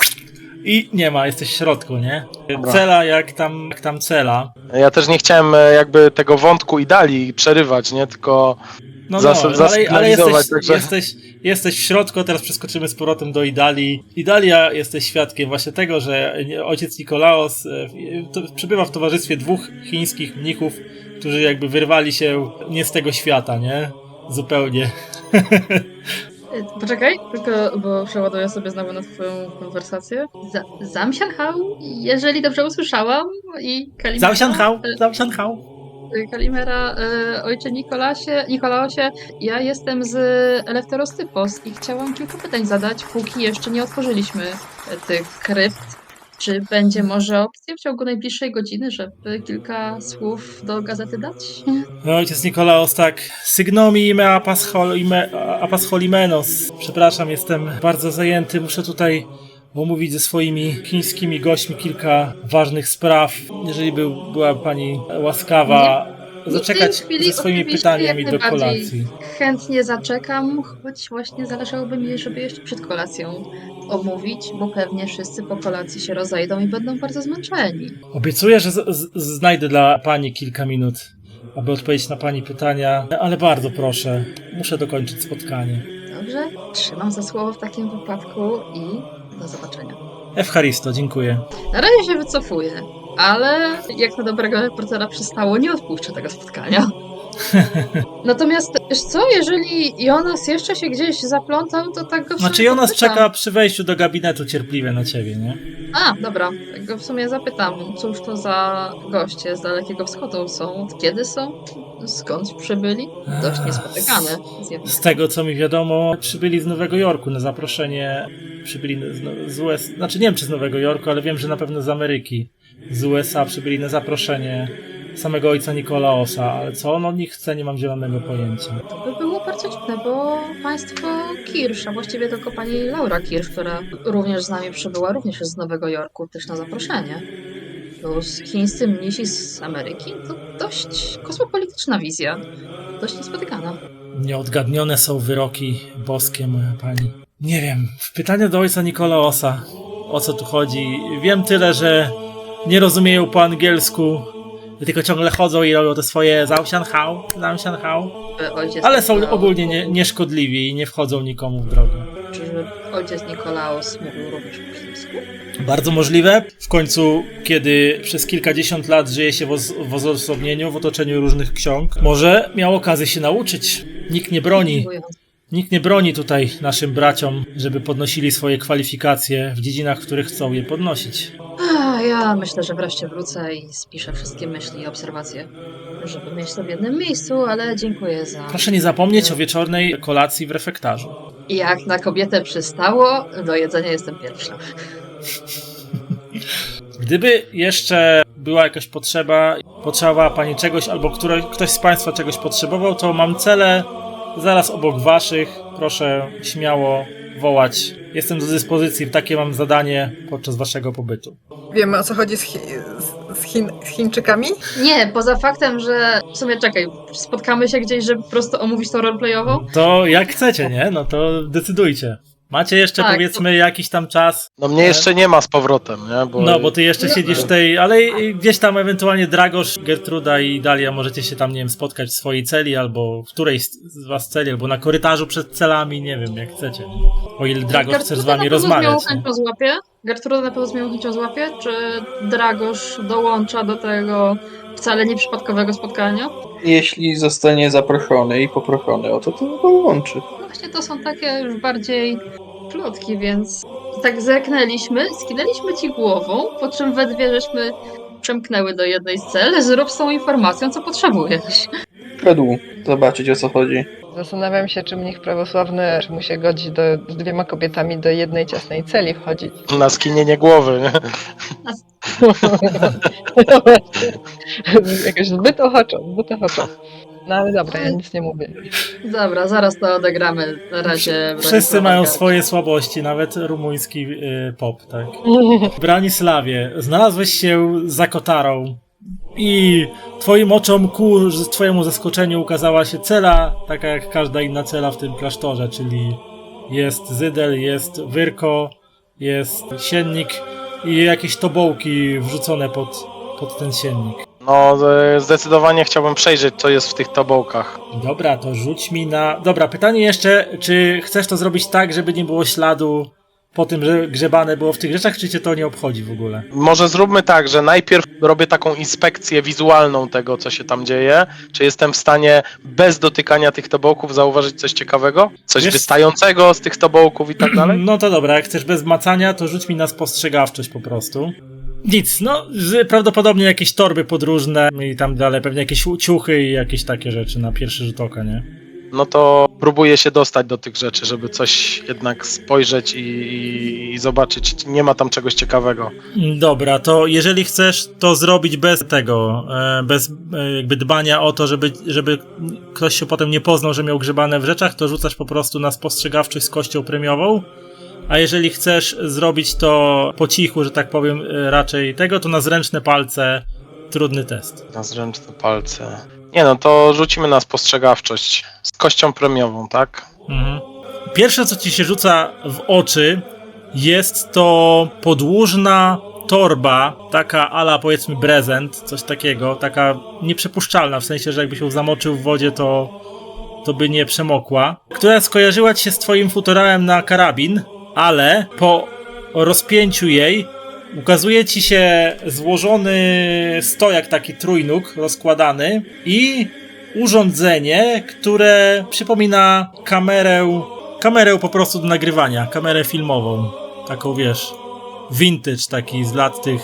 i nie ma, jesteś w środku, nie? Dobra. Cela jak tam cela. ja też nie chciałem jakby tego wątku Idalii przerywać, nie? Tylko Ale zasygnalizować, także... jesteś w środku, a teraz przeskoczymy z powrotem do Idalii. Idalia, jesteś świadkiem właśnie tego, że ojciec Nikolaos przebywa w towarzystwie dwóch chińskich mnichów, którzy jakby wyrwali się nie z tego świata, nie? Zupełnie. Poczekaj, tylko bo przeładuję sobie znowu na twoją konwersację. Zamsianhał, jeżeli dobrze usłyszałam, i Kalimera. Zamsianhał. Kalimera, ojcze Nikolaosie, ja jestem z Eleftherostypos i chciałam kilka pytań zadać, póki jeszcze nie otworzyliśmy tych krypt. Czy będzie może opcja w ciągu najbliższej godziny, żeby kilka słów do gazety dać? No, ojciec Nikolaos, tak. Sygnomi ime apascholimenos. Przepraszam, jestem bardzo zajęty. Muszę tutaj omówić ze swoimi chińskimi gośćmi kilka ważnych spraw. Jeżeli była pani łaskawa zaczekać W tej chwili ze swoimi oczywiście pytaniami jak do najbardziej kolacji. Chętnie zaczekam, choć właśnie zależałoby mi, żeby jeszcze przed kolacją omówić, bo pewnie wszyscy po kolacji się rozejdą i będą bardzo zmęczeni. Obiecuję, że znajdę dla pani kilka minut, aby odpowiedzieć na pani pytania, ale bardzo proszę, muszę dokończyć spotkanie. Dobrze? Trzymam za słowo w takim wypadku i do zobaczenia. Ewcharisto, dziękuję. Na razie się wycofuję, ale jak na dobrego reportera przystało, nie odpuszczę tego spotkania. Natomiast, wiesz co, jeżeli Jonas jeszcze się gdzieś zaplątał, to tak go w sumie Znaczy Jonas zapytam. czeka przy wejściu do gabinetu cierpliwie na ciebie, nie? A, dobra, tak go w sumie zapytam, cóż to za goście z Dalekiego Wschodu są, od kiedy są, skąd przybyli? Dość niespotykane Z zjawisko. tego, co mi wiadomo, przybyli z Nowego Jorku na zaproszenie, przybyli z USA, znaczy nie wiem, czy z Nowego Jorku, ale wiem, że na pewno z Ameryki. Z USA przybyli na zaproszenie samego ojca Nikolaosa, ale co on od nich chce, nie mam zielonego pojęcia. To by było bardzo dziwne, bo państwo Kirsch, a właściwie tylko pani Laura Kirsch, która również z nami przybyła, również jest z Nowego Jorku, też na zaproszenie. Plus chińscy mnisi z Ameryki to dość kosmopolityczna wizja, dość niespotykana. Nieodgadnione są wyroki boskie, moja pani. Nie wiem, w pytaniu do ojca Nikolaosa, o co tu chodzi. Wiem tyle, że nie rozumieją po angielsku, tylko ciągle chodzą i robią te swoje zamsianhał, Ojciec ale są Nikolaos- ogólnie nieszkodliwi i nie wchodzą nikomu w drogę. Czy ojciec Nikolaos mówił również po chińsku? Bardzo możliwe. W końcu, kiedy przez kilkadziesiąt lat żyje się w odosobnieniu, w otoczeniu różnych ksiąg, może miał okazję się nauczyć. Nikt nie broni tutaj naszym braciom, żeby podnosili swoje kwalifikacje w dziedzinach, w których chcą je podnosić. Ja myślę, że wreszcie wrócę i spiszę wszystkie myśli i obserwacje, żeby mieć to w jednym miejscu, ale dziękuję za... Proszę nie zapomnieć o wieczornej kolacji w refektarzu. Jak na kobietę przystało, do jedzenia jestem pierwsza. Gdyby jeszcze była jakaś potrzebowała pani czegoś, albo ktoś z państwa czegoś potrzebował, to mam cele zaraz obok waszych. Proszę śmiało wołać. Jestem do dyspozycji, takie mam zadanie podczas waszego pobytu. Wiemy, o co chodzi z Chińczykami? Nie, poza faktem, że w sumie czekaj, spotkamy się gdzieś, żeby po prostu omówić tą roleplayową? To jak chcecie, nie? No to decydujcie. Macie jeszcze Tak, powiedzmy jakiś tam czas. No mnie jeszcze nie ma z powrotem, nie? No, bo ty jeszcze siedzisz w tej, ale gdzieś tam ewentualnie Dragosz, Gertruda i Dalia możecie się tam, nie wiem, spotkać w swojej celi, albo w którejś z was celi, albo na korytarzu przed celami, nie wiem, jak chcecie. O ile Dragosz chce z wami rozmawiać. Gertruda na pewno z moją chęcią złapie, czy Dragosz dołącza do tego wcale nieprzypadkowego spotkania? Jeśli zostanie zaproszony i poproszony o to, to dołączy. No właśnie to są takie już bardziej plotki, więc tak zerknęliśmy, skinęliśmy ci głową, po czym we dwie żeśmy przemknęły do jednej z cel. Zrób z tą informacją, co potrzebujesz. Według zobaczyć, o co chodzi. Zastanawiam się, czy mnich prawosławny, czy mu się godzi z dwiema kobietami do jednej ciasnej celi wchodzić. Na skinienie głowy, nie? Jakoś zbyt ochoczo. No ale dobra, ja nic nie mówię. Dobra, zaraz to odegramy. Na razie. Wszyscy mają swoje słabści, nawet rumuński pop, tak. Branisławie, znalazłeś się za kotarą i twoim oczom twojemu zaskoczeniu ukazała się cela, taka jak każda inna cela w tym klasztorze, czyli jest zydel, jest wyrko, jest siennik i jakieś tobołki wrzucone pod ten siennik. No, zdecydowanie chciałbym przejrzeć, co jest w tych tobołkach. Dobra, to rzuć mi na... Dobra, pytanie jeszcze, czy chcesz to zrobić tak, żeby nie było śladu po tym, że grzebane było w tych rzeczach, czy cię to nie obchodzi w ogóle? Może zróbmy tak, że najpierw robię taką inspekcję wizualną tego, co się tam dzieje. Czy jestem w stanie bez dotykania tych tobołków zauważyć coś ciekawego? Coś Wiesz- wystającego z tych tobołków i tak dalej? No to dobra, jak chcesz bez macania, to rzuć mi na spostrzegawczość po prostu. Nic, no prawdopodobnie jakieś torby podróżne i tam dalej, pewnie jakieś ciuchy i jakieś takie rzeczy na pierwszy rzut oka, nie? No to próbuję się dostać do tych rzeczy, żeby coś jednak spojrzeć i zobaczyć. Nie ma tam czegoś ciekawego. Dobra, to jeżeli chcesz to zrobić bez tego, bez jakby dbania o to, żeby ktoś się potem nie poznał, że miał grzebane w rzeczach, to rzucasz po prostu na spostrzegawczość z kością premiową. A jeżeli chcesz zrobić to po cichu, że tak powiem, raczej tego, to na zręczne palce trudny test. Na zręczne palce. Nie no, to rzucimy na spostrzegawczość z kością premiową, tak? Mhm. Pierwsze, co ci się rzuca w oczy, jest to podłużna torba, taka ala powiedzmy prezent, coś takiego, taka nieprzepuszczalna, w sensie, że jakbyś ją zamoczył w wodzie, to by nie przemokła, która skojarzyła ci się z twoim futerałem na karabin, ale po rozpięciu jej ukazuje ci się złożony stojak, taki trójnóg rozkładany i urządzenie, które przypomina kamerę po prostu do nagrywania, kamerę filmową, taką wiesz, vintage taki z lat tych,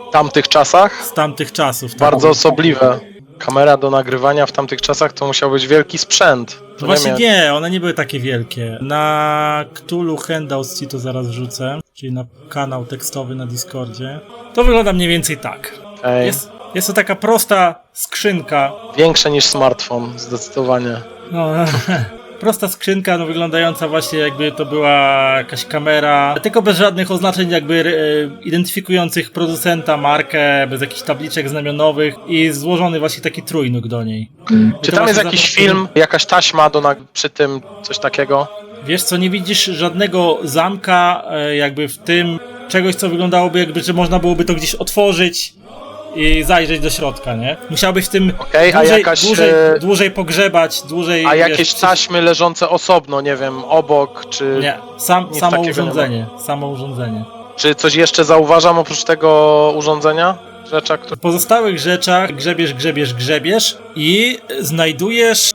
W tamtych czasach z tamtych czasów. Tak. bardzo osobliwe. Kamera do nagrywania w tamtych czasach to musiał być wielki sprzęt. To Właśnie miał- nie, one nie były takie wielkie. Na Cthulhu Handouts ci to zaraz wrzucę, czyli na kanał tekstowy na Discordzie. To wygląda mniej więcej tak. Ej, Jest to taka prosta skrzynka, Większe niż smartfon, zdecydowanie. no, prosta skrzynka, no, wyglądająca właśnie jakby to była jakaś kamera, tylko bez żadnych oznaczeń jakby identyfikujących producenta, markę, bez jakichś tabliczek znamionowych i złożony właśnie taki trójnóg do niej. I Czy to tam jest właśnie jakiś za- film, jakaś taśma przy tym, coś takiego? Wiesz co, nie widzisz żadnego zamka jakby w tym, czegoś co wyglądałoby jakby, że można byłoby to gdzieś otworzyć i zajrzeć do środka, nie? Musiałbyś w tym Okej, a dłużej, jakaś, dłużej pogrzebać, dłużej... A wiesz, jakieś taśmy leżące osobno, nie wiem, obok, czy... Nie, Nic samo takiego urządzenie, samo urządzenie. Czy coś jeszcze zauważam oprócz tego urządzenia? Rzecza, która... W pozostałych rzeczach grzebiesz i znajdujesz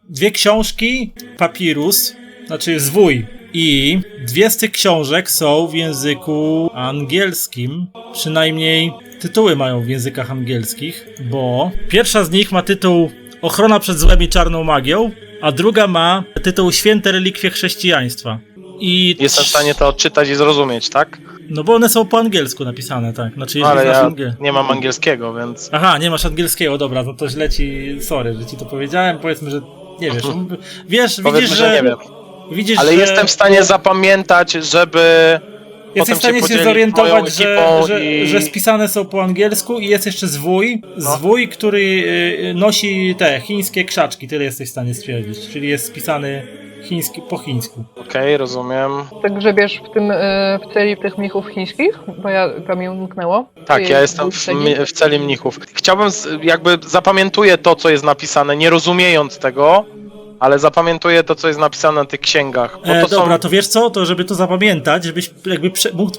dwie książki, papirus, znaczy zwój. I dwie z tych książek są w języku angielskim, przynajmniej tytuły mają w językach angielskich, bo pierwsza z nich ma tytuł Ochrona przed złem i czarną magią, a druga ma tytuł Święte relikwie chrześcijaństwa. I Jestem w stanie to odczytać i zrozumieć, tak? no bo one są po angielsku napisane, tak. Znaczy, No, ale znasz ja angiel- nie mam angielskiego, więc... Aha, nie masz angielskiego, dobra, no to źle ci, sorry, że ci to powiedziałem, powiedzmy, że nie wiesz, wiesz, Powiedzmy, widzisz, że nie wiem. widzisz, Ale że jestem w stanie zapamiętać, żeby... jesteś w potem stanie się podzielić zorientować, moją że, ekipą że, i- że spisane są po angielsku i jest jeszcze zwój, który nosi te chińskie krzaczki, tyle jesteś w stanie stwierdzić, czyli jest spisany po chińsku. Okej, rozumiem. Tak grzebiesz w tym, w celi tych mnichów chińskich? Bo to mi umknęło. Tak, Czy ja jest jestem w celi? w celi mnichów. Chciałbym, jakby zapamiętuję to, co jest napisane, nie rozumiejąc tego, ale zapamiętuję to, co jest napisane na tych księgach. Bo to Dobra, są... to wiesz co, to żeby to zapamiętać, żebyś jakby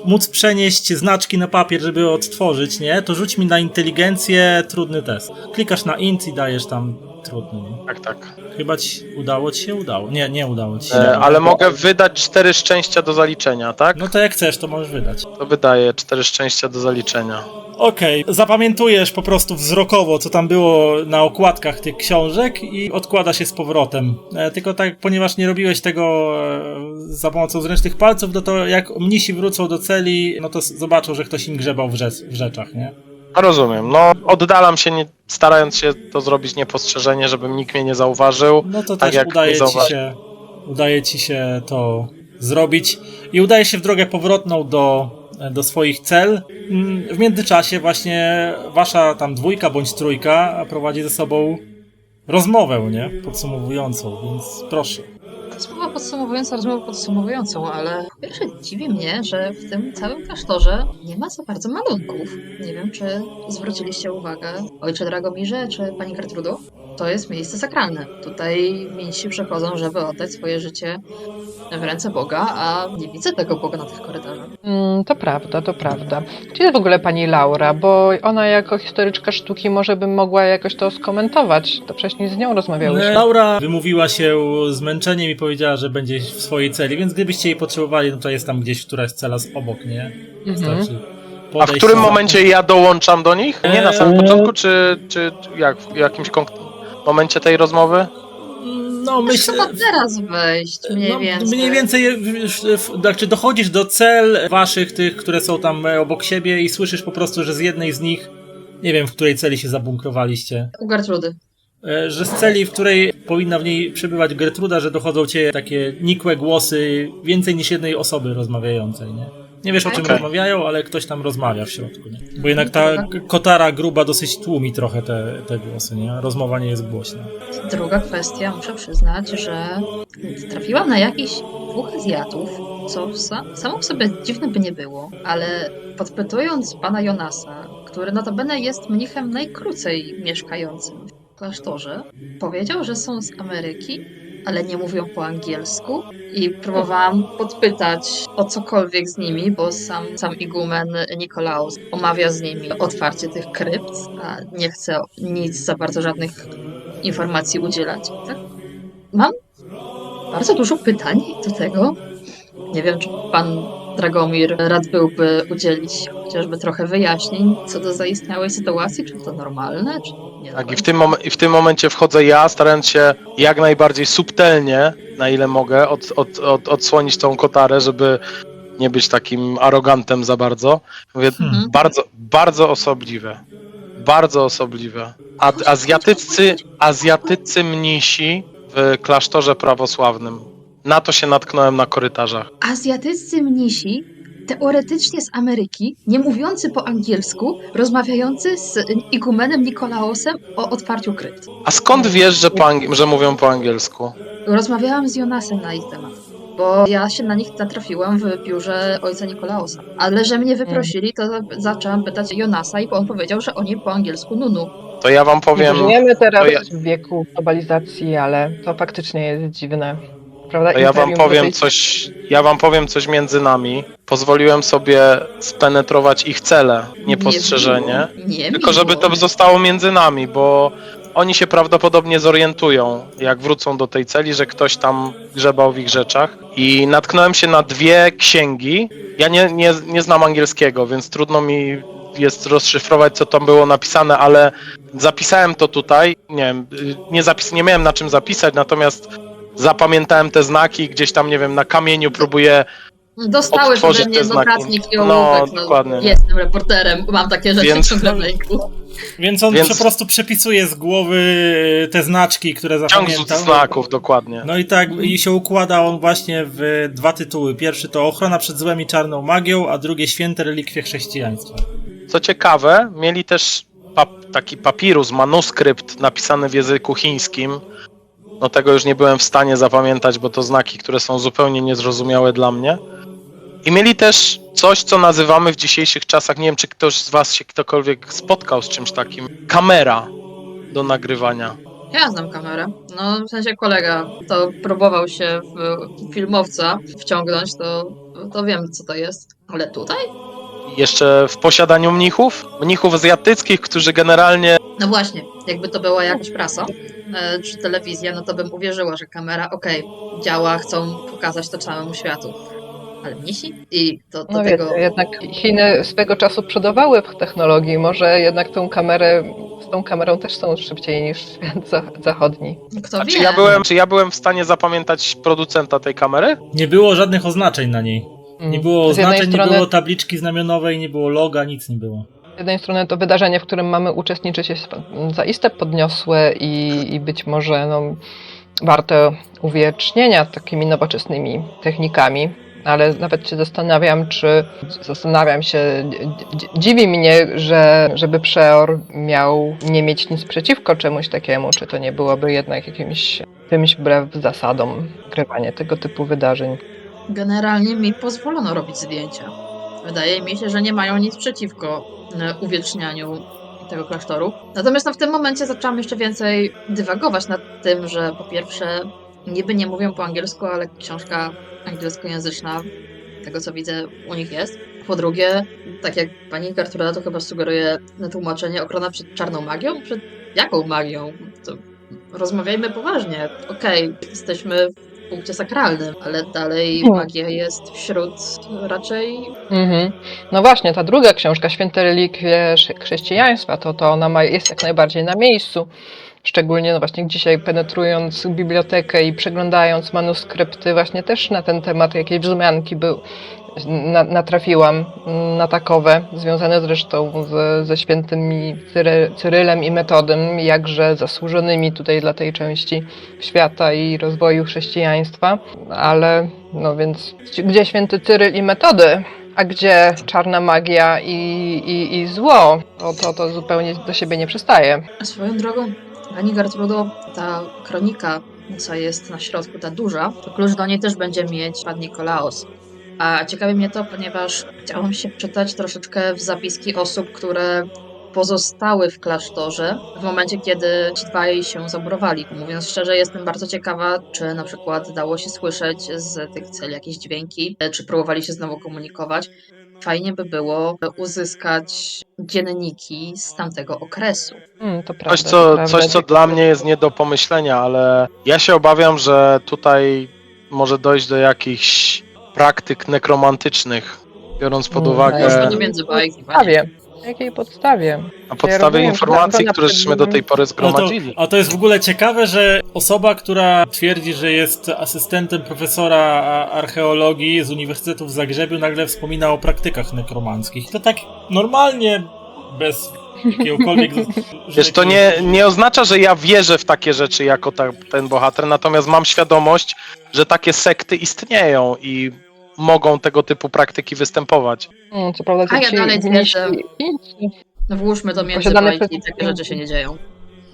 móc przenieść znaczki na papier, żeby odtworzyć, nie? To rzuć mi na inteligencję trudny test. Klikasz na int i dajesz tam trudny, nie? Tak, tak. Chyba udało ci się? Udało. Nie udało ci się. Ale mogę wydać 4 szczęścia do zaliczenia, tak? No to jak chcesz, to możesz wydać. To wydaję 4 szczęścia do zaliczenia. Okej, zapamiętujesz po prostu wzrokowo, co tam było na okładkach tych książek i odkłada się z powrotem. Tylko tak, ponieważ nie robiłeś tego za pomocą zręcznych palców, no to jak mnisi wrócą do celi, no to zobaczą, że ktoś im grzebał w rzeczach, nie? No rozumiem. No oddalam się, starając się to zrobić niepostrzeżenie, żeby nikt mnie nie zauważył. No to Tak też jak udaje ci się to zrobić i udaje się w drogę powrotną do swoich cel. W międzyczasie właśnie wasza tam dwójka bądź trójka prowadzi ze sobą rozmowę, nie? Podsumowującą, więc proszę. Rozmowa podsumowującą, ale po pierwsze dziwi mnie, że w tym całym klasztorze nie ma za bardzo malunków. Nie wiem, czy zwróciliście uwagę, ojcze Dragomirze, czy pani Gertrudo? To jest miejsce sakralne. Tutaj mnisi przychodzą, żeby oddać swoje życie w ręce Boga, a nie widzę tego Boga na tych korytarzach. To prawda, to prawda. Gdzie jest w ogóle pani Laura? Bo ona jako historyczka sztuki może by mogła jakoś to skomentować. To wcześniej z nią rozmawiałyśmy. Laura wymówiła się zmęczeniem i powiedziała, że będzie w swojej celi, więc gdybyście jej potrzebowali, no to jest tam gdzieś któraś cela obok, nie? Wystarczy A w podejść którym do- momencie ja dołączam do nich? Nie na samym początku, czy jak w jakimś momencie tej rozmowy? No myślę... Trzeba teraz wejść, mniej więcej. Mniej więcej, znaczy dochodzisz do cel waszych, tych, które są tam obok siebie i słyszysz po prostu, że z jednej z nich, nie wiem w której celi się zabunkrowaliście, U Gertrudy. że z celi, w której powinna w niej przebywać Gertruda, że dochodzą cię takie nikłe głosy więcej niż jednej osoby rozmawiającej, nie? Nie wiesz o czym Okej. rozmawiają, ale ktoś tam rozmawia w środku, nie? Bo jednak ta kotara gruba dosyć tłumi trochę te głosy, nie? Rozmowa nie jest głośna. Druga kwestia, muszę przyznać, że trafiłam na jakichś dwóch Azjatów, co samo w sobie dziwne by nie było, ale podpytując pana Jonasa, który notabene jest mnichem najkrócej mieszkającym w klasztorze, powiedział, że są z Ameryki, ale nie mówią po angielsku i próbowałam podpytać o cokolwiek z nimi, bo sam igumen Nikolaus omawia z nimi otwarcie tych krypt, a nie chce nic za bardzo żadnych informacji udzielać. Tak? Mam bardzo dużo pytań do tego. Nie wiem, czy pan Dragomir rad byłby udzielić chociażby trochę wyjaśnień co do zaistniałej sytuacji, czy to normalne, czy nie. Tak, i w tym momencie wchodzę ja, starając się jak najbardziej subtelnie, na ile mogę, odsłonić tą kotarę, żeby nie być takim arogantem za bardzo. Mówię, bardzo, bardzo osobliwe. Bardzo osobliwe. Azjatycy mnisi w klasztorze prawosławnym. Na to się natknąłem na korytarzach. Azjatyccy mnisi, teoretycznie z Ameryki, nie mówiący po angielsku, rozmawiający z igumenem Nikolausem o otwarciu krypt. A skąd wiesz, że mówią po angielsku? Rozmawiałam z Jonasem na ich temat, bo ja się na nich natrafiłam w biurze ojca Nikolausa. Ale że mnie wyprosili, to zaczęłam pytać Jonasa i on powiedział, że oni po angielsku nunu. To ja wam powiem... Żyjemy teraz to ja- w wieku globalizacji, ale to faktycznie jest dziwne. Prawda? To ja wam Imperium powiem brytyjskie- coś między nami. Pozwoliłem sobie spenetrować ich cele, niepostrzeżenie. Nie Tylko żeby to zostało między nami, bo oni się prawdopodobnie zorientują, jak wrócą do tej celi, że ktoś tam grzebał w ich rzeczach. I natknąłem się na dwie księgi. Ja nie znam angielskiego, więc trudno mi jest rozszyfrować, co tam było napisane, ale zapisałem to tutaj. Nie wiem, nie miałem na czym zapisać, natomiast zapamiętałem te znaki, gdzieś tam, nie wiem, na kamieniu próbuję Dostałeś odtworzyć ode mnie te znaki. notatnik i No, ołówek. dokładnie. Jestem reporterem, mam takie rzeczy Więc- ciągle w ręku. Więc on Więc- po prostu przepisuje z głowy te znaczki, które ciąg zapamiętał. znaków, dokładnie. No i tak i się układa on właśnie w dwa tytuły. Pierwszy to Ochrona przed złem i czarną magią, a drugie Święte relikwie chrześcijaństwa. Co ciekawe, mieli też taki papirus, manuskrypt napisany w języku chińskim. No tego już nie byłem w stanie zapamiętać, bo to znaki, które są zupełnie niezrozumiałe dla mnie. I mieli też coś, co nazywamy w dzisiejszych czasach, nie wiem, czy ktoś z was się ktokolwiek spotkał z czymś takim, kamera do nagrywania. Ja znam kamerę. No, w sensie kolega to próbował się w filmowca wciągnąć, to wiem, co to jest. Ale tutaj? Jeszcze w posiadaniu mnichów azjatyckich, którzy generalnie No właśnie, jakby to była jakaś prasa czy telewizja, no to bym uwierzyła, że kamera, działa, chcą pokazać to całemu światu. Ale mnisi? I do No tego... wiecie, jednak Chiny swego czasu przodowały w technologii. Może jednak z tą kamerą też są szybciej niż świat zachodni. Kto A wie? czy ja byłem w stanie zapamiętać producenta tej kamery? Nie było żadnych oznaczeń na niej. Nie było Z jednej oznaczeń, nie strony- było tabliczki znamionowej, nie było loga, nic nie było. Z jednej strony to wydarzenie, w którym mamy uczestniczyć, jest zaiste podniosłe i być może warte uwiecznienia takimi nowoczesnymi technikami. ale nawet się zastanawiam się, dziwi mnie, żeby Przeor miał nie mieć nic przeciwko czemuś takiemu, czy to nie byłoby jednak czymś wbrew zasadom ukrywanie tego typu wydarzeń. Generalnie mi pozwolono robić zdjęcia. Wydaje mi się, że nie mają nic przeciwko uwiecznianiu tego klasztoru. Natomiast w tym momencie zaczęłam jeszcze więcej dywagować nad tym, że po pierwsze niby nie mówią po angielsku, ale książka angielskojęzyczna, tego co widzę u nich jest. Po drugie, tak jak pani Gertruda to chyba sugeruje na tłumaczenie, ochrona przed czarną magią? Przed jaką magią? To rozmawiajmy poważnie. Okej, jesteśmy w punkcie sakralnym, ale dalej magia jest wśród raczej... Mhm. No właśnie, ta druga książka, Święte Relikwie Chrześcijaństwa, to ona jest jak najbardziej na miejscu. Szczególnie no właśnie dzisiaj penetrując bibliotekę i przeglądając manuskrypty, właśnie też na ten temat jakieś wzmianki natrafiłam na takowe, związane zresztą ze świętymi Cyrylem i Metodem, jakże zasłużonymi tutaj dla tej części świata i rozwoju chrześcijaństwa. Ale no więc gdzie święty Cyryl i Metody? A gdzie czarna magia i zło? To zupełnie do siebie nie przystaje. Swoją drogą, pani Gertrudo, ta kronika, co jest na środku, ta duża, to klucz do niej też będzie mieć pan Nikolaos. A ciekawi mnie to, ponieważ chciałam się wczytać troszeczkę w zapiski osób, które pozostały w klasztorze w momencie, kiedy ci dwaj się zaburowali. Mówiąc szczerze, jestem bardzo ciekawa, czy na przykład dało się słyszeć z tych celi jakieś dźwięki, czy próbowali się znowu komunikować. Fajnie by było uzyskać dzienniki z tamtego okresu. To prawda, Coś, co dla mnie jest nie do pomyślenia, ale ja się obawiam, że tutaj może dojść do jakichś praktyk nekromantycznych, biorąc pod uwagę Już między bajki, Na jakiej podstawie? na podstawie informacji, które żeśmy do tej pory zgromadzili. A to jest w ogóle ciekawe, że osoba, która twierdzi, że jest asystentem profesora archeologii z Uniwersytetu w Zagrzebiu, nagle wspomina o praktykach nekromanckich. To tak normalnie, bez jakiegokolwiek... Wiesz, to nie oznacza, że ja wierzę w takie rzeczy jako ten bohater, natomiast mam świadomość, że takie sekty istnieją i mogą tego typu praktyki występować. Co prawda, A ja dalej twierdzę, włóżmy to między bajki i takie rzeczy się nie dzieją.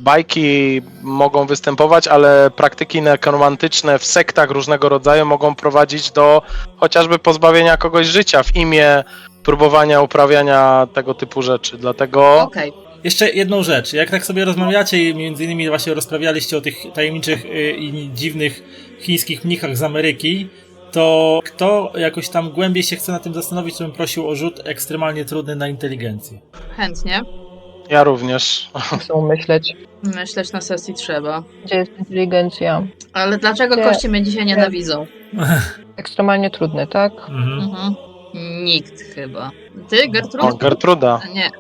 Bajki mogą występować, ale praktyki nekromantyczne w sektach różnego rodzaju mogą prowadzić do chociażby pozbawienia kogoś życia w imię próbowania uprawiania tego typu rzeczy. Dlatego Okej. Jeszcze jedną rzecz. Jak tak sobie rozmawiacie i między innymi właśnie rozprawialiście o tych tajemniczych i dziwnych chińskich mnichach z Ameryki, to kto jakoś tam głębiej się chce na tym zastanowić, to bym prosił o rzut ekstremalnie trudny na inteligencję. Chętnie. ja również. chcą myśleć. Myśleć na sesji trzeba. Gdzie jest inteligencja? Ale dlaczego Nie. kości mnie dzisiaj nienawidzą? Ekstremalnie trudny, tak? Mhm. Nikt chyba. Ty, Gertrud? O, Gertruda. Nie.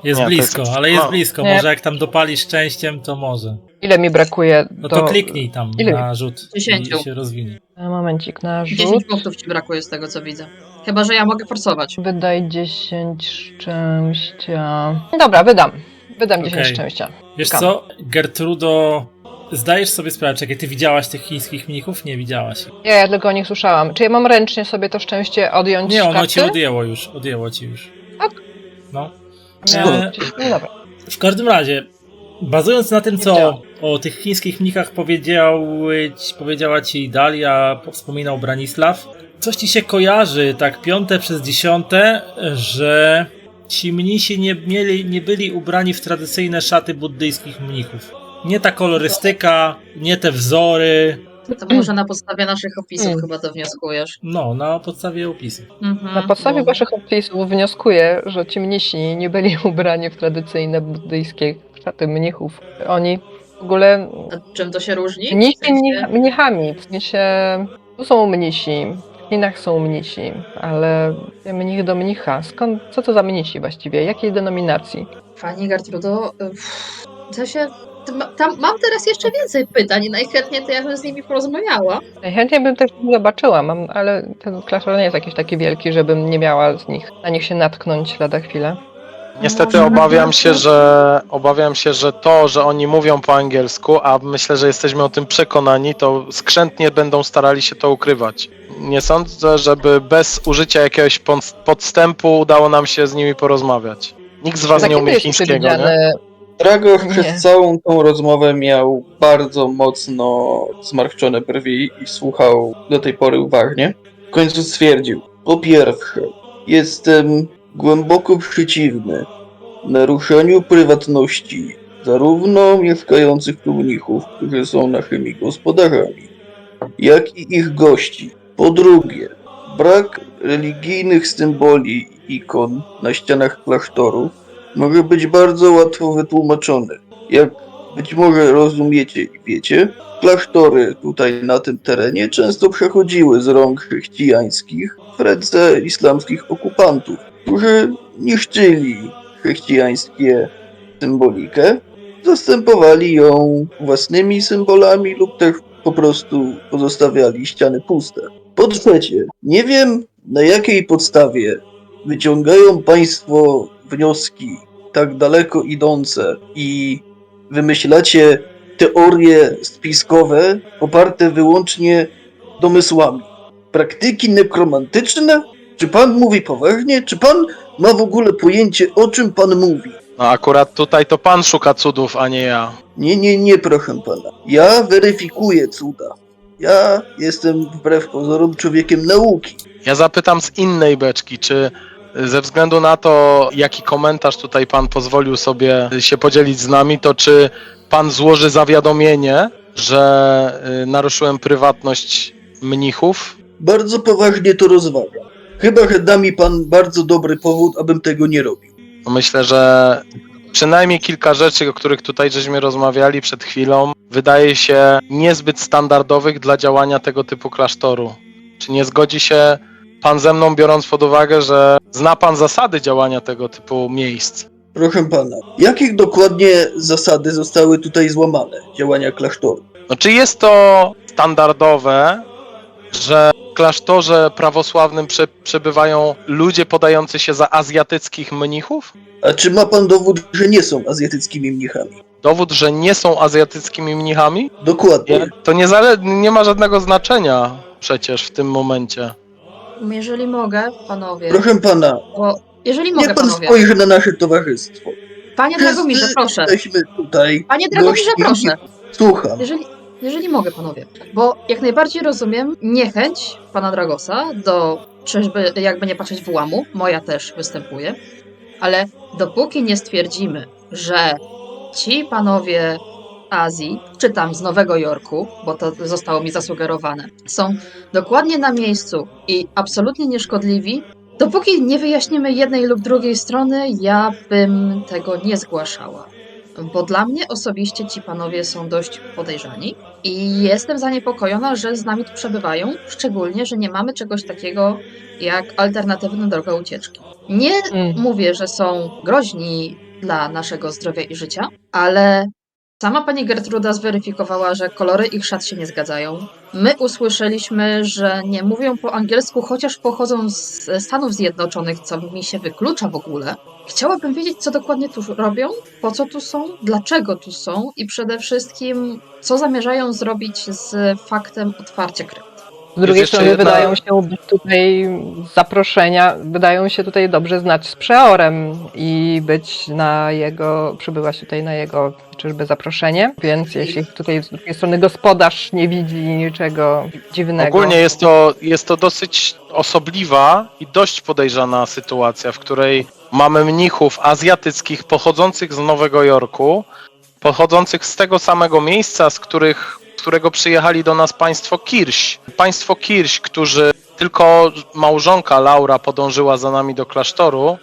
Jest Nie, to blisko, jest- ale jest no. blisko. Nie. Może jak tam dopalisz szczęściem, to może. Ile mi brakuje No to kliknij tam Ile? na rzut 10. i się rozwinie. Momencik na rzut. 10 punktów ci brakuje z tego, co widzę. Chyba, że ja mogę forsować. Wydaj 10 szczęścia. Dobra, wydam. Wydam 10 Okej. szczęścia. Wiesz Kam. co, Gertrudo, zdajesz sobie sprawę, czekaj, ty widziałaś tych chińskich mnichów? Nie widziałaś. Ja tylko o nich słyszałam. Czy ja mam ręcznie sobie to szczęście odjąć Nie, z ono karty? ci odjęło ci już. Tak? No. Nie. No dobra. W każdym razie, bazując na tym, co Wiedziałam. o tych chińskich mnichach powiedziała ci Dalia, wspominał Branisław, coś ci się kojarzy, tak 5 przez 10, że ci mnisi nie byli ubrani w tradycyjne szaty buddyjskich mnichów. Nie ta kolorystyka, nie te wzory, To może na podstawie naszych opisów Mm. chyba to wnioskujesz. no, na podstawie opisu. Mhm, Na podstawie bo- waszych opisów wnioskuję, że ci mnisi nie byli ubrani w tradycyjne buddyjskie szaty mnichów. Oni w ogóle A czym to się różni? mnisi W sensie- mnichami, w sensie tu są mnisi, w Chinach są mnisi, ale mnich do mnicha. Co to za mnisi właściwie? Jakiej denominacji? Pani Gertrudo, mam teraz jeszcze więcej pytań i najchętniej to ja bym z nimi porozmawiała. Najchętniej bym też zobaczyła, ale ten klasztor nie jest jakiś taki wielki, żebym nie miała na nich się natknąć lada chwilę. Niestety Może obawiam się, że to, że oni mówią po angielsku, a myślę, że jesteśmy o tym przekonani, to skrzętnie będą starali się to ukrywać. nie sądzę, żeby bez użycia jakiegoś podstępu udało nam się z nimi porozmawiać. Nikt z was Za nie kiedy umie jest chińskiego, nie? przewidziany? Dragoch Nie. przez całą tą rozmowę miał bardzo mocno zmarszczone brwi i słuchał do tej pory uważnie. W końcu stwierdził: po pierwsze, jestem głęboko przeciwny naruszaniu prywatności zarówno mieszkających tu mnichów, którzy są naszymi gospodarzami, jak i ich gości. Po drugie, brak religijnych symboli i ikon na ścianach klasztoru może być bardzo łatwo wytłumaczony. Jak być może rozumiecie i wiecie, klasztory tutaj na tym terenie często przechodziły z rąk chrześcijańskich w ręce islamskich okupantów, którzy niszczyli chrześcijańskie symbolikę, zastępowali ją własnymi symbolami lub też po prostu pozostawiali ściany puste. Po trzecie, nie wiem na jakiej podstawie wyciągają Państwo wnioski tak daleko idące i wymyślacie teorie spiskowe oparte wyłącznie domysłami. Praktyki nekromantyczne? Czy Pan mówi poważnie? Czy Pan ma w ogóle pojęcie, o czym Pan mówi? No akurat tutaj to pan szuka cudów, a nie ja. Nie, proszę Pana. Ja weryfikuję cuda. Ja jestem wbrew pozorom człowiekiem nauki. Ja zapytam z innej beczki, czy ze względu na to, jaki komentarz tutaj pan pozwolił sobie się podzielić z nami, to czy pan złoży zawiadomienie, że naruszyłem prywatność mnichów? Bardzo poważnie to rozważam. Chyba, że da mi Pan bardzo dobry powód, abym tego nie robił. Myślę, że przynajmniej kilka rzeczy, o których tutaj żeśmy rozmawiali przed chwilą, wydaje się niezbyt standardowych dla działania tego typu klasztoru. Czy nie zgodzi się pan ze mną, biorąc pod uwagę, że zna pan zasady działania tego typu miejsc? Proszę Pana, jakich dokładnie zasady zostały tutaj złamane działania klasztoru? No, czy jest to standardowe, że w klasztorze prawosławnym przebywają ludzie podający się za azjatyckich mnichów? A czy ma Pan dowód, że nie są azjatyckimi mnichami? Dowód, że nie są azjatyckimi mnichami? Dokładnie. To nie ma żadnego znaczenia przecież w tym momencie. Jeżeli mogę, panowie, Proszę Pana, bo jeżeli niech mogę, Pan panowie. spojrzy na nasze towarzystwo. Panie Dragomirze, Wszyscy proszę. jesteśmy tutaj. Panie Dragomirze, gośćmi. proszę. Słucham. Jeżeli mogę, panowie, bo jak najbardziej rozumiem niechęć pana Dragosa do, czyżby jakby nie patrzeć włamu, moja też występuje, ale dopóki nie stwierdzimy, że ci panowie Azji, czy tam z Nowego Jorku, bo to zostało mi zasugerowane, są dokładnie na miejscu i absolutnie nieszkodliwi, dopóki nie wyjaśnimy jednej lub drugiej strony, ja bym tego nie zgłaszała. Bo dla mnie osobiście ci panowie są dość podejrzani i jestem zaniepokojona, że z nami tu przebywają, szczególnie, że nie mamy czegoś takiego jak alternatywna droga ucieczki. Nie mówię, że są groźni dla naszego zdrowia i życia, ale sama pani Gertruda zweryfikowała, że kolory ich szat się nie zgadzają. My usłyszeliśmy, że nie mówią po angielsku, chociaż pochodzą z Stanów Zjednoczonych, co mi się wyklucza w ogóle. Chciałabym wiedzieć, co dokładnie tu robią, po co tu są, dlaczego tu są i przede wszystkim, co zamierzają zrobić z faktem otwarcia krypt. Z drugiej jeszcze strony jedna- wydają się tutaj zaproszenia, wydają się tutaj dobrze znać z Przeorem i być na jego, przybywać tutaj na jego czyżby zaproszenie, więc jeśli tutaj z drugiej strony gospodarz nie widzi niczego dziwnego. Ogólnie jest to dosyć osobliwa i dość podejrzana sytuacja, w której mamy mnichów azjatyckich pochodzących z Nowego Jorku, pochodzących z tego samego miejsca, z którego przyjechali do nas państwo Kirś. Państwo Kirś, którzy tylko małżonka Laura podążyła za nami do klasztoru,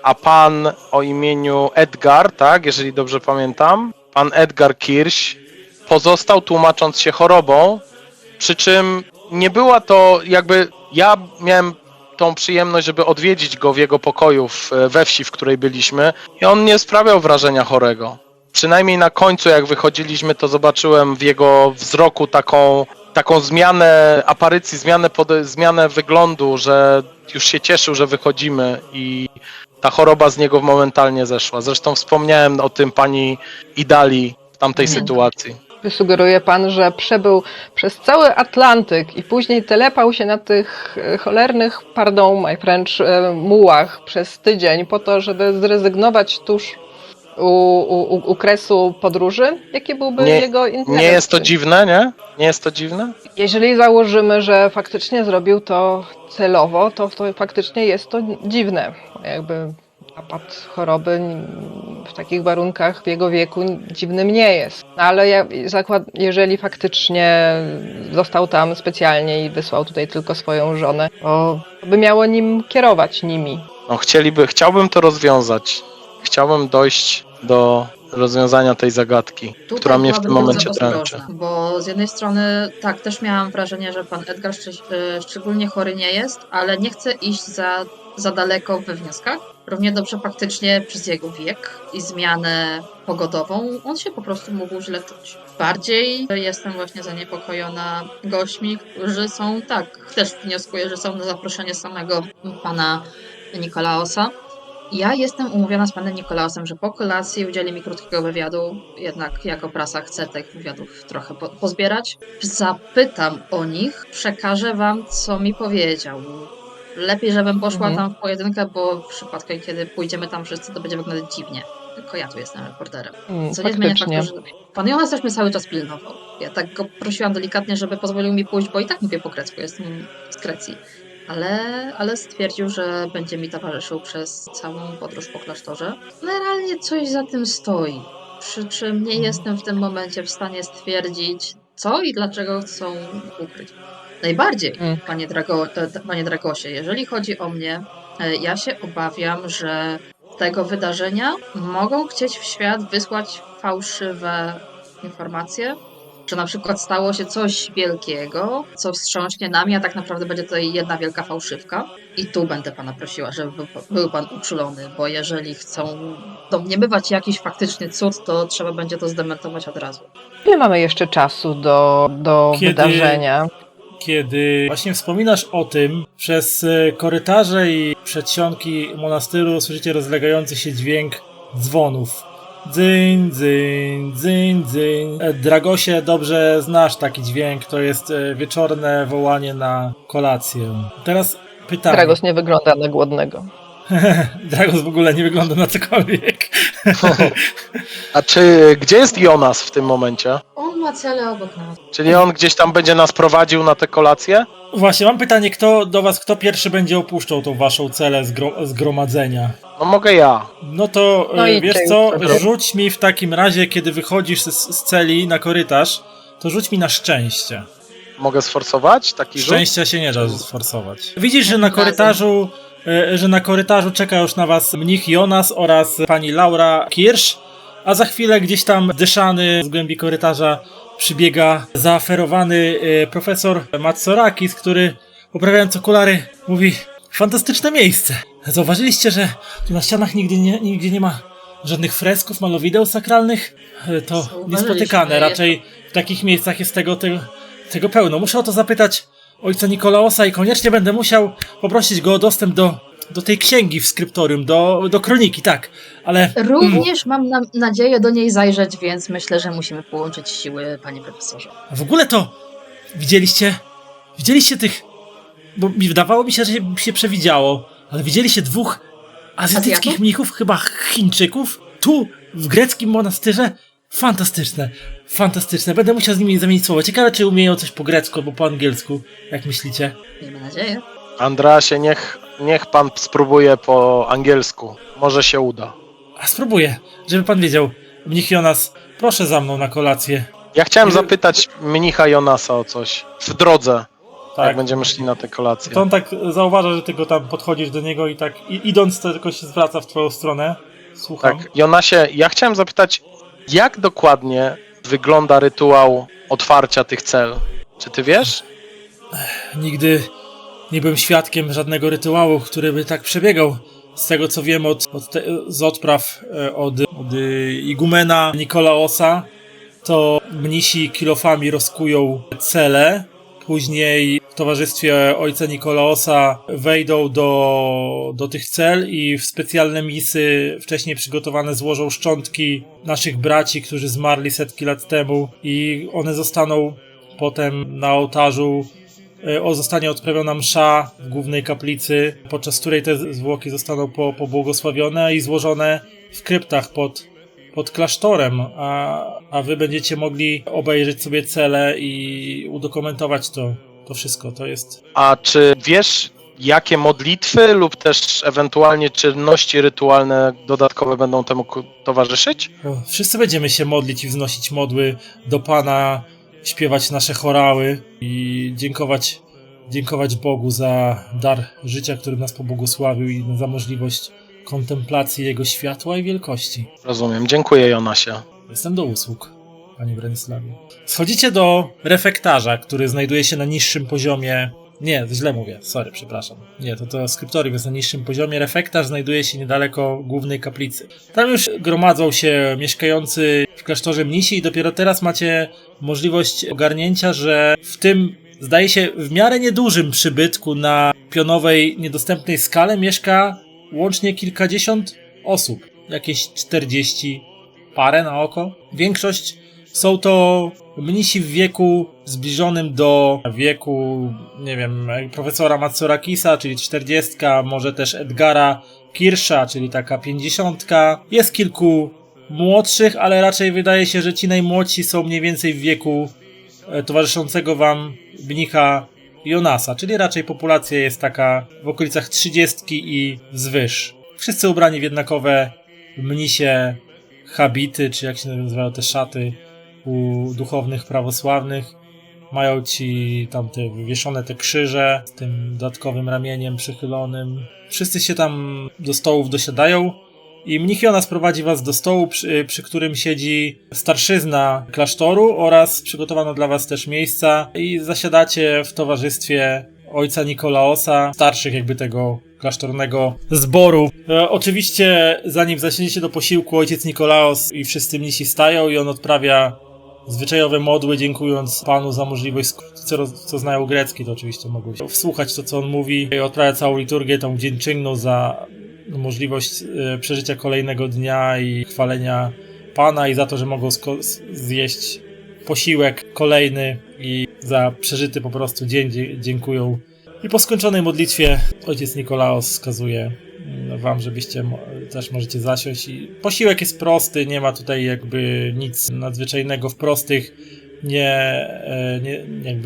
a pan o imieniu Edgar, tak, jeżeli dobrze pamiętam, pan Edgar Kirś pozostał tłumacząc się chorobą, przy czym nie była to jakby, ja miałem tą przyjemność, żeby odwiedzić go w jego pokoju we wsi, w której byliśmy i on nie sprawiał wrażenia chorego. Przynajmniej na końcu, jak wychodziliśmy, to zobaczyłem w jego wzroku taką zmianę aparycji, zmianę wyglądu, że już się cieszył, że wychodzimy i ta choroba z niego momentalnie zeszła. Zresztą wspomniałem o tym pani Idali w tamtej sytuacji. Sugeruje pan, że przebył przez cały Atlantyk i później telepał się na tych cholernych, pardon my French, mułach przez tydzień po to, żeby zrezygnować tuż u kresu podróży? Jaki byłby jego interes? Nie jest to dziwne, nie? Nie jest to dziwne? Jeżeli założymy, że faktycznie zrobił to celowo, to faktycznie jest to dziwne. Jakby napad choroby w takich warunkach w jego wieku dziwnym nie jest. Ale jeżeli faktycznie został tam specjalnie i wysłał tutaj tylko swoją żonę, to by miało nim kierować nimi. No chciałbym to rozwiązać. Chciałbym dojść do rozwiązania tej zagadki, Tutaj która mnie w tym byłabym momencie bardzo dręczy. ostrożna, bo z jednej strony tak, też miałam wrażenie, że pan Edgar szczególnie chory nie jest, ale nie chce iść za daleko we wnioskach. Równie dobrze faktycznie przez jego wiek i zmianę pogodową on się po prostu mógł źle czuć. Bardziej jestem właśnie zaniepokojona gośćmi, którzy są, tak, też wnioskuję, że są na zaproszenie samego pana Nikolaosa. Ja jestem umówiona z panem Nikolaosem, że po kolacji udzieli mi krótkiego wywiadu, jednak jako prasa chcę tych wywiadów trochę pozbierać. Zapytam o nich, przekażę wam, co mi powiedział. Lepiej, żebym poszła tam w pojedynkę, bo w przypadku, kiedy pójdziemy tam wszyscy, to będzie wyglądać dziwnie. Tylko ja tu jestem reporterem. Co nie zmienia faktu, że pan Jonas też mnie cały czas pilnował. Ja tak go prosiłam delikatnie, żeby pozwolił mi pójść, bo i tak mówię po grecku, jestem z Grecji. Ale stwierdził, że będzie mi towarzyszył przez całą podróż po klasztorze. Generalnie coś za tym stoi. Przy czym nie jestem w tym momencie w stanie stwierdzić, co i dlaczego chcą ukryć. Najbardziej, panie Dragosie, jeżeli chodzi o mnie, ja się obawiam, że z tego wydarzenia mogą chcieć w świat wysłać fałszywe informacje, że na przykład stało się coś wielkiego, co wstrząśnie nami, a tak naprawdę będzie to jedna wielka fałszywka. I tu będę pana prosiła, żeby był pan uczulony, bo jeżeli chcą domniemywać jakiś faktyczny cud, to trzeba będzie to zdementować od razu. Ile mamy jeszcze czasu do wydarzenia? Kiedy właśnie wspominasz o tym, przez korytarze i przedsionki monastyru słyszycie rozlegający się dźwięk dzwonów. Dzyń, dzyń, dzyń, dzyń. Dragosie, dobrze znasz taki dźwięk, to jest wieczorne wołanie na kolację. Teraz pytanie. Dragos nie wygląda na głodnego. Dragos w ogóle nie wygląda na cokolwiek. A gdzie jest Jonas w tym momencie? On ma cele obok nas. Czyli on gdzieś tam będzie nas prowadził na tę kolację? Właśnie, mam pytanie, kto pierwszy będzie opuszczał tą waszą celę zgromadzenia? No mogę ja. No to No wiesz idźcie co, już. rzuć mi w takim razie, kiedy wychodzisz z celi na korytarz, to rzuć mi na szczęście. Mogę sforsować taki rzut? Szczęścia się nie da sforsować. Widzisz, że na korytarzu czeka już na was mnich Jonas oraz pani Laura Kirsch, a za chwilę gdzieś tam dyszany z głębi korytarza przybiega zaaferowany profesor Matsorakis, który poprawiając okulary mówi: fantastyczne miejsce. Zauważyliście, że tu na ścianach nigdzie nie ma żadnych fresków, malowideł sakralnych? To niespotykane. Raczej w takich miejscach jest tego pełno. Muszę o to zapytać ojca Nikolaosa i koniecznie będę musiał poprosić go o dostęp do tej księgi w skryptorium, do kroniki, tak. Ale Również mam nadzieję do niej zajrzeć, więc myślę, że musimy połączyć siły, panie profesorze. w ogóle to widzieliście tych, bo wydawało mi się, że się przewidziało, ale widzieliście dwóch azjatyckich Azjatów? mnichów, chyba Chińczyków, tu w greckim monastyrze? Fantastyczne. Będę musiał z nimi zamienić słowo. Ciekawe, czy umieją coś po grecku albo po angielsku. Jak myślicie? Miejmy nadzieję. Andreasie, niech pan spróbuje po angielsku. Może się uda. A spróbuję, żeby pan wiedział. Mnich Jonas, proszę za mną na kolację. Ja chciałem zapytać mnicha Jonasa o coś. W drodze, Tak. jak będziemy szli na tę kolację. To on tak zauważa, że ty go tam podchodzisz do niego i tak idąc to tylko się zwraca w twoją stronę. Słucham. Tak, Jonasie, ja chciałem zapytać, jak dokładnie wygląda rytuał otwarcia tych cel? Czy ty wiesz? Nigdy nie byłem świadkiem żadnego rytuału, który by tak przebiegał. Z tego co wiem z odpraw od igumena Nikolaosa, to mnisi kilofami rozkują cele, później towarzystwie ojca Nikolaosa wejdą do tych cel i w specjalne misy wcześniej przygotowane złożą szczątki naszych braci, którzy zmarli setki lat temu i one zostaną potem na ołtarzu, zostanie odprawiona msza w głównej kaplicy, podczas której te zwłoki zostaną pobłogosławione i złożone w kryptach pod klasztorem, a wy będziecie mogli obejrzeć sobie cele i udokumentować to wszystko. To jest... A czy wiesz, jakie modlitwy lub też ewentualnie czynności rytualne dodatkowe będą temu towarzyszyć? Wszyscy będziemy się modlić i wznosić modły do Pana, śpiewać nasze chorały i dziękować Bogu za dar życia, którym nas pobłogosławił i za możliwość kontemplacji Jego światła i wielkości. Rozumiem. Dziękuję, Jonasie. Jestem do usług, panie Bronisławie. Schodzicie do refektarza, który znajduje się na niższym poziomie. Nie, źle mówię, sorry, przepraszam. Nie, to skryptorium jest na niższym poziomie. Refektarz znajduje się niedaleko głównej kaplicy. Tam już gromadzą się mieszkający w klasztorze mnisi i dopiero teraz macie możliwość ogarnięcia, że w tym, zdaje się, w miarę niedużym przybytku na pionowej, niedostępnej skale mieszka łącznie kilkadziesiąt osób. Jakieś 40 parę na oko. Większość są to mnisi w wieku zbliżonym do wieku, nie wiem, profesora Matsorakisa, czyli 40, może też Edgara Kirscha, czyli taka 50. Jest kilku młodszych, ale raczej wydaje się, że ci najmłodsi są mniej więcej w wieku towarzyszącego wam mnicha Jonasa, czyli raczej populacja jest taka w okolicach 30 i wzwyż. Wszyscy ubrani w jednakowe mnisie habity, czy jak się nazywają te szaty u duchownych prawosławnych. Mają ci tam te wywieszone te krzyże z tym dodatkowym ramieniem przychylonym. Wszyscy się tam do stołów dosiadają i mnich Jonas prowadzi was do stołu, przy którym siedzi starszyzna klasztoru oraz przygotowano dla was też miejsca i zasiadacie w towarzystwie ojca Nikolaosa, starszych jakby tego klasztornego zboru. Oczywiście zanim zasiędziecie do posiłku, ojciec Nikolaos i wszyscy mnisi stają i on odprawia zwyczajowe modły, dziękując Panu za możliwość, co znają grecki, to oczywiście mogą wsłuchać to, co on mówi. I odprawia całą liturgię tą dziękczynną za możliwość przeżycia kolejnego dnia i chwalenia Pana i za to, że mogą zjeść posiłek kolejny i za przeżyty po prostu dzień dziękują. I po skończonej modlitwie ojciec Nikolaos wskazuje wam, żebyście też możecie zasiąść. I posiłek jest prosty, nie ma tutaj jakby nic nadzwyczajnego w prostych,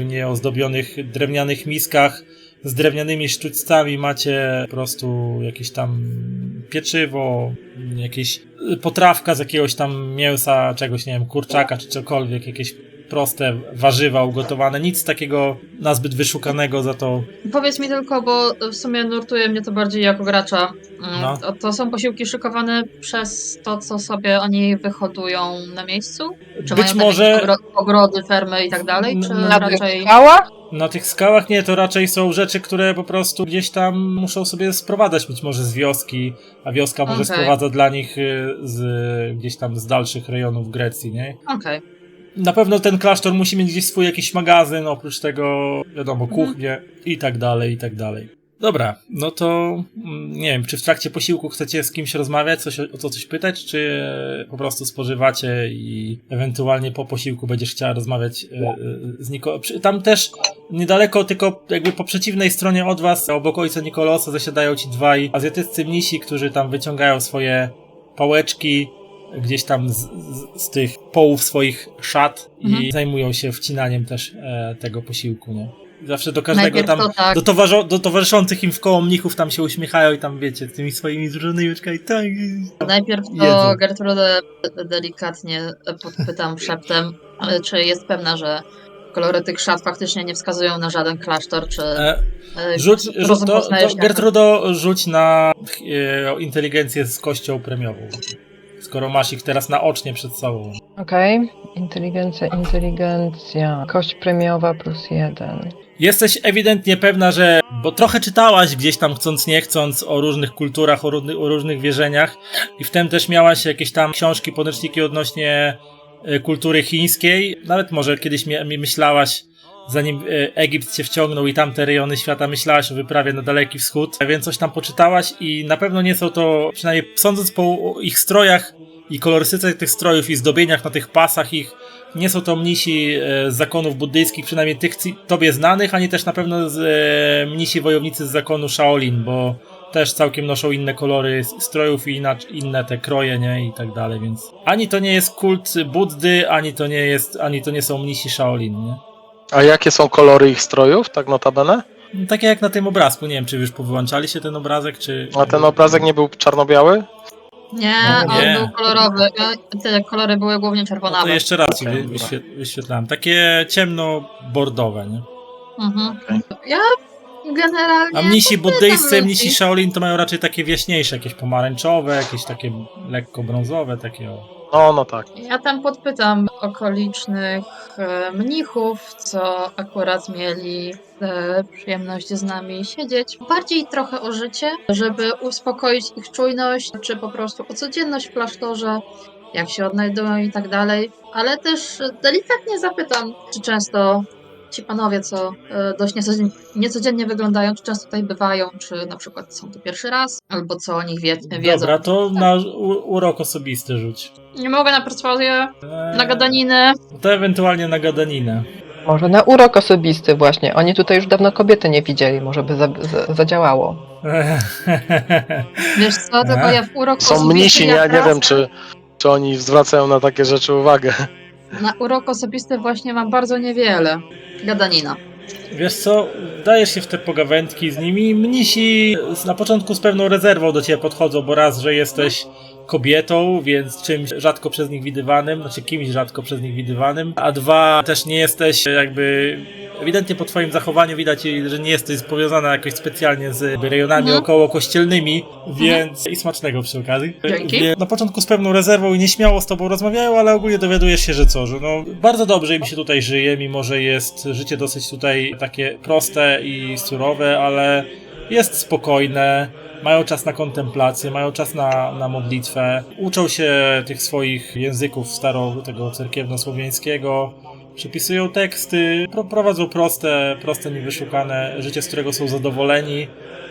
nie ozdobionych drewnianych miskach z drewnianymi sztućcami. Macie po prostu jakieś tam pieczywo, jakieś potrawka z jakiegoś tam mięsa, czegoś, nie wiem, kurczaka czy cokolwiek, jakieś proste warzywa ugotowane, nic takiego nazbyt wyszukanego, za to... Powiedz mi tylko, bo w sumie nurtuje mnie to bardziej jako gracza. No. To są posiłki szykowane przez to, co sobie oni wyhodują na miejscu? Czy Być mają może... ogrody, fermy i tak dalej? Czy Na raczej... tych skałach? Na tych skałach nie, to raczej są rzeczy, które po prostu gdzieś tam muszą sobie sprowadzać, być może z wioski, a wioska może sprowadza dla nich gdzieś tam z dalszych rejonów Grecji, nie? Okej. Na pewno ten klasztor musi mieć gdzieś swój jakiś magazyn, oprócz tego, wiadomo, kuchnię i tak dalej, i tak dalej. Dobra, no to nie wiem, czy w trakcie posiłku chcecie z kimś rozmawiać, o coś pytać, czy po prostu spożywacie i ewentualnie po posiłku będziesz chciała rozmawiać z Nikolaosem. Tam też niedaleko, tylko jakby po przeciwnej stronie od was, obok ojca Nikolaosa zasiadają ci dwaj azjatyccy mnisi, którzy tam wyciągają swoje pałeczki gdzieś tam z tych połów swoich szat i zajmują się wcinaniem też tego posiłku, nie? Zawsze do każdego tam, tak. do towarzyszących im wkoło mnichów tam się uśmiechają i tam, wiecie, tymi swoimi zróżonymi oczkami, tak. Najpierw to jedzą. Gertrudę delikatnie podpytam szeptem, czy jest pewna, że kolory tych szat faktycznie nie wskazują na żaden klasztor, czy... Gertrudo, rzuć na inteligencję z kością premiową, skoro masz ich teraz naocznie przed sobą. Okej. Inteligencja. Kość premiowa +1. Jesteś ewidentnie pewna, że... Bo trochę czytałaś gdzieś tam chcąc nie chcąc o różnych kulturach, o różnych wierzeniach i wtem też miałaś jakieś tam książki, podręczniki odnośnie kultury chińskiej. Nawet może kiedyś myślałaś zanim Egipt cię wciągnął i tamte rejony świata, myślałaś o wyprawie na Daleki Wschód, więc coś tam poczytałaś i na pewno nie są to, przynajmniej sądząc po ich strojach i kolorystyce tych strojów i zdobieniach na tych pasach ich, nie są to mnisi z zakonów buddyjskich, przynajmniej tych tobie znanych, ani też na pewno mnisi wojownicy z zakonu Shaolin, bo też całkiem noszą inne kolory strojów i inne te kroje, nie? I tak dalej, więc ani to nie jest kult Buddy, ani to nie są mnisi Shaolin, nie? A jakie są kolory ich strojów, tak notabene? No, takie jak na tym obrazku, nie wiem, czy już powyłączaliście ten obrazek, czy... A ten obrazek nie był czarno-biały? Nie, No, nie. on był kolorowy. Te kolory były głównie No czerwonawe. to jeszcze raz ci Okej, wyświetlałem. Takie ciemno-bordowe, nie? Mhm. Ja generalnie... A mnisi buddyjscy, ludzi. mnisi Shaolin to mają raczej takie wieśniejsze, jakieś pomarańczowe, jakieś takie lekko brązowe, takie o. No tak. Ja tam podpytam okolicznych mnichów, co akurat mieli przyjemność z nami siedzieć. Bardziej trochę o życie, żeby uspokoić ich czujność, czy po prostu o codzienność w klasztorze, jak się odnajdują i tak dalej. Ale też delikatnie zapytam, czy często ci panowie, co dość niecodziennie wyglądają, czy często tutaj bywają, czy na przykład są tu pierwszy raz, albo co o nich wiedzą. Dobra, to na urok osobisty rzuć. Nie mogę na perswazję, na gadaninę. To ewentualnie na gadaninę. Może na urok osobisty właśnie. Oni tutaj już dawno kobiety nie widzieli, może by zadziałało. Wiesz co, tylko ja w urok Są osobisty mnisi, jak nie raz- wiem czy oni zwracają na takie rzeczy uwagę. Na urok osobisty właśnie mam bardzo niewiele. Gadanina. Wiesz co, dajesz się w te pogawędki z nimi. Mnisi na początku z pewną rezerwą do ciebie podchodzą, bo raz, że jesteś kobietą, więc czymś rzadko przez nich widywanym, znaczy kimś rzadko przez nich widywanym, a dwa, też nie jesteś jakby... Ewidentnie po twoim zachowaniu widać, że nie jesteś powiązana jakoś specjalnie z rejonami około kościelnymi, więc i smacznego przy okazji. Dzięki. Więc na początku z pewną rezerwą i nieśmiało z tobą rozmawiają, ale ogólnie dowiadujesz się, że no bardzo dobrze im się tutaj żyje, mimo że jest życie dosyć tutaj takie proste i surowe, ale jest spokojne. Mają czas na kontemplację, mają czas na modlitwę, uczą się tych swoich języków tego cerkiewno-słowiańskiego, przepisują teksty, prowadzą proste, niewyszukane życie, z którego są zadowoleni,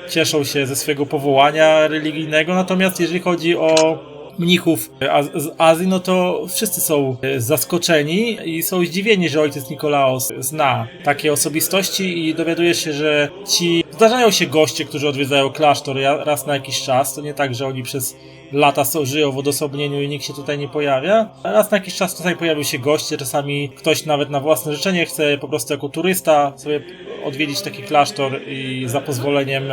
cieszą się ze swojego powołania religijnego, natomiast jeżeli chodzi o mnichów z Azji, no to wszyscy są zaskoczeni i są zdziwieni, że ojciec Nikolaos zna takie osobistości i dowiaduje się, że zdarzają się goście, którzy odwiedzają klasztor raz na jakiś czas. To nie tak, że oni przez lata żyją w odosobnieniu i nikt się tutaj nie pojawia. Raz na jakiś czas czasami pojawią się goście, czasami ktoś nawet na własne życzenie chce po jako turysta sobie odwiedzić taki klasztor i za pozwoleniem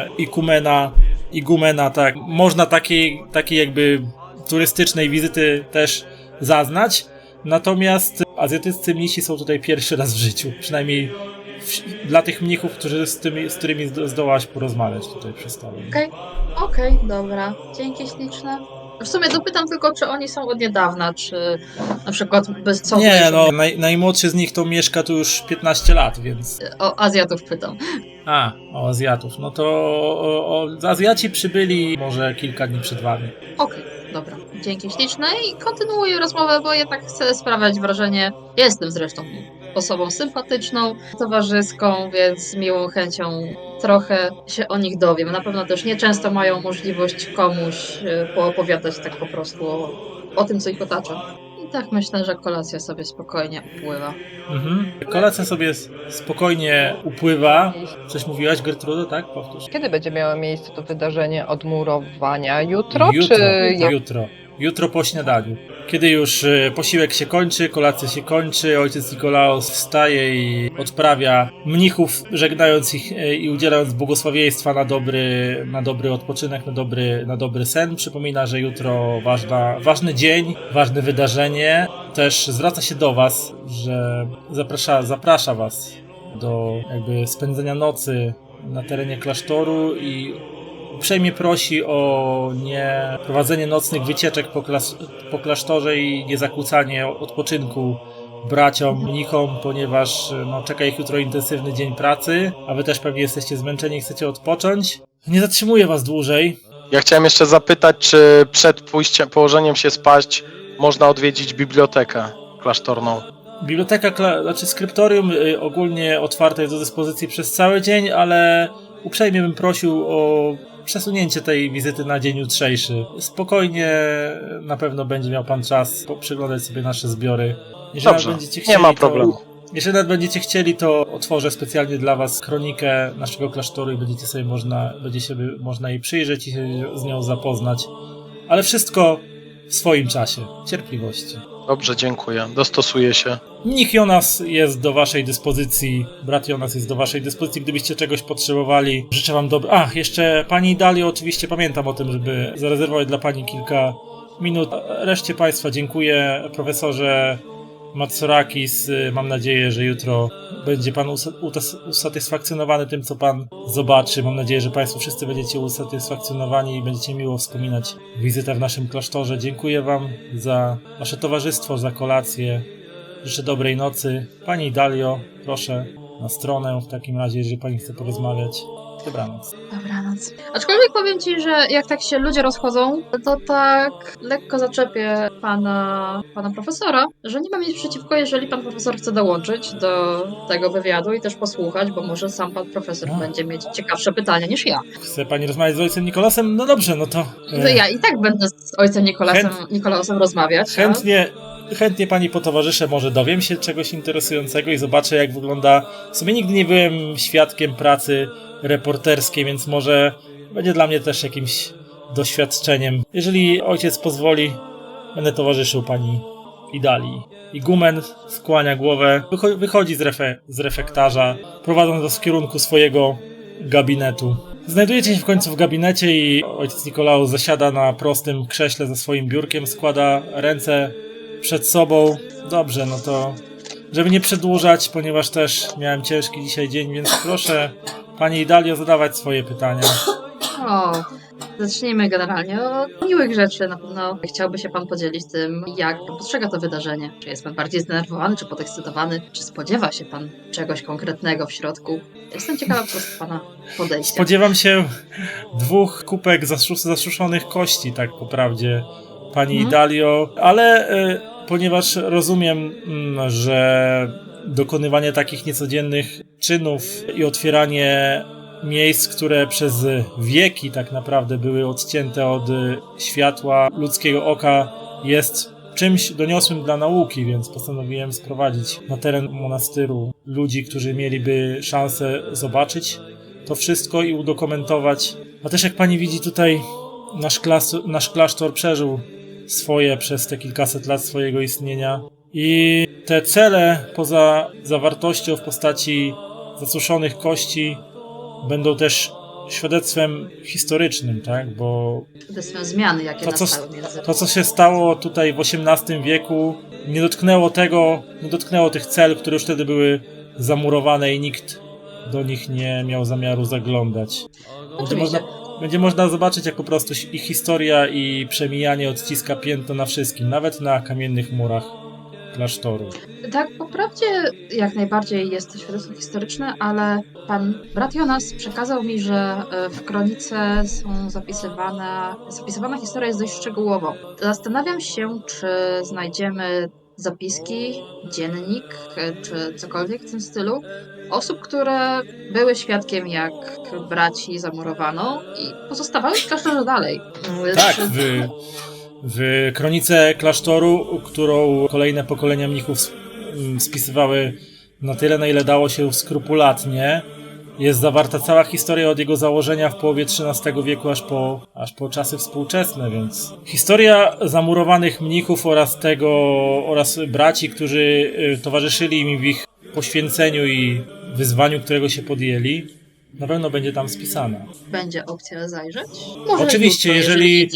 igumena, tak, można takiej jakby turystycznej wizyty też zaznać, natomiast azjatyccy mnisi są tutaj pierwszy raz w życiu, przynajmniej dla tych mnichów, z którymi zdołałaś porozmawiać tutaj przy stole. Okej, dobra. Dzięki śliczne. W sumie dopytam tylko, czy oni są od niedawna, czy na przykład są... Nie, no najmłodszy z nich to mieszka tu już 15 lat, więc... O Azjatów pytam. O Azjatów. No to Azjaci przybyli może kilka dni przed wami. Okej, dobra. Dzięki śliczne i kontynuuję rozmowę, bo ja tak chcę sprawiać wrażenie. Jestem zresztą osobą sympatyczną, towarzyską, więc z miłą chęcią trochę się o nich dowiem. Na pewno też nieczęsto mają możliwość komuś poopowiadać tak po prostu o tym, co ich otacza. I tak myślę, że kolacja sobie spokojnie upływa. Kolacja sobie spokojnie upływa. Coś mówiłaś, Gertrudo, tak? Powtórz. Kiedy będzie miało miejsce to wydarzenie odmurowania? Jutro? Czy... Jutro po śniadaniu. Kiedy już posiłek się kończy, kolacja się kończy, ojciec Nikolaos wstaje i odprawia mnichów, żegnając ich i udzielając błogosławieństwa na dobry odpoczynek, na dobry sen. Przypomina, że jutro ważny dzień, ważne wydarzenie. Też zwraca się do was, że zaprasza was do jakby spędzenia nocy na terenie klasztoru i uprzejmie prosi o nie prowadzenie nocnych wycieczek po klasztorze i nie zakłócanie odpoczynku braciom, mnichom, ponieważ czeka ich jutro intensywny dzień pracy, a wy też pewnie jesteście zmęczeni i chcecie odpocząć. Nie zatrzymuję was dłużej. Ja chciałem jeszcze zapytać, czy przed położeniem się spać można odwiedzić bibliotekę klasztorną. Biblioteka, znaczy skryptorium ogólnie otwarte jest do dyspozycji przez cały dzień, ale uprzejmie bym prosił o przesunięcie tej wizyty na dzień jutrzejszy. Spokojnie na pewno będzie miał pan czas przyglądać sobie nasze zbiory. Jeżeli Dobrze, będziecie nie chcieli, ma problemu. Jeśli nawet będziecie chcieli, to otworzę specjalnie dla was kronikę naszego klasztoru i będzie się można jej przyjrzeć i się z nią zapoznać. Ale wszystko w swoim czasie. Cierpliwości. Dobrze, dziękuję. Dostosuję się. Mnich Jonas jest do waszej dyspozycji, brat Jonas jest do waszej dyspozycji, gdybyście czegoś potrzebowali. Życzę wam jeszcze pani Dalio, oczywiście pamiętam o tym, żeby zarezerwować dla pani kilka minut. Reszcie państwa dziękuję, profesorze Matsorakis. Mam nadzieję, że jutro będzie pan usatysfakcjonowany tym, co pan zobaczy. Mam nadzieję, że państwo wszyscy będziecie usatysfakcjonowani i będziecie miło wspominać wizytę w naszym klasztorze. Dziękuję wam za wasze towarzystwo, za kolację. Życzę dobrej nocy. Pani Dalio, proszę na stronę w takim razie, jeżeli pani chce porozmawiać. Dobranoc. Dobranoc. Aczkolwiek powiem ci, że jak tak się ludzie rozchodzą, to tak lekko zaczepię pana profesora, że nie mam nic przeciwko, jeżeli pan profesor chce dołączyć do tego wywiadu i też posłuchać, bo może sam pan profesor będzie mieć ciekawsze pytania niż ja. Chce pani rozmawiać z ojcem Nikolasem? No dobrze, no to... To ja i tak będę z ojcem Nikolausem rozmawiać. Chętnie pani potowarzyszę, może dowiem się czegoś interesującego i zobaczę, jak wygląda... W sumie nigdy nie byłem świadkiem pracy reporterskiej, więc może będzie dla mnie też jakimś doświadczeniem. Jeżeli ojciec pozwoli, będę towarzyszył pani Idalii. Igumen skłania głowę, wychodzi z refektarza, prowadząc nas w kierunku swojego gabinetu. Znajdujecie się w końcu w gabinecie i ojciec Nikolaus zasiada na prostym krześle ze swoim biurkiem, składa ręce przed sobą. Dobrze, no to żeby nie przedłużać, ponieważ też miałem ciężki dzisiaj dzień, więc proszę pani Idalio zadawać swoje pytania. O, zacznijmy generalnie od miłych rzeczy. Na pewno chciałby się pan podzielić tym, jak pan postrzega to wydarzenie. Czy jest pan bardziej zdenerwowany, czy podekscytowany? Czy spodziewa się pan czegoś konkretnego w środku? Jestem ciekawa po prostu pana podejścia. Spodziewam się 2 kubek zasuszonych kości, tak po prawdzie, pani Idalio, ale ponieważ rozumiem, że dokonywanie takich niecodziennych czynów i otwieranie miejsc, które przez wieki tak naprawdę były odcięte od światła ludzkiego oka, jest czymś doniosłym dla nauki, więc postanowiłem sprowadzić na teren monastyru ludzi, którzy mieliby szansę zobaczyć to wszystko i udokumentować. A też jak pani widzi tutaj, nasz klasztor przeżył swoje przez te kilkaset lat swojego istnienia i te cele poza zawartością w postaci zasuszonych kości będą też świadectwem historycznym, tak? Bo Świadectwem zmiany, jakie nastały między... to, co się stało tutaj w XVIII wieku, nie dotknęło tych cel, które już wtedy były zamurowane i nikt do nich nie miał zamiaru zaglądać. Będzie można zobaczyć, jak po prostu ich historia i przemijanie odciska piętno na wszystkim, nawet na kamiennych murach klasztoru. Tak, po prawdzie jak najbardziej jest to świadectwo historyczne, ale pan brat Jonas przekazał mi, że w kronice zapisywana historia jest dość szczegółowo. Zastanawiam się, czy znajdziemy zapiski, dziennik, czy cokolwiek w tym stylu osób, które były świadkiem, jak braci zamurowano i pozostawały w klasztorze dalej. Tak, w kronice klasztoru, którą kolejne pokolenia mnichów spisywały na tyle, na ile dało się skrupulatnie, jest zawarta cała historia od jego założenia w połowie XIII wieku aż po czasy współczesne, więc historia zamurowanych mnichów oraz braci, którzy towarzyszyli im w ich poświęceniu i wyzwaniu, którego się podjęli, na pewno będzie tam spisana. Będzie opcja zajrzeć? Może oczywiście, jutro, jeżeli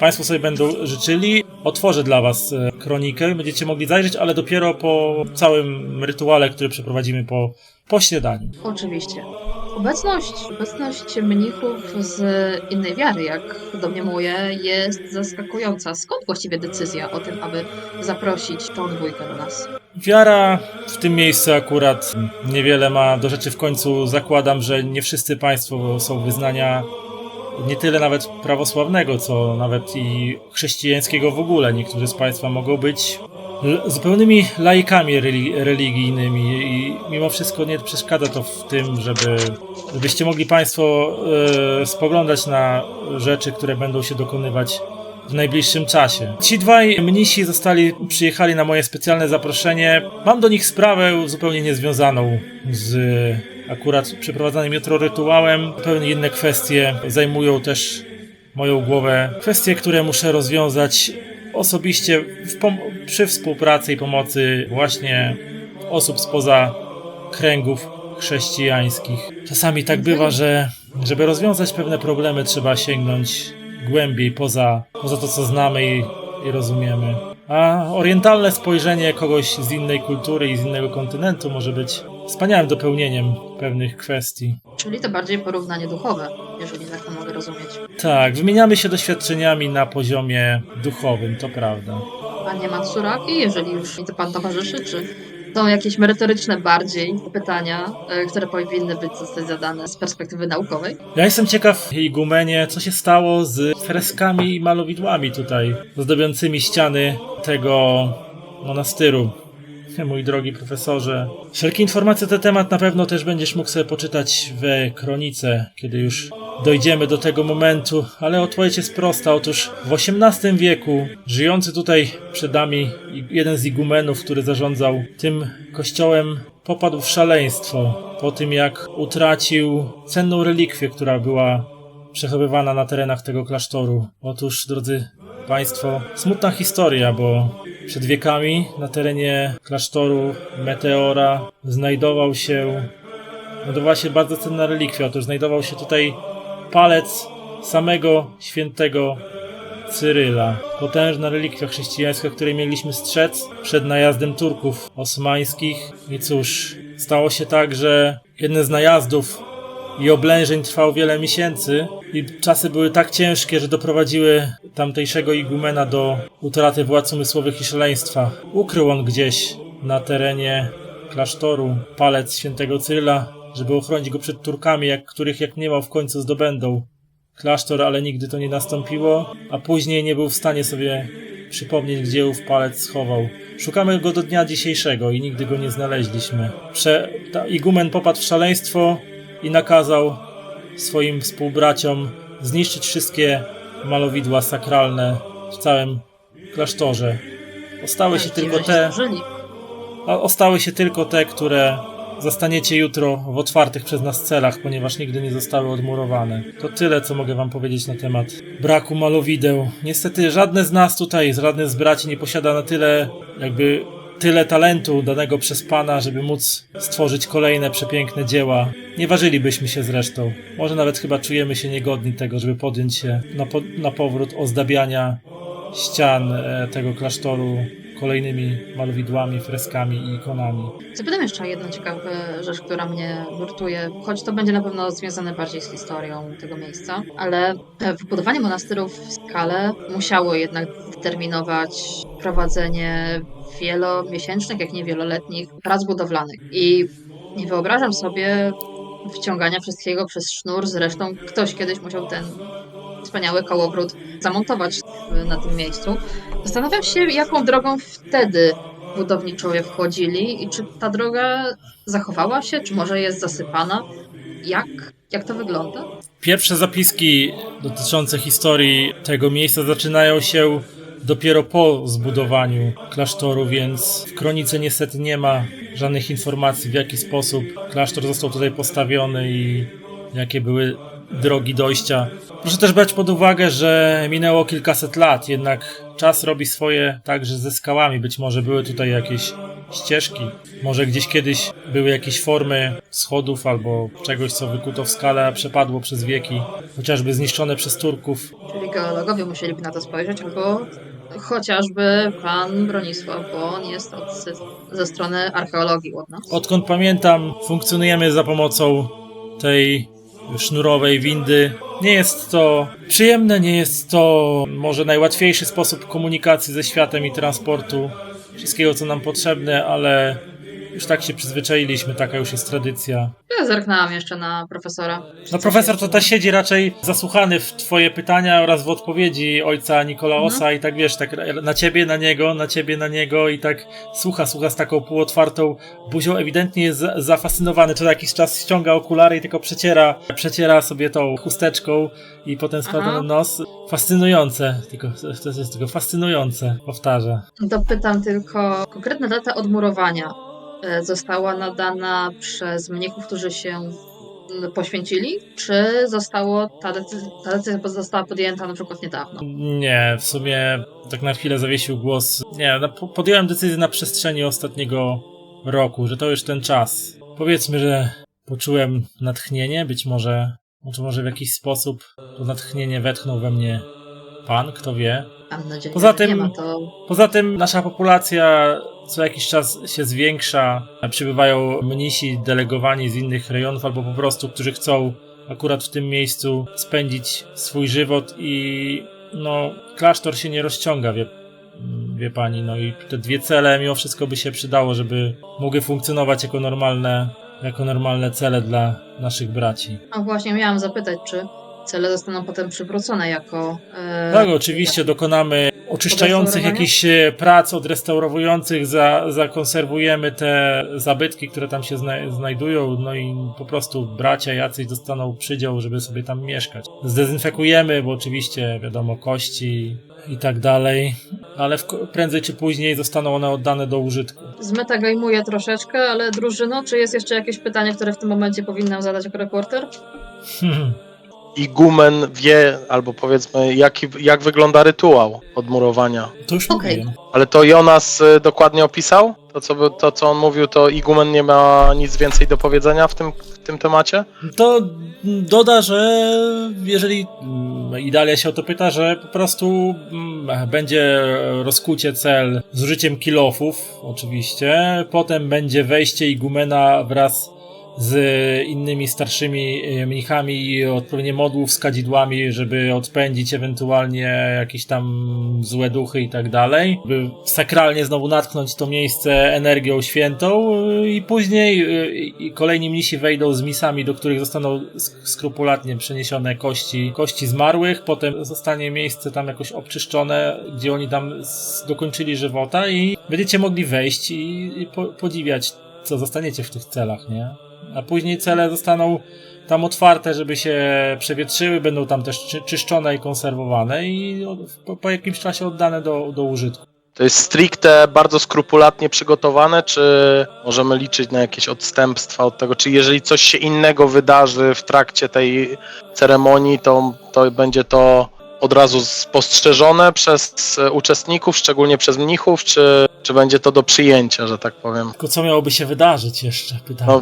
państwo sobie będą życzyli, otworzę dla was kronikę, będziecie mogli zajrzeć, ale dopiero po całym rytuale, który przeprowadzimy po śniadaniu. Oczywiście. Obecność mnichów z innej wiary, jak domniemuję, jest zaskakująca. Skąd właściwie decyzja o tym, aby zaprosić tą dwójkę do nas? Wiara w tym miejscu akurat niewiele ma do rzeczy. W końcu zakładam, że nie wszyscy państwo są wyznania nie tyle nawet prawosławnego, co nawet i chrześcijańskiego w ogóle. Niektórzy z państwa mogą być zupełnymi laikami religijnymi i mimo wszystko nie przeszkadza to w tym, żebyście mogli Państwo spoglądać na rzeczy, które będą się dokonywać w najbliższym czasie. Ci dwaj mnisi przyjechali na moje specjalne zaproszenie. Mam do nich sprawę zupełnie niezwiązaną z akurat przeprowadzanym jutro rytuałem. Zupełnie inne kwestie zajmują też moją głowę. Kwestie, które muszę rozwiązać osobiście przy współpracy i pomocy właśnie osób spoza kręgów chrześcijańskich. Czasami tak bywa, że żeby rozwiązać pewne problemy, trzeba sięgnąć głębiej poza to, co znamy i rozumiemy. A orientalne spojrzenie kogoś z innej kultury i z innego kontynentu może być wspaniałym dopełnieniem pewnych kwestii. Czyli to bardziej porównanie duchowe, jeżeli tak to mogę rozumieć. Tak, wymieniamy się doświadczeniami na poziomie duchowym, to prawda. Panie Matsuraki, jeżeli już mi to pan towarzyszy, czy są jakieś merytoryczne bardziej pytania, które powinny zostać zadane z perspektywy naukowej? Ja jestem ciekaw, igumenie, co się stało z freskami i malowidłami tutaj, zdobiącymi ściany tego monastyru. Mój drogi profesorze, wszelkie informacje na ten temat na pewno też będziesz mógł sobie poczytać w kronice, kiedy już dojdziemy do tego momentu, ale odpowiedź jest prosta. Otóż w XVIII wieku żyjący tutaj przed nami jeden z igumenów, który zarządzał tym kościołem, popadł w szaleństwo po tym, jak utracił cenną relikwię, która była przechowywana na terenach tego klasztoru. Otóż, drodzy Państwo, smutna historia, bo przed wiekami na terenie klasztoru Meteora znajdował się bardzo cenna relikwia. Otóż znajdował się tutaj palec samego świętego Cyryla. Potężna relikwia chrześcijańska, której mieliśmy strzec przed najazdem Turków osmańskich. I cóż, stało się tak, że jeden z najazdów i oblężeń trwał wiele miesięcy i czasy były tak ciężkie, że doprowadziły tamtejszego igumena do utraty władz umysłowych i szaleństwa. Ukrył on gdzieś na terenie klasztoru palec świętego Cyryla, żeby ochronić go przed Turkami, których jak mniemał w końcu zdobędą klasztor, ale nigdy to nie nastąpiło, a później nie był w stanie sobie przypomnieć, gdzie ów palec schował. Szukamy go do dnia dzisiejszego i nigdy go nie znaleźliśmy. Igumen popadł w szaleństwo i nakazał swoim współbraciom zniszczyć wszystkie malowidła sakralne w całym klasztorze. Ostały się tylko te, które zastaniecie jutro w otwartych przez nas celach, ponieważ nigdy nie zostały odmurowane. To tyle, co mogę wam powiedzieć na temat braku malowideł. Niestety żadne z nas tutaj, żadne z braci nie posiada na tyle talentu danego przez Pana, żeby móc stworzyć kolejne przepiękne dzieła. Nie ważylibyśmy się zresztą. Może nawet chyba czujemy się niegodni tego, żeby podjąć się na powrót ozdabiania ścian tego klasztoru kolejnymi malowidłami, freskami i ikonami. Zapytam jeszcze o jedną ciekawą rzecz, która mnie nurtuje, choć to będzie na pewno związane bardziej z historią tego miejsca, ale wybudowanie monastyrów w skale musiało jednak determinować prowadzenie wielomiesięcznych, jak nie wieloletnich prac budowlanych. I nie wyobrażam sobie wciągania wszystkiego przez sznur, zresztą ktoś kiedyś musiał ten wspaniały kołowrót zamontować na tym miejscu. Zastanawiam się, jaką drogą wtedy budowniczowie wchodzili i czy ta droga zachowała się, czy może jest zasypana. Jak to wygląda? Pierwsze zapiski dotyczące historii tego miejsca zaczynają się dopiero po zbudowaniu klasztoru, więc w kronice niestety nie ma żadnych informacji, w jaki sposób klasztor został tutaj postawiony i jakie były drogi dojścia. Proszę też brać pod uwagę, że minęło kilkaset lat, jednak czas robi swoje także ze skałami. Być może były tutaj jakieś ścieżki, może gdzieś kiedyś były jakieś formy schodów albo czegoś, co wykuto w skale, a przepadło przez wieki, chociażby zniszczone przez Turków. Czyli geologowie musieliby na to spojrzeć, albo chociażby pan Bronisław, bo on jest ze strony archeologii od nas. Odkąd pamiętam, funkcjonujemy za pomocą tej sznurowej windy. Nie jest to przyjemne, nie jest to może najłatwiejszy sposób komunikacji ze światem i transportu wszystkiego, co nam potrzebne, ale już tak się przyzwyczailiśmy, taka już jest tradycja. ja zerknęłam jeszcze na profesora. No profesor to też siedzi raczej zasłuchany w twoje pytania oraz w odpowiedzi ojca Nikolaosa i tak wiesz, tak na ciebie, na niego i tak słucha z taką półotwartą buzią, ewidentnie jest zafascynowany, co jakiś czas ściąga okulary i tylko przeciera sobie tą chusteczką i potem spada na nos. Fascynujące, to jest tylko fascynujące, powtarza. Dopytam tylko, konkretna data odmurowania została nadana przez mnichów, którzy się poświęcili, czy ta decyzja została podjęta na przykład niedawno? Nie, w sumie tak na chwilę zawiesił głos. Nie, podjąłem decyzję na przestrzeni ostatniego roku, że to już ten czas. Powiedzmy, że poczułem natchnienie, być może w jakiś sposób to natchnienie wetchnął we mnie Pan, kto wie. Mam nadzieję, Poza że tym- nie ma to... Poza tym nasza populacja co jakiś czas się zwiększa, przybywają mnisi delegowani z innych rejonów albo po prostu, którzy chcą akurat w tym miejscu spędzić swój żywot i no klasztor się nie rozciąga, wie pani, no i te dwie cele mimo wszystko by się przydało, żeby mogły funkcjonować jako normalne cele dla naszych braci. No właśnie, miałam zapytać, czy cele zostaną potem przywrócone jako... Tak, oczywiście dokonamy oczyszczających Odrestaurowania? jakichś prac, odrestaurowujących, zakonserwujemy te zabytki, które tam się znajdują, no i po prostu bracia jacyś dostaną przydział, żeby sobie tam mieszkać. Zdezynfekujemy, bo oczywiście wiadomo, kości i tak dalej, ale prędzej czy później zostaną one oddane do użytku. Zmetagajmuję troszeczkę, ale drużyno, czy jest jeszcze jakieś pytanie, które w tym momencie powinnam zadać jako reporter? Igumen wie, albo powiedzmy, jak wygląda rytuał odmurowania. To już Okej. mówiłem. Ale to Jonas dokładnie opisał? To, co on mówił, to Igumen nie ma nic więcej do powiedzenia w tym temacie? To doda, że jeżeli Idalia się o to pyta, że po prostu będzie rozkucie cel z użyciem kilofów, oczywiście. Potem będzie wejście igumena wraz z innymi starszymi mnichami i odpowiednie modłów z kadzidłami, żeby odpędzić ewentualnie jakieś tam złe duchy i tak dalej. By sakralnie znowu natknąć to miejsce energią świętą i później kolejni mnisi wejdą z misami, do których zostaną skrupulatnie przeniesione kości zmarłych. Potem zostanie miejsce tam jakoś obczyszczone, gdzie oni tam dokończyli żywota i będziecie mogli wejść i podziwiać, co zostaniecie w tych celach, nie? A później cele zostaną tam otwarte, żeby się przewietrzyły, będą tam też czyszczone i konserwowane i po jakimś czasie oddane do użytku. To jest stricte bardzo skrupulatnie przygotowane, czy możemy liczyć na jakieś odstępstwa od tego? Czy jeżeli coś się innego wydarzy w trakcie tej ceremonii, to będzie to od razu spostrzeżone przez uczestników, szczególnie przez mnichów, czy będzie to do przyjęcia, że tak powiem? Tylko co miałoby się wydarzyć jeszcze? Pytam. No,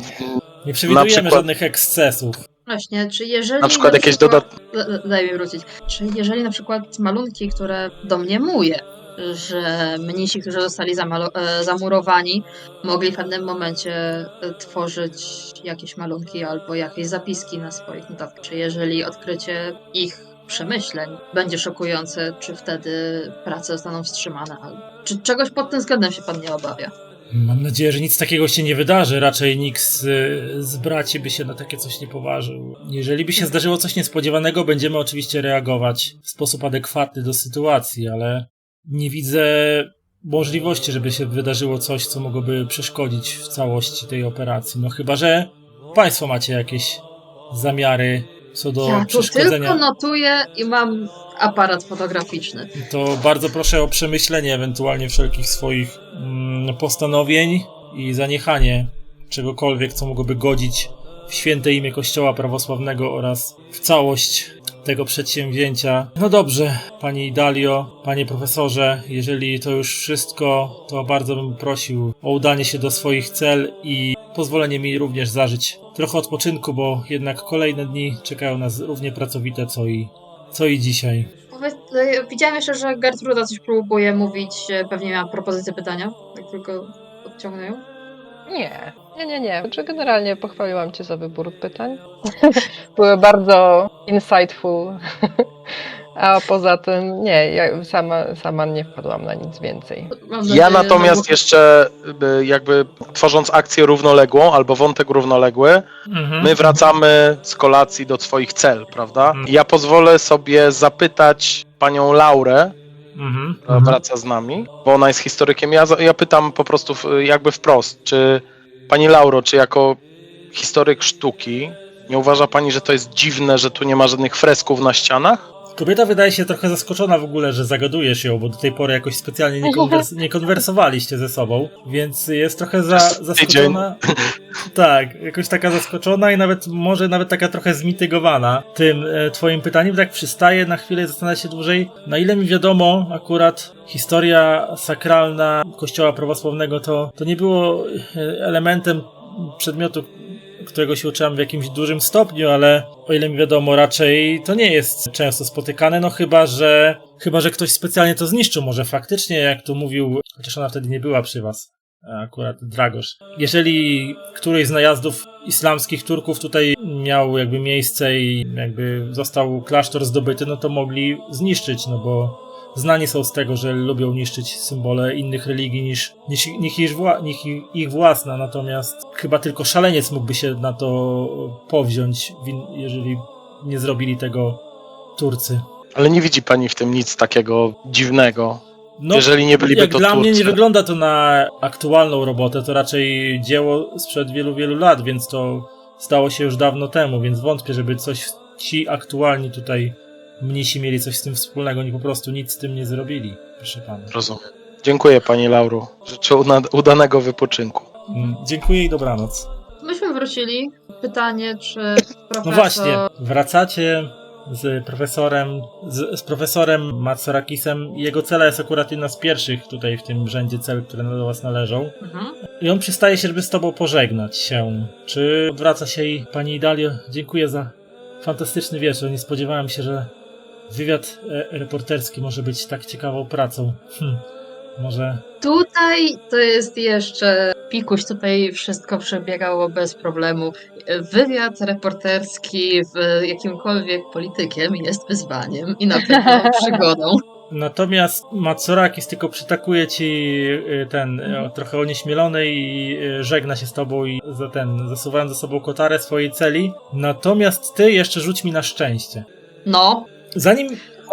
Nie przewidujemy przykład- żadnych ekscesów. Właśnie, czy jeżeli... na przykład jakieś Daj mi wrócić. Czy jeżeli na przykład malunki, które domniemuję, że mnisi, którzy zostali zamurowani, mogli w pewnym momencie tworzyć jakieś malunki albo jakieś zapiski na swoich notatkach, czy jeżeli odkrycie ich przemyśleń będzie szokujące, czy wtedy prace zostaną wstrzymane, czy czegoś pod tym względem się pan nie obawia? Mam nadzieję, że nic takiego się nie wydarzy. Raczej nikt z braci by się na takie coś nie poważył. Jeżeli by się zdarzyło coś niespodziewanego, będziemy oczywiście reagować w sposób adekwatny do sytuacji, ale nie widzę możliwości, żeby się wydarzyło coś, co mogłoby przeszkodzić w całości tej operacji. No chyba, że państwo macie jakieś zamiary co do Ja tu przeszkodzenia. tylko notuję i mam aparat fotograficzny. To bardzo proszę o przemyślenie ewentualnie wszelkich swoich postanowień i zaniechanie czegokolwiek, co mogłoby godzić w święte imię Kościoła prawosławnego oraz w całość tego przedsięwzięcia. No dobrze, pani Dalio, panie profesorze, jeżeli to już wszystko, to bardzo bym prosił o udanie się do swoich cel i pozwolenie mi również zażyć trochę odpoczynku, bo jednak kolejne dni czekają nas równie pracowite, co i dzisiaj. Widziałam jeszcze, że Gertruda coś próbuje mówić, pewnie miała propozycję pytania, tak tylko odciągnę ją. Nie. Czy generalnie pochwaliłam cię za wybór pytań? Były bardzo insightful A poza tym nie, ja sama nie wpadłam na nic więcej. Mam Ja nadzieję, natomiast że... jeszcze jakby tworząc akcję równoległą albo wątek równoległy, my wracamy z kolacji do swoich cel, prawda? I ja pozwolę sobie zapytać panią Laurę, która wraca z nami, bo ona jest historykiem. Ja pytam po prostu jakby wprost, czy pani Lauro, czy jako historyk sztuki nie uważa pani, że to jest dziwne, że tu nie ma żadnych fresków na ścianach? Kobieta wydaje się trochę zaskoczona w ogóle, że zagadujesz ją, bo do tej pory jakoś specjalnie nie konwersowaliście ze sobą, więc jest trochę zaskoczona. Tak, jakoś taka zaskoczona i może nawet taka trochę zmitygowana tym twoim pytaniem. Tak przystaje na chwilę i zastanawia się dłużej. Na ile mi wiadomo, akurat historia sakralna Kościoła prawosławnego to nie było elementem przedmiotu, którego się uczyłam w jakimś dużym stopniu, ale o ile mi wiadomo, raczej to nie jest często spotykane, no chyba, że ktoś specjalnie to zniszczył, może faktycznie, jak tu mówił, chociaż ona wtedy nie była przy was, akurat Dragosz. Jeżeli któryś z najazdów islamskich Turków tutaj miał jakby miejsce i jakby został klasztor zdobyty, no to mogli zniszczyć, no bo znani są z tego, że lubią niszczyć symbole innych religii niż ich własna, natomiast chyba tylko szaleniec mógłby się na to powziąć, jeżeli nie zrobili tego Turcy. Ale nie widzi pani w tym nic takiego dziwnego, No, jeżeli nie byliby jak to dla Turcy. mnie nie wygląda to na aktualną robotę, to raczej dzieło sprzed wielu, wielu lat, więc to stało się już dawno temu, więc wątpię, żeby coś ci aktualni tutaj mnisi mieli coś z tym wspólnego, oni po prostu nic z tym nie zrobili, proszę pana. Rozumiem. Dziękuję pani Lauro. Życzę udanego wypoczynku. Dziękuję i dobranoc. Myśmy wrócili. Pytanie, czy profesor... No właśnie, wracacie z profesorem Matsorakisem. Jego cela jest akurat jedna z pierwszych tutaj w tym rzędzie cel, które do was należą. I on przystaje się, żeby z tobą pożegnać się. Czy odwraca się i pani Idalio, dziękuję za fantastyczny wieczór. Nie spodziewałem się, że wywiad reporterski może być tak ciekawą pracą. Może... Tutaj to jest jeszcze pikuś, tutaj wszystko przebiegało bez problemu. Wywiad reporterski w jakimkolwiek politykiem jest wyzwaniem i na pewno przygodą. Natomiast Matsorakis tylko przytakuje ci trochę onieśmielony i żegna się z tobą i zasuwając ze sobą kotarę swojej celi. Natomiast ty jeszcze rzuć mi na szczęście. No, Zanim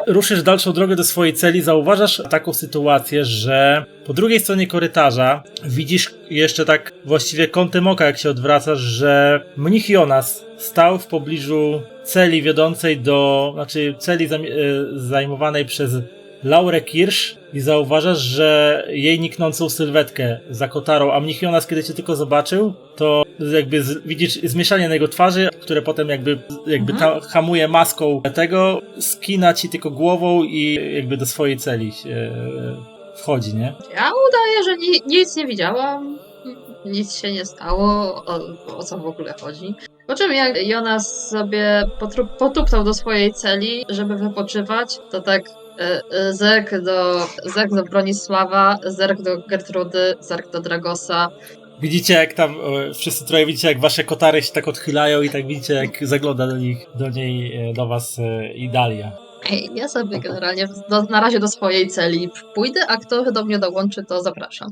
ruszysz dalszą drogę do swojej celi, zauważasz taką sytuację, że po drugiej stronie korytarza widzisz jeszcze tak właściwie kątem oka, jak się odwracasz, że mnich Jonas stał w pobliżu celi wiodącej celi zajmowanej przez Laurę Kirsch i zauważasz, że jej niknącą sylwetkę za kotarą, a mnich Jonas, kiedy cię tylko zobaczył, to jakby widzisz zmieszanie na jego twarzy, które potem jakby hamuje maską tego, skina ci tylko głową i jakby do swojej celi wchodzi, nie? ja udaję, że nic nie widziałam, nic się nie stało, o co w ogóle chodzi. Po czym jak Jonas sobie potuptał do swojej celi, żeby wypoczywać, to tak zerk do Bronisława, zerk do Gertrudy, zerk do Dragosa. Widzicie, jak tam wszyscy troje widzicie, jak wasze kotary się tak odchylają i tak widzicie, jak zagląda do was Idalia. Ja sobie generalnie na razie do swojej celi pójdę, a kto do mnie dołączy, to zapraszam.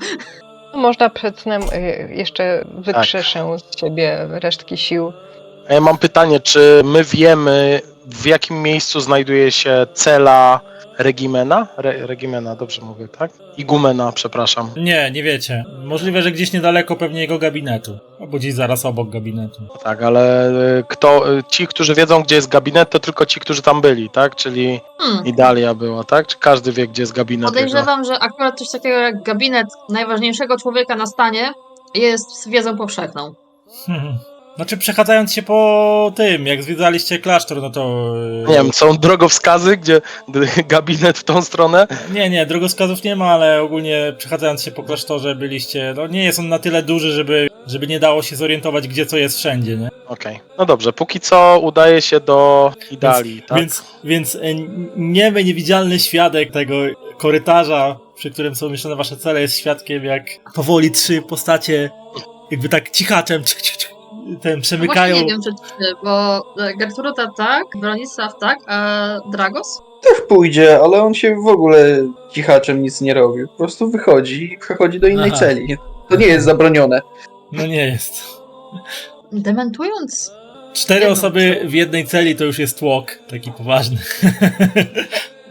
Można przed snem jeszcze wykrzeszę z siebie resztki sił. A ja mam pytanie, czy my wiemy, w jakim miejscu znajduje się cela Regimena? Regimena, dobrze mówię, tak? Igumena, przepraszam. Nie wiecie. Możliwe, że gdzieś niedaleko pewnie jego gabinetu. Albo gdzieś zaraz obok gabinetu. Tak, ale ci, którzy wiedzą, gdzie jest gabinet, to tylko ci, którzy tam byli, tak? Czyli Idalia była, tak? Czy każdy wie, gdzie jest gabinet? Podejrzewam, że akurat coś takiego jak gabinet najważniejszego człowieka na stanie jest wiedzą powszechną. Znaczy, przechadzając się po tym, jak zwiedzaliście klasztor, no to... Nie wiem, są drogowskazy, gdzie gabinet w tą stronę? Nie, drogowskazów nie ma, ale ogólnie przechadzając się po klasztorze byliście... No nie jest on na tyle duży, żeby nie dało się zorientować, gdzie co jest wszędzie, nie? Okej. No dobrze, póki co udaje się do Idalii, tak? Więc niemy, niewidzialny świadek tego korytarza, przy którym są umieszczone wasze cele, jest świadkiem, jak powoli trzy postacie jakby tak cichaczem przemykają. Właśnie nie wiem, czy bo Gertruda tak, Bronisław tak, a Dragos? Też pójdzie, ale on się w ogóle cichaczem nic nie robi. Po prostu wychodzi i przechodzi do innej Aha. celi. To nie jest zabronione. No nie jest. Dementując 4 Jedną osoby w jednej celi to już jest tłok, taki poważny.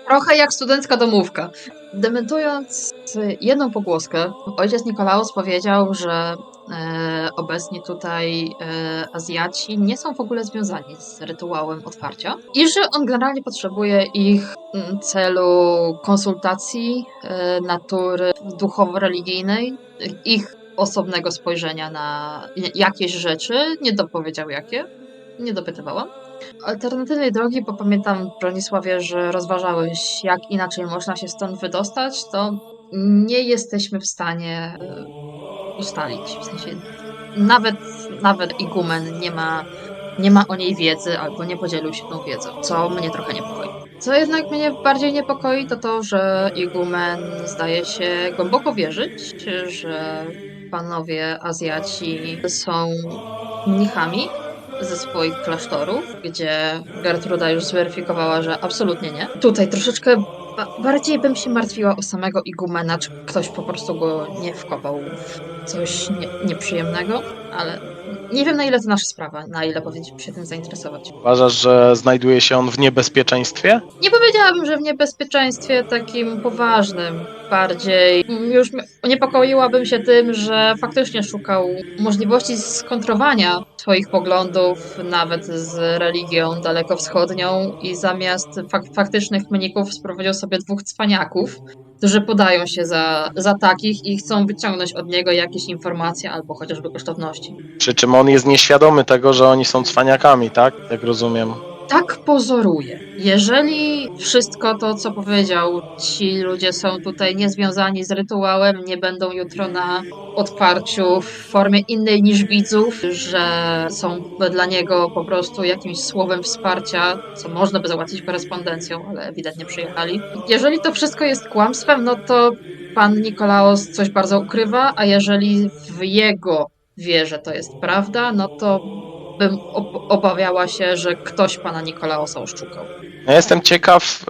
trochę jak studencka domówka. Dementując jedną pogłoskę, ojciec Nikolaus powiedział, że obecni tutaj Azjaci nie są w ogóle związani z rytuałem otwarcia i że on generalnie potrzebuje ich w celu konsultacji natury duchowo-religijnej, ich osobnego spojrzenia na jakieś rzeczy. Nie dopowiedział jakie, nie dopytywałam. Alternatywnej drogi, bo pamiętam, Bronisławie, że rozważałeś, jak inaczej można się stąd wydostać, to nie jesteśmy w stanie ustalić. W sensie nawet igumen nie ma o niej wiedzy albo nie podzielił się tą wiedzą, co mnie trochę niepokoi. Co jednak mnie bardziej niepokoi, to to, że igumen zdaje się głęboko wierzyć, że panowie Azjaci są mnichami ze swoich klasztorów, gdzie Gertruda już zweryfikowała, że absolutnie nie. Tutaj troszeczkę bardziej bym się martwiła o samego igumena, czy ktoś po prostu go nie wkopał w coś nieprzyjemnego, ale nie wiem, na ile to nasza sprawa, na ile powinniśmy się tym zainteresować. Uważasz, że znajduje się on w niebezpieczeństwie? Nie powiedziałabym, że w niebezpieczeństwie takim poważnym. Bardziej już niepokoiłabym się tym, że faktycznie szukał możliwości skontrowania swoich poglądów, nawet z religią dalekowschodnią, i zamiast faktycznych mnichów sprowadził sobie 2 cwaniaków, którzy podają się za takich i chcą wyciągnąć od niego jakieś informacje albo chociażby kosztowności. Przy czym on jest nieświadomy tego, że oni są cwaniakami, tak? Jak rozumiem. Tak pozoruje. Jeżeli wszystko to, co powiedział, ci ludzie są tutaj niezwiązani z rytuałem, nie będą jutro na odparciu w formie innej niż widzów, że są dla niego po prostu jakimś słowem wsparcia, co można by załatwić korespondencją, ale ewidentnie przyjechali. Jeżeli to wszystko jest kłamstwem, no to pan Nikolaos coś bardzo ukrywa, a jeżeli w jego wierze to jest prawda, no to bym obawiała się, że ktoś pana Nikolaosa oszukał. Ja jestem ciekaw,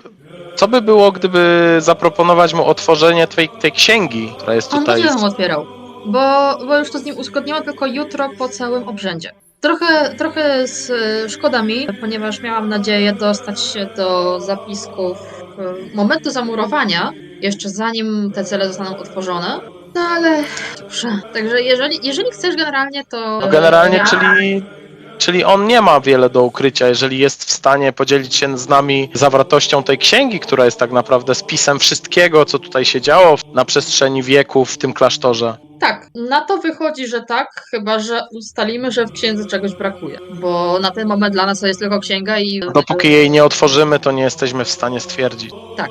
co by było, gdyby zaproponować mu otworzenie tej księgi, która jest On tutaj. będzie ją otwierał, bo już to z nim uzgodniłam, tylko jutro po całym obrzędzie. Trochę szkoda mi, ponieważ miałam nadzieję dostać się do zapisków momentu zamurowania, jeszcze zanim te cele zostaną otworzone. No ale dobrze. Także jeżeli chcesz generalnie, to... No generalnie, ja... czyli on nie ma wiele do ukrycia, jeżeli jest w stanie podzielić się z nami zawartością tej księgi, która jest tak naprawdę spisem wszystkiego, co tutaj się działo na przestrzeni wieków w tym klasztorze. Tak, na to wychodzi, że tak, chyba że ustalimy, że w księdze czegoś brakuje. Bo na ten moment dla nas to jest tylko księga i... Dopóki jej nie otworzymy, to nie jesteśmy w stanie stwierdzić. Tak.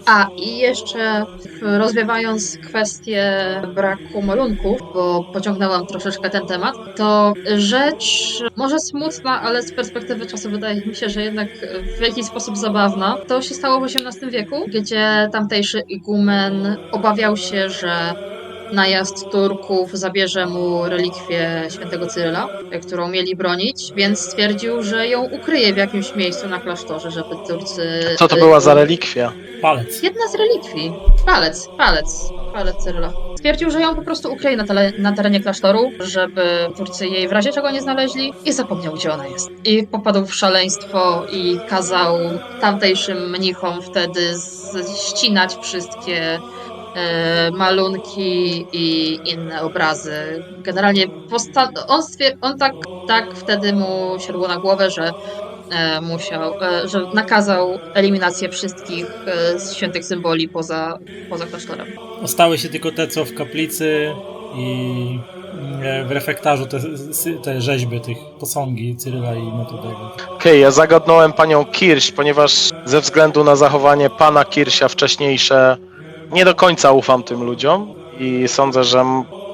A, i jeszcze rozwiewając kwestię braku malunków, bo pociągnęłam troszeczkę ten temat, to rzecz może smutna, ale z perspektywy czasu wydaje mi się, że jednak w jakiś sposób zabawna. To się stało w XVIII wieku, gdzie tamtejszy igumen obawiał się, że najazd Turków zabierze mu relikwię świętego Cyryla, którą mieli bronić, więc stwierdził, że ją ukryje w jakimś miejscu na klasztorze, żeby Turcy... Co to była za relikwia? Palec. Jedna z relikwii. Palec Cyryla. Stwierdził, że ją po prostu ukryje na terenie klasztoru, żeby Turcy jej w razie czego nie znaleźli, i zapomniał, gdzie ona jest. I popadł w szaleństwo i kazał tamtejszym mnichom wtedy ścinać wszystkie malunki i inne obrazy. Generalnie on tak wtedy mu siadło na głowę, że że nakazał eliminację wszystkich świętych symboli poza klasztorem. Ostały się tylko te, co w kaplicy i w refektarzu te rzeźby, tych posągi Cyryla i Metodego. Okej, ja zagadnąłem panią Kirś, ponieważ ze względu na zachowanie pana Kirsia wcześniejsze nie do końca ufam tym ludziom i sądzę, że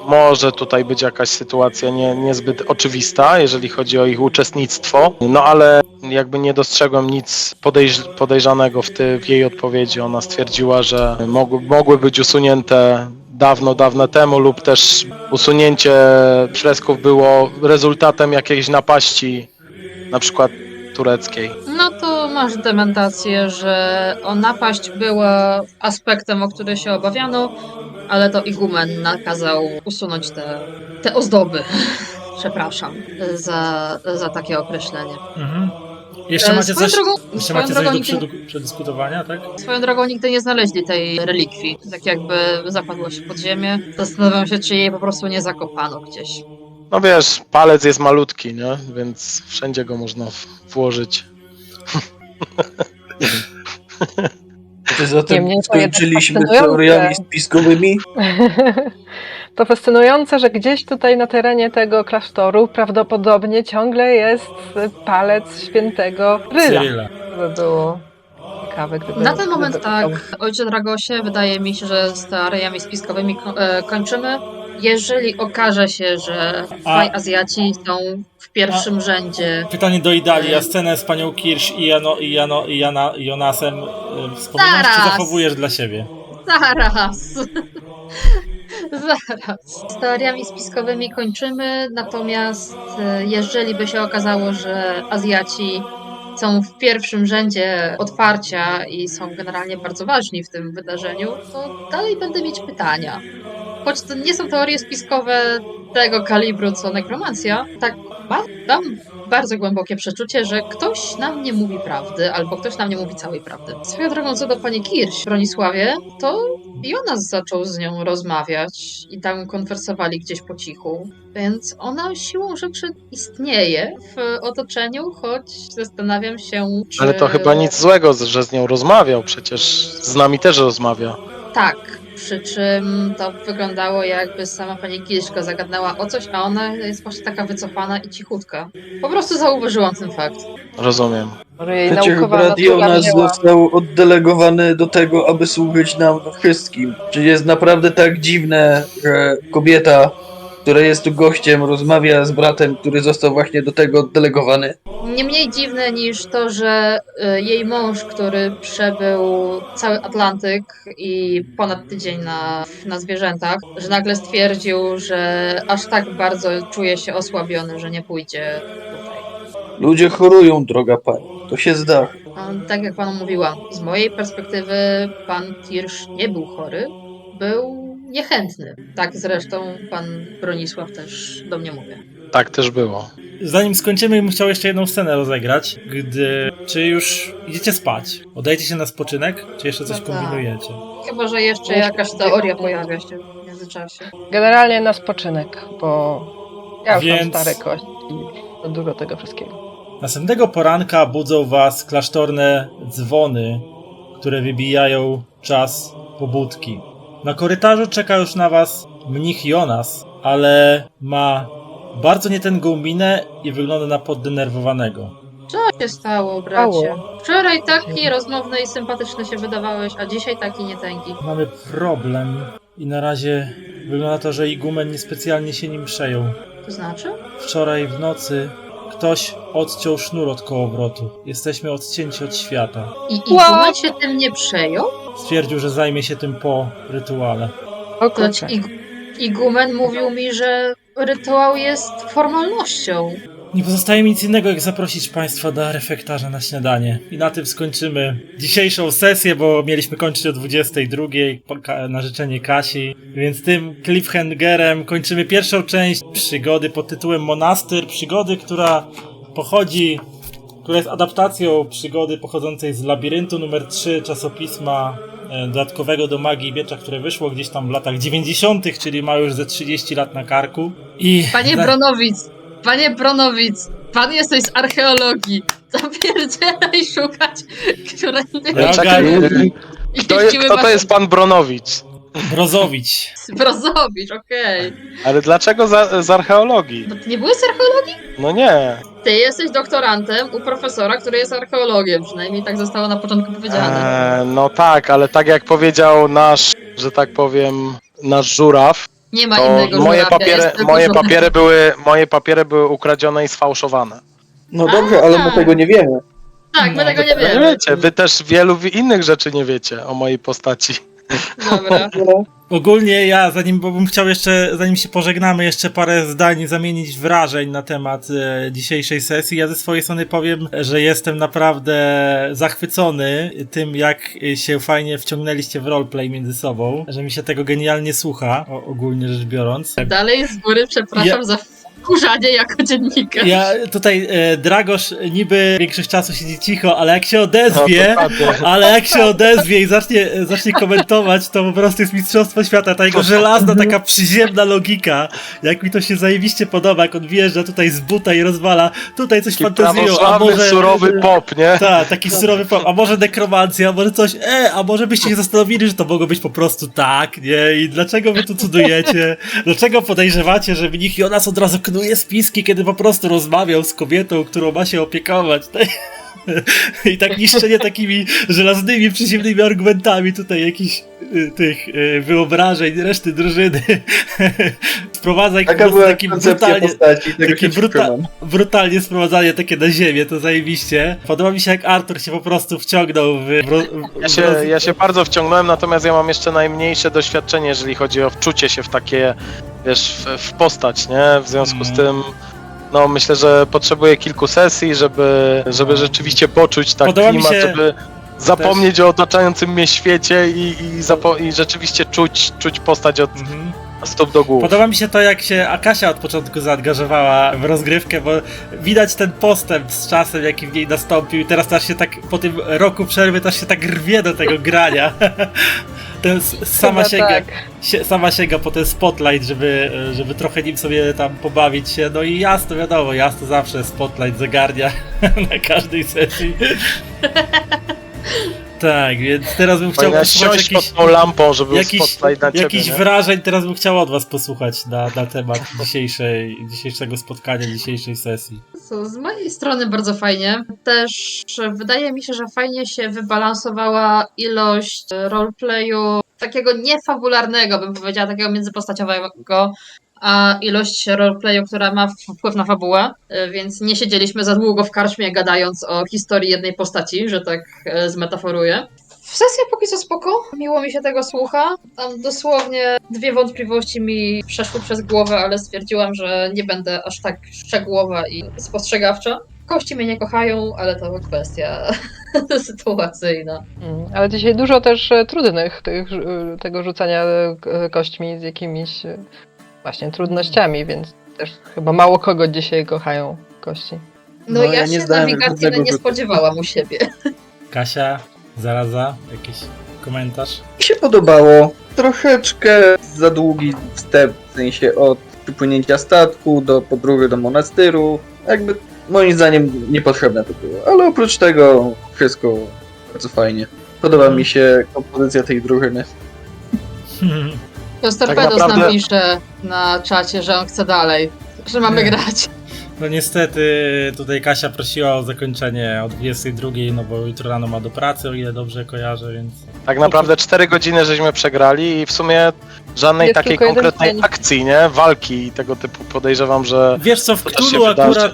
może tutaj być jakaś sytuacja niezbyt oczywista, jeżeli chodzi o ich uczestnictwo, no ale jakby nie dostrzegłem nic podejrzanego w jej odpowiedzi. Ona stwierdziła, że mogły być usunięte dawno temu, lub też usunięcie fresków było rezultatem jakiejś napaści, na przykład tureckiej. No to masz dementację, że napaść była aspektem, o który się obawiano, ale to igumen nakazał usunąć te ozdoby. Przepraszam za takie określenie. Mhm. Jeszcze macie Swoją coś, drogą- jeszcze swoją macie coś drogą do nigdy- przedyskutowania, tak? Swoją drogą nigdy nie znaleźli tej relikwii. Tak jakby zapadła się pod ziemię. Zastanawiam się, czy jej po prostu nie zakopano gdzieś. No wiesz, palec jest malutki, nie? Więc wszędzie go można włożyć. Czy zatem Niemniej to jednak skończyliśmy z fascynujące. teoriami spiskowymi? To fascynujące, że gdzieś tutaj na terenie tego klasztoru prawdopodobnie ciągle jest palec świętego Ryla. Cyryla. To by było ciekawe, gdyby... Na ten moment gdyby- tak, ojcze Dragosie, wydaje mi się, że z teoriami spiskowymi kończymy. Jeżeli okaże się, że dwaj Azjaci są w pierwszym rzędzie. Pytanie do Idali, a scenę z panią Kirsch i Jonasem wspominasz, czy Zaraz. zachowujesz dla siebie? Zaraz! Zaraz. Z teoriami spiskowymi kończymy, natomiast jeżeli by się okazało, że Azjaci są w pierwszym rzędzie otwarcia i są generalnie bardzo ważni w tym wydarzeniu, to dalej będę mieć pytania. Choć to nie są teorie spiskowe tego kalibru co nekromancja, tak mam bardzo głębokie przeczucie, że ktoś nam nie mówi prawdy, albo ktoś nam nie mówi całej prawdy. Swoją drogą co do pani Kirsch w Bronisławie, to Jonas zaczął z nią rozmawiać i tam konwersowali gdzieś po cichu, więc ona siłą rzeczy istnieje w otoczeniu, choć zastanawiam się, czy... Ale to chyba nic złego, że z nią rozmawiał, przecież z nami też rozmawia. Tak, przy czym to wyglądało jakby sama pani Kirsch go zagadnęła o coś, a ona jest właśnie taka wycofana i cichutka. Po prostu zauważyłam ten fakt. Rozumiem. Może jej Przecież naukowa brat natura Jonas wzięła. został oddelegowany do tego, aby służyć nam we wszystkim. Czy jest naprawdę tak dziwne, że kobieta, która jest tu gościem, rozmawia z bratem, który został właśnie do tego oddelegowany? Nie mniej dziwne niż to, że jej mąż, który przebył cały Atlantyk i ponad tydzień na zwierzętach, że nagle stwierdził, że aż tak bardzo czuje się osłabiony, że nie pójdzie tutaj. Ludzie chorują, droga pani. To się zda. No, tak jak panu mówiłam, z mojej perspektywy pan Kirsch nie był chory, był niechętny. Tak zresztą pan Bronisław też do mnie mówi. Tak też było. Zanim skończymy, bym chciał jeszcze jedną scenę rozegrać. Czy już idziecie spać? Oddajecie się na spoczynek? Czy jeszcze coś No tak. kombinujecie? Chyba, że jeszcze jakaś teoria pojawia się w międzyczasie. Generalnie na spoczynek, bo ja już Więc- mam stare kości i za dużo tego wszystkiego. Następnego poranka budzą was klasztorne dzwony, które wybijają czas pobudki. Na korytarzu czeka już na was mnich Jonas, ale ma bardzo nietęgą minę i wygląda na poddenerwowanego. Co się stało, bracie? Wczoraj taki rozmowny i sympatyczny się wydawałeś, a dzisiaj taki nietęgi. Mamy problem i na razie wygląda na to, że igumen niespecjalnie się nim przejął. To znaczy? Wczoraj w nocy ktoś odciął sznur od kołowrotu. Jesteśmy odcięci od świata. I igumen się tym nie przejął? Stwierdził, że zajmie się tym po rytuale. O To kurczę. igumen mówił mi, że rytuał jest formalnością. Nie pozostaje mi nic innego, jak zaprosić Państwa do refektarza na śniadanie. I na tym skończymy dzisiejszą sesję, bo mieliśmy kończyć o 22:00 na życzenie Kasi. Więc tym cliffhangerem kończymy pierwszą część przygody pod tytułem Monastyr. Przygody, która jest adaptacją przygody pochodzącej z Labiryntu numer 3 czasopisma dodatkowego do Magii i Miecza, które wyszło gdzieś tam w latach 90., czyli ma już ze 30 lat na karku. I Panie Bronowic, pan jesteś z archeologii. Zapierdzielaj szukać którego Ja Czekaj, ogarnę. kto to jest pan Bronowicz? Brozowicz. Brozowicz, okej. Ale dlaczego z archeologii? Bo ty nie byłeś z archeologii? No nie. Ty jesteś doktorantem u profesora, który jest archeologiem. Przynajmniej tak zostało na początku powiedziane. No tak, ale tak jak powiedział nasz, że tak powiem, nasz żuraw, Nie ma to innego moje papiery były ukradzione i sfałszowane. No dobrze, ale my tego nie wiemy. Tak, my No, tego nie Nie wiemy. wiecie, wy też wielu innych rzeczy nie wiecie o mojej postaci. Dobra. Ogólnie ja, bo bym chciał jeszcze, zanim się pożegnamy, jeszcze parę zdań zamienić wrażeń na temat dzisiejszej sesji. Ja ze swojej strony powiem, że jestem naprawdę zachwycony tym, jak się fajnie wciągnęliście w roleplay między sobą, że mi się tego genialnie słucha, ogólnie rzecz biorąc. Dalej z góry przepraszam za wkurzanie jako dziennikarz. Ja tutaj, Dragosz niby większość czasu siedzi cicho, ale jak się odezwie, i zacznie komentować, to po prostu jest mistrzostwo świata. Ta jego żelazna, taka przyziemna logika, jak mi to się zajebiście podoba, jak on wjeżdża tutaj z buta i rozwala, tutaj coś fantazują, a może... surowy pop, nie? Tak, taki surowy pop, a może nekromancja, a może coś, a może byście się zastanowili, że to mogło być po prostu tak, nie? I dlaczego wy tu cudujecie? Dlaczego podejrzewacie, że mnich Jonas od razu knuje spiski, kiedy po prostu rozmawiał z kobietą, którą ma się opiekować? I tak niszczenie takimi żelaznymi, przyziemnymi argumentami tutaj jakichś tych wyobrażeń reszty drużyny sprowadza ich Taka po prostu była takim koncepcja postaci, tego takie się przekonam. brutalnie sprowadzanie takie na ziemię, to zajebiście. Podoba mi się, jak Artur się po prostu wciągnął Ja się bardzo wciągnąłem, natomiast ja mam jeszcze najmniejsze doświadczenie, jeżeli chodzi o wczucie się w takie, wiesz, w postać, nie? W związku z tym, no myślę, że potrzebuję kilku sesji, żeby rzeczywiście poczuć tak Podoba mi klimat, się żeby zapomnieć o otaczającym mnie świecie i rzeczywiście czuć postać od stóp do głów. Podoba mi się to, jak się Akasia od początku zaangażowała w rozgrywkę, bo widać ten postęp z czasem, jaki w niej nastąpił, i teraz też się tak, po tym roku przerwy, też się tak rwie do tego grania. Sama sięga po ten spotlight, żeby trochę nim sobie tam pobawić się. No i jasno, wiadomo, jasno zawsze spotlight zagarnia na każdej sesji. Tak, więc teraz bym chciał posłuchać pod tą lampą, żeby był spotlight na ciebie, jakichś wrażeń, teraz bym chciał od was posłuchać na temat dzisiejszego spotkania, dzisiejszej sesji. Z mojej strony bardzo fajnie. Też wydaje mi się, że fajnie się wybalansowała ilość roleplayu takiego niefabularnego, bym powiedziała, takiego międzypostaciowego, a ilość roleplayu, która ma wpływ na fabułę, więc nie siedzieliśmy za długo w karczmie gadając o historii jednej postaci, że tak zmetaforuję. Sesja póki co spoko, miło mi się tego słucha. Tam dosłownie 2 wątpliwości mi przeszły przez głowę, ale stwierdziłam, że nie będę aż tak szczegółowa i spostrzegawcza. Kości mnie nie kochają, ale to kwestia sytuacyjna. Ale dzisiaj dużo też trudnych tego rzucania kośćmi z jakimiś właśnie trudnościami, więc też chyba mało kogo dzisiaj kochają kości. No ja nie się zdałem nawigacji żadnego nie spodziewałam u siebie. Kasia, zaraza, jakiś komentarz? Mi się podobało. Troszeczkę za długi wstęp, w sensie od przypłynięcia statku do podróży do monastyru. Jakby moim zdaniem niepotrzebne to było, ale oprócz tego wszystko bardzo fajnie. Podoba mi się kompozycja tej drużyny. Torpedos naprawdę... nam pisze na czacie, że on chce dalej, że mamy grać. No niestety tutaj Kasia prosiła o zakończenie o 22, no bo jutro rano ma do pracy, o ile dobrze kojarzę, więc... Tak naprawdę 4 godziny żeśmy przegrali i w sumie żadnej Jest takiej tylko jeden konkretnej dzień. akcji, nie? Walki i tego typu, podejrzewam, że... Wiesz co, w to też się Cthulhu wydarzy,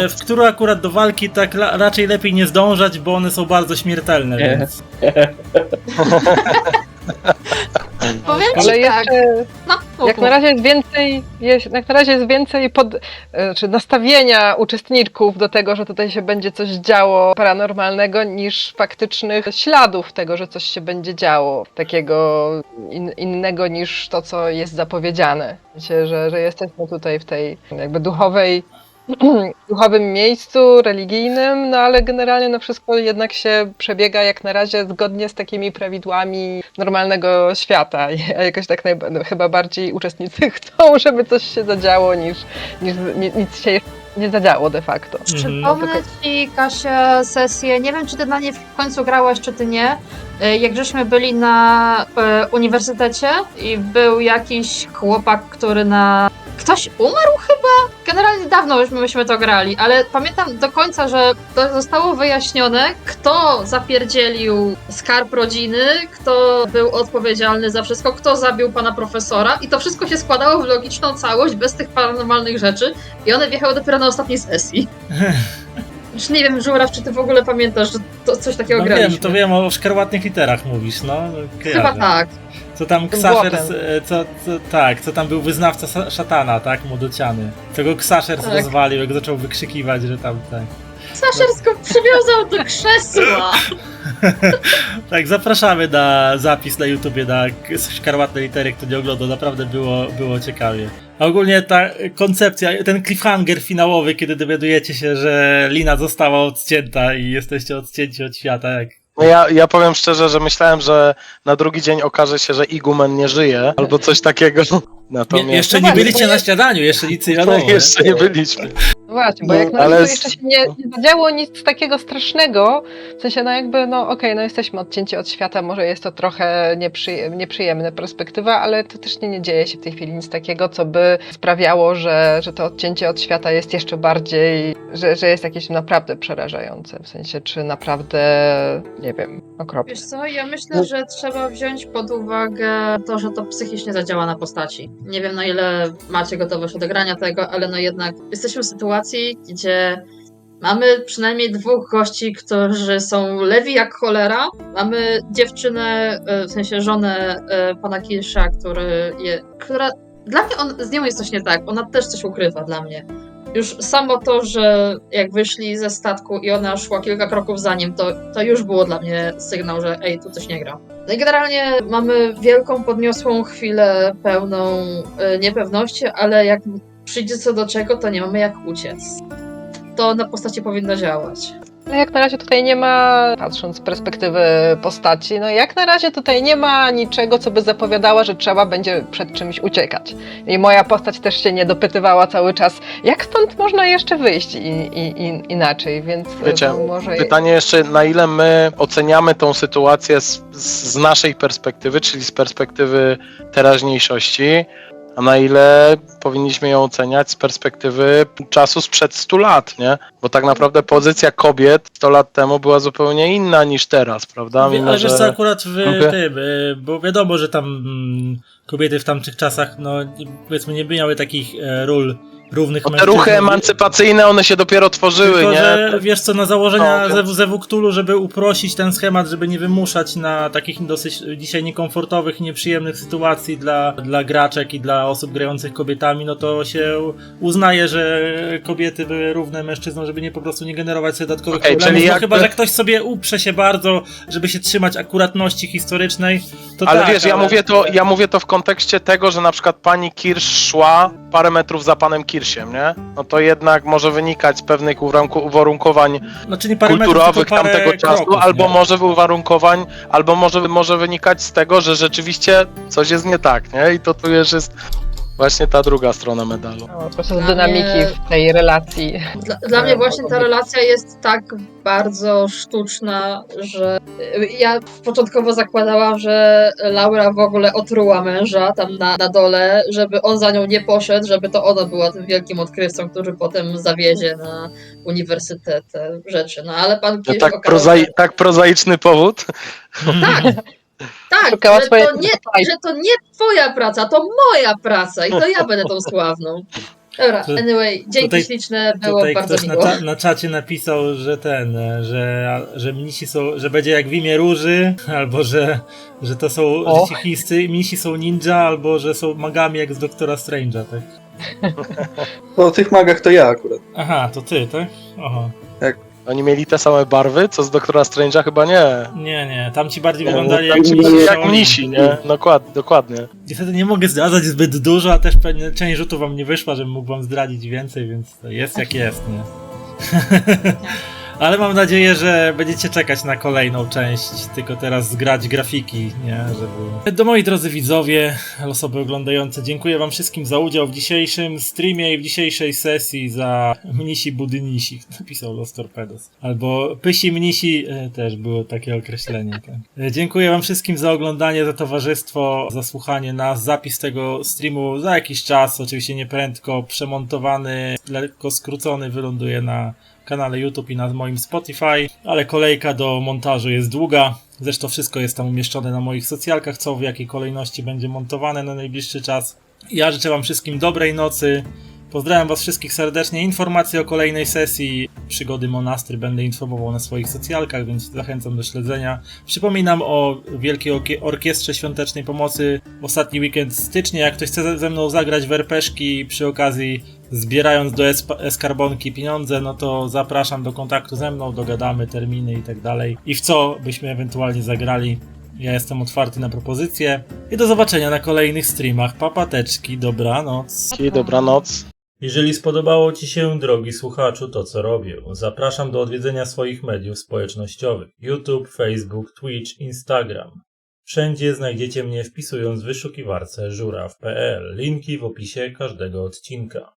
w Cthulhu akurat do walki tak raczej lepiej nie zdążać, bo one są bardzo śmiertelne, Nie. więc... Powiem Ale ci tak, jeszcze, no, jak na razie jest więcej czy nastawienia uczestników do tego, że tutaj się będzie coś działo paranormalnego, niż faktycznych śladów tego, że coś się będzie działo, takiego innego niż to, co jest zapowiedziane. Myślę, że jesteśmy tutaj w tej jakby duchowym miejscu, religijnym, no ale generalnie no wszystko jednak się przebiega jak na razie zgodnie z takimi prawidłami normalnego świata. A jakoś tak chyba bardziej uczestnicy chcą, żeby coś się zadziało, niż nic się nie zadziało de facto. Przypomnę ci, Kasia, sesję, nie wiem, czy ty na nie w końcu grałaś, czy ty nie, jak żeśmy byli na uniwersytecie i był jakiś chłopak, który Ktoś umarł chyba? Generalnie dawno już myśmy to grali, ale pamiętam do końca, że to zostało wyjaśnione, kto zapierdzielił skarb rodziny, kto był odpowiedzialny za wszystko, kto zabił pana profesora i to wszystko się składało w logiczną całość, bez tych paranormalnych rzeczy i one wjechały dopiero na ostatniej sesji. Już nie wiem, Żuraw, czy ty w ogóle pamiętasz, że to coś takiego No graliśmy? wiem, to wiem, o szkarłatnych literach mówisz, no. Chyba Kojarzę. tak. Co tam Tym Ksaszer, błotem. co tam był wyznawca szatana, tak, młodociany. Co go Ksaszer Tak. rozwalił, jak zaczął wykrzykiwać, że tam, tak. Saszer go przywiązał do krzesła. Tak, zapraszamy na zapis na YouTubie na szkarłatne litery, kto nie oglądał, naprawdę było ciekawie. A ogólnie ta koncepcja, ten cliffhanger finałowy, kiedy dowiadujecie się, że lina została odcięta i jesteście odcięci od świata, jak... No ja powiem szczerze, że myślałem, że na drugi dzień okaże się, że Igumen nie żyje, albo coś takiego. Natomiast Jeszcze No nie właśnie, byliście na śniadaniu, jeszcze nic nie wiadomo. jeszcze nie byliśmy. No właśnie, bo No, jak na ale razie to jeszcze się nie zadziało nic takiego strasznego, w sensie no jakby, no okej, no jesteśmy odcięci od świata, może jest to trochę nieprzyjemna perspektywa, ale to też nie dzieje się w tej chwili nic takiego, co by sprawiało, że to odcięcie od świata jest jeszcze bardziej, że jest jakieś naprawdę przerażające, w sensie czy naprawdę, nie wiem, okropne. Wiesz co, ja myślę, że trzeba wziąć pod uwagę to, że to psychicznie zadziała na postaci. Nie wiem, na ile macie gotowość odegrania tego, ale no jednak jesteśmy w sytuacji, gdzie mamy przynajmniej 2 gości, którzy są lewi jak cholera. Mamy dziewczynę, w sensie żonę pana Kirsza, która... Dla mnie z nią jest coś nie tak. Ona też coś ukrywa dla mnie. Już samo to, że jak wyszli ze statku i ona szła kilka kroków za nim, to już było dla mnie sygnał, że ej, tu coś nie gra. No i generalnie mamy wielką, podniosłą chwilę pełną niepewności, ale jak przyjdzie co do czego, to nie mamy jak uciec. To na postaci powinno działać. No jak na razie tutaj nie ma, patrząc z perspektywy postaci, no jak na razie tutaj nie ma niczego, co by zapowiadało, że trzeba będzie przed czymś uciekać. I moja postać też się nie dopytywała cały czas, jak stąd można jeszcze wyjść inaczej, więc Wiecie, to może... pytanie jeszcze, na ile my oceniamy tą sytuację z naszej perspektywy, czyli z perspektywy teraźniejszości, a na ile powinniśmy ją oceniać z perspektywy czasu sprzed 100 lat, nie? Bo tak naprawdę pozycja kobiet 100 lat temu była zupełnie inna niż teraz, prawda? Ale wiesz co, akurat w Okej. tym, bo wiadomo, że tam kobiety w tamtych czasach, no powiedzmy nie miały takich ról równych Bo te mężczyzn. ruchy emancypacyjne, one się dopiero tworzyły, Tylko, nie? że wiesz co, na założenia No, ZW Cthulhu, żeby uprościć ten schemat, żeby nie wymuszać na takich dosyć dzisiaj niekomfortowych i nieprzyjemnych sytuacji dla graczek i dla osób grających kobietami, no to się uznaje, że kobiety były równe mężczyznom, żeby po prostu nie generować sobie dodatkowych Okej, problemów. czyli No jakby- chyba, że ktoś sobie uprze się bardzo, żeby się trzymać akuratności historycznej, to Ale tak, wiesz, ja mówię to w kontekście tego, że na przykład pani Kirsch szła parę metrów za panem Kirschiem, nie? No to jednak może wynikać z pewnych uwarunkowań znaczy nie parę metrów, kulturowych tylko parę tamtego czasu, kroków, albo nie? może uwarunkowań, albo może wynikać z tego, że rzeczywiście coś jest nie tak, nie? I to tu już jest właśnie ta druga strona medalu. No, po prostu z Dla dynamiki mnie- w tej relacji. Dla mnie właśnie ta relacja jest tak bardzo sztuczna, że ja początkowo zakładałam, że Laura w ogóle otruła męża tam na dole, żeby on za nią nie poszedł, żeby to ona była tym wielkim odkrywcą, który potem zawiezie na uniwersytet te rzeczy. No ale pan Kirsch Tak prozaiczny powód. Tak, Szukała że swojej- że to nie twoja praca, to moja praca i to ja będę tą sławną. Dobra, To- anyway, dzięki tutaj- śliczne, było Tutaj bardzo ktoś miło. na czacie napisał, że że mnisi są, że będzie jak w imię Róży, albo że to są O. że ci mnisi są ninja, albo że są magami jak z Doktora Strange'a, tak? Po tych magach to ja akurat. Aha, to ty, tak? Aha. Oni mieli te same barwy, co z Doktora Strange'a? Chyba nie. Nie, tam ci bardziej Nie, wyglądali tam jak ci mnisi. byli Jak Shaolin. mnisi, nie? Dokładnie. Niestety nie mogę zdradzać zbyt dużo, a też pewnie część rzutów wam nie wyszła, żebym mógł wam zdradzić więcej, więc to jest jak jest, nie? Ale mam nadzieję, że będziecie czekać na kolejną część, tylko teraz zgrać grafiki, nie? Żeby... Do moi drodzy widzowie, osoby oglądające, dziękuję wam wszystkim za udział w dzisiejszym streamie i w dzisiejszej sesji, za mnisi budynisi, napisał Los Torpedos. Albo pysi mnisi, też było takie określenie. Tak. Dziękuję wam wszystkim za oglądanie, za towarzystwo, za słuchanie nas. Zapis tego streamu za jakiś czas, oczywiście nie prędko, przemontowany, lekko skrócony, wyląduje na kanale YouTube i na moim Spotify, ale kolejka do montażu jest długa. Zresztą wszystko jest tam umieszczone na moich socjalkach, co w jakiej kolejności będzie montowane na najbliższy czas. Ja życzę wam wszystkim dobrej nocy. Pozdrawiam was wszystkich serdecznie. Informacje o kolejnej sesji Przygody Monastry będę informował na swoich socjalkach, więc zachęcam do śledzenia. Przypominam o Wielkiej Orkiestrze Świątecznej Pomocy w ostatni weekend stycznia. Jak ktoś chce ze mną zagrać w RPG przy okazji zbierając do Eskarbonki pieniądze, no to zapraszam do kontaktu ze mną, dogadamy terminy i tak dalej. I w co byśmy ewentualnie zagrali. Ja jestem otwarty na propozycje. I do zobaczenia na kolejnych streamach. Papateczki, dobranoc. Dobranoc. Jeżeli spodobało Ci się, drogi słuchaczu, to co robię, zapraszam do odwiedzenia swoich mediów społecznościowych: YouTube, Facebook, Twitch, Instagram. Wszędzie znajdziecie mnie wpisując w wyszukiwarce żuraw.pl. Linki w opisie każdego odcinka.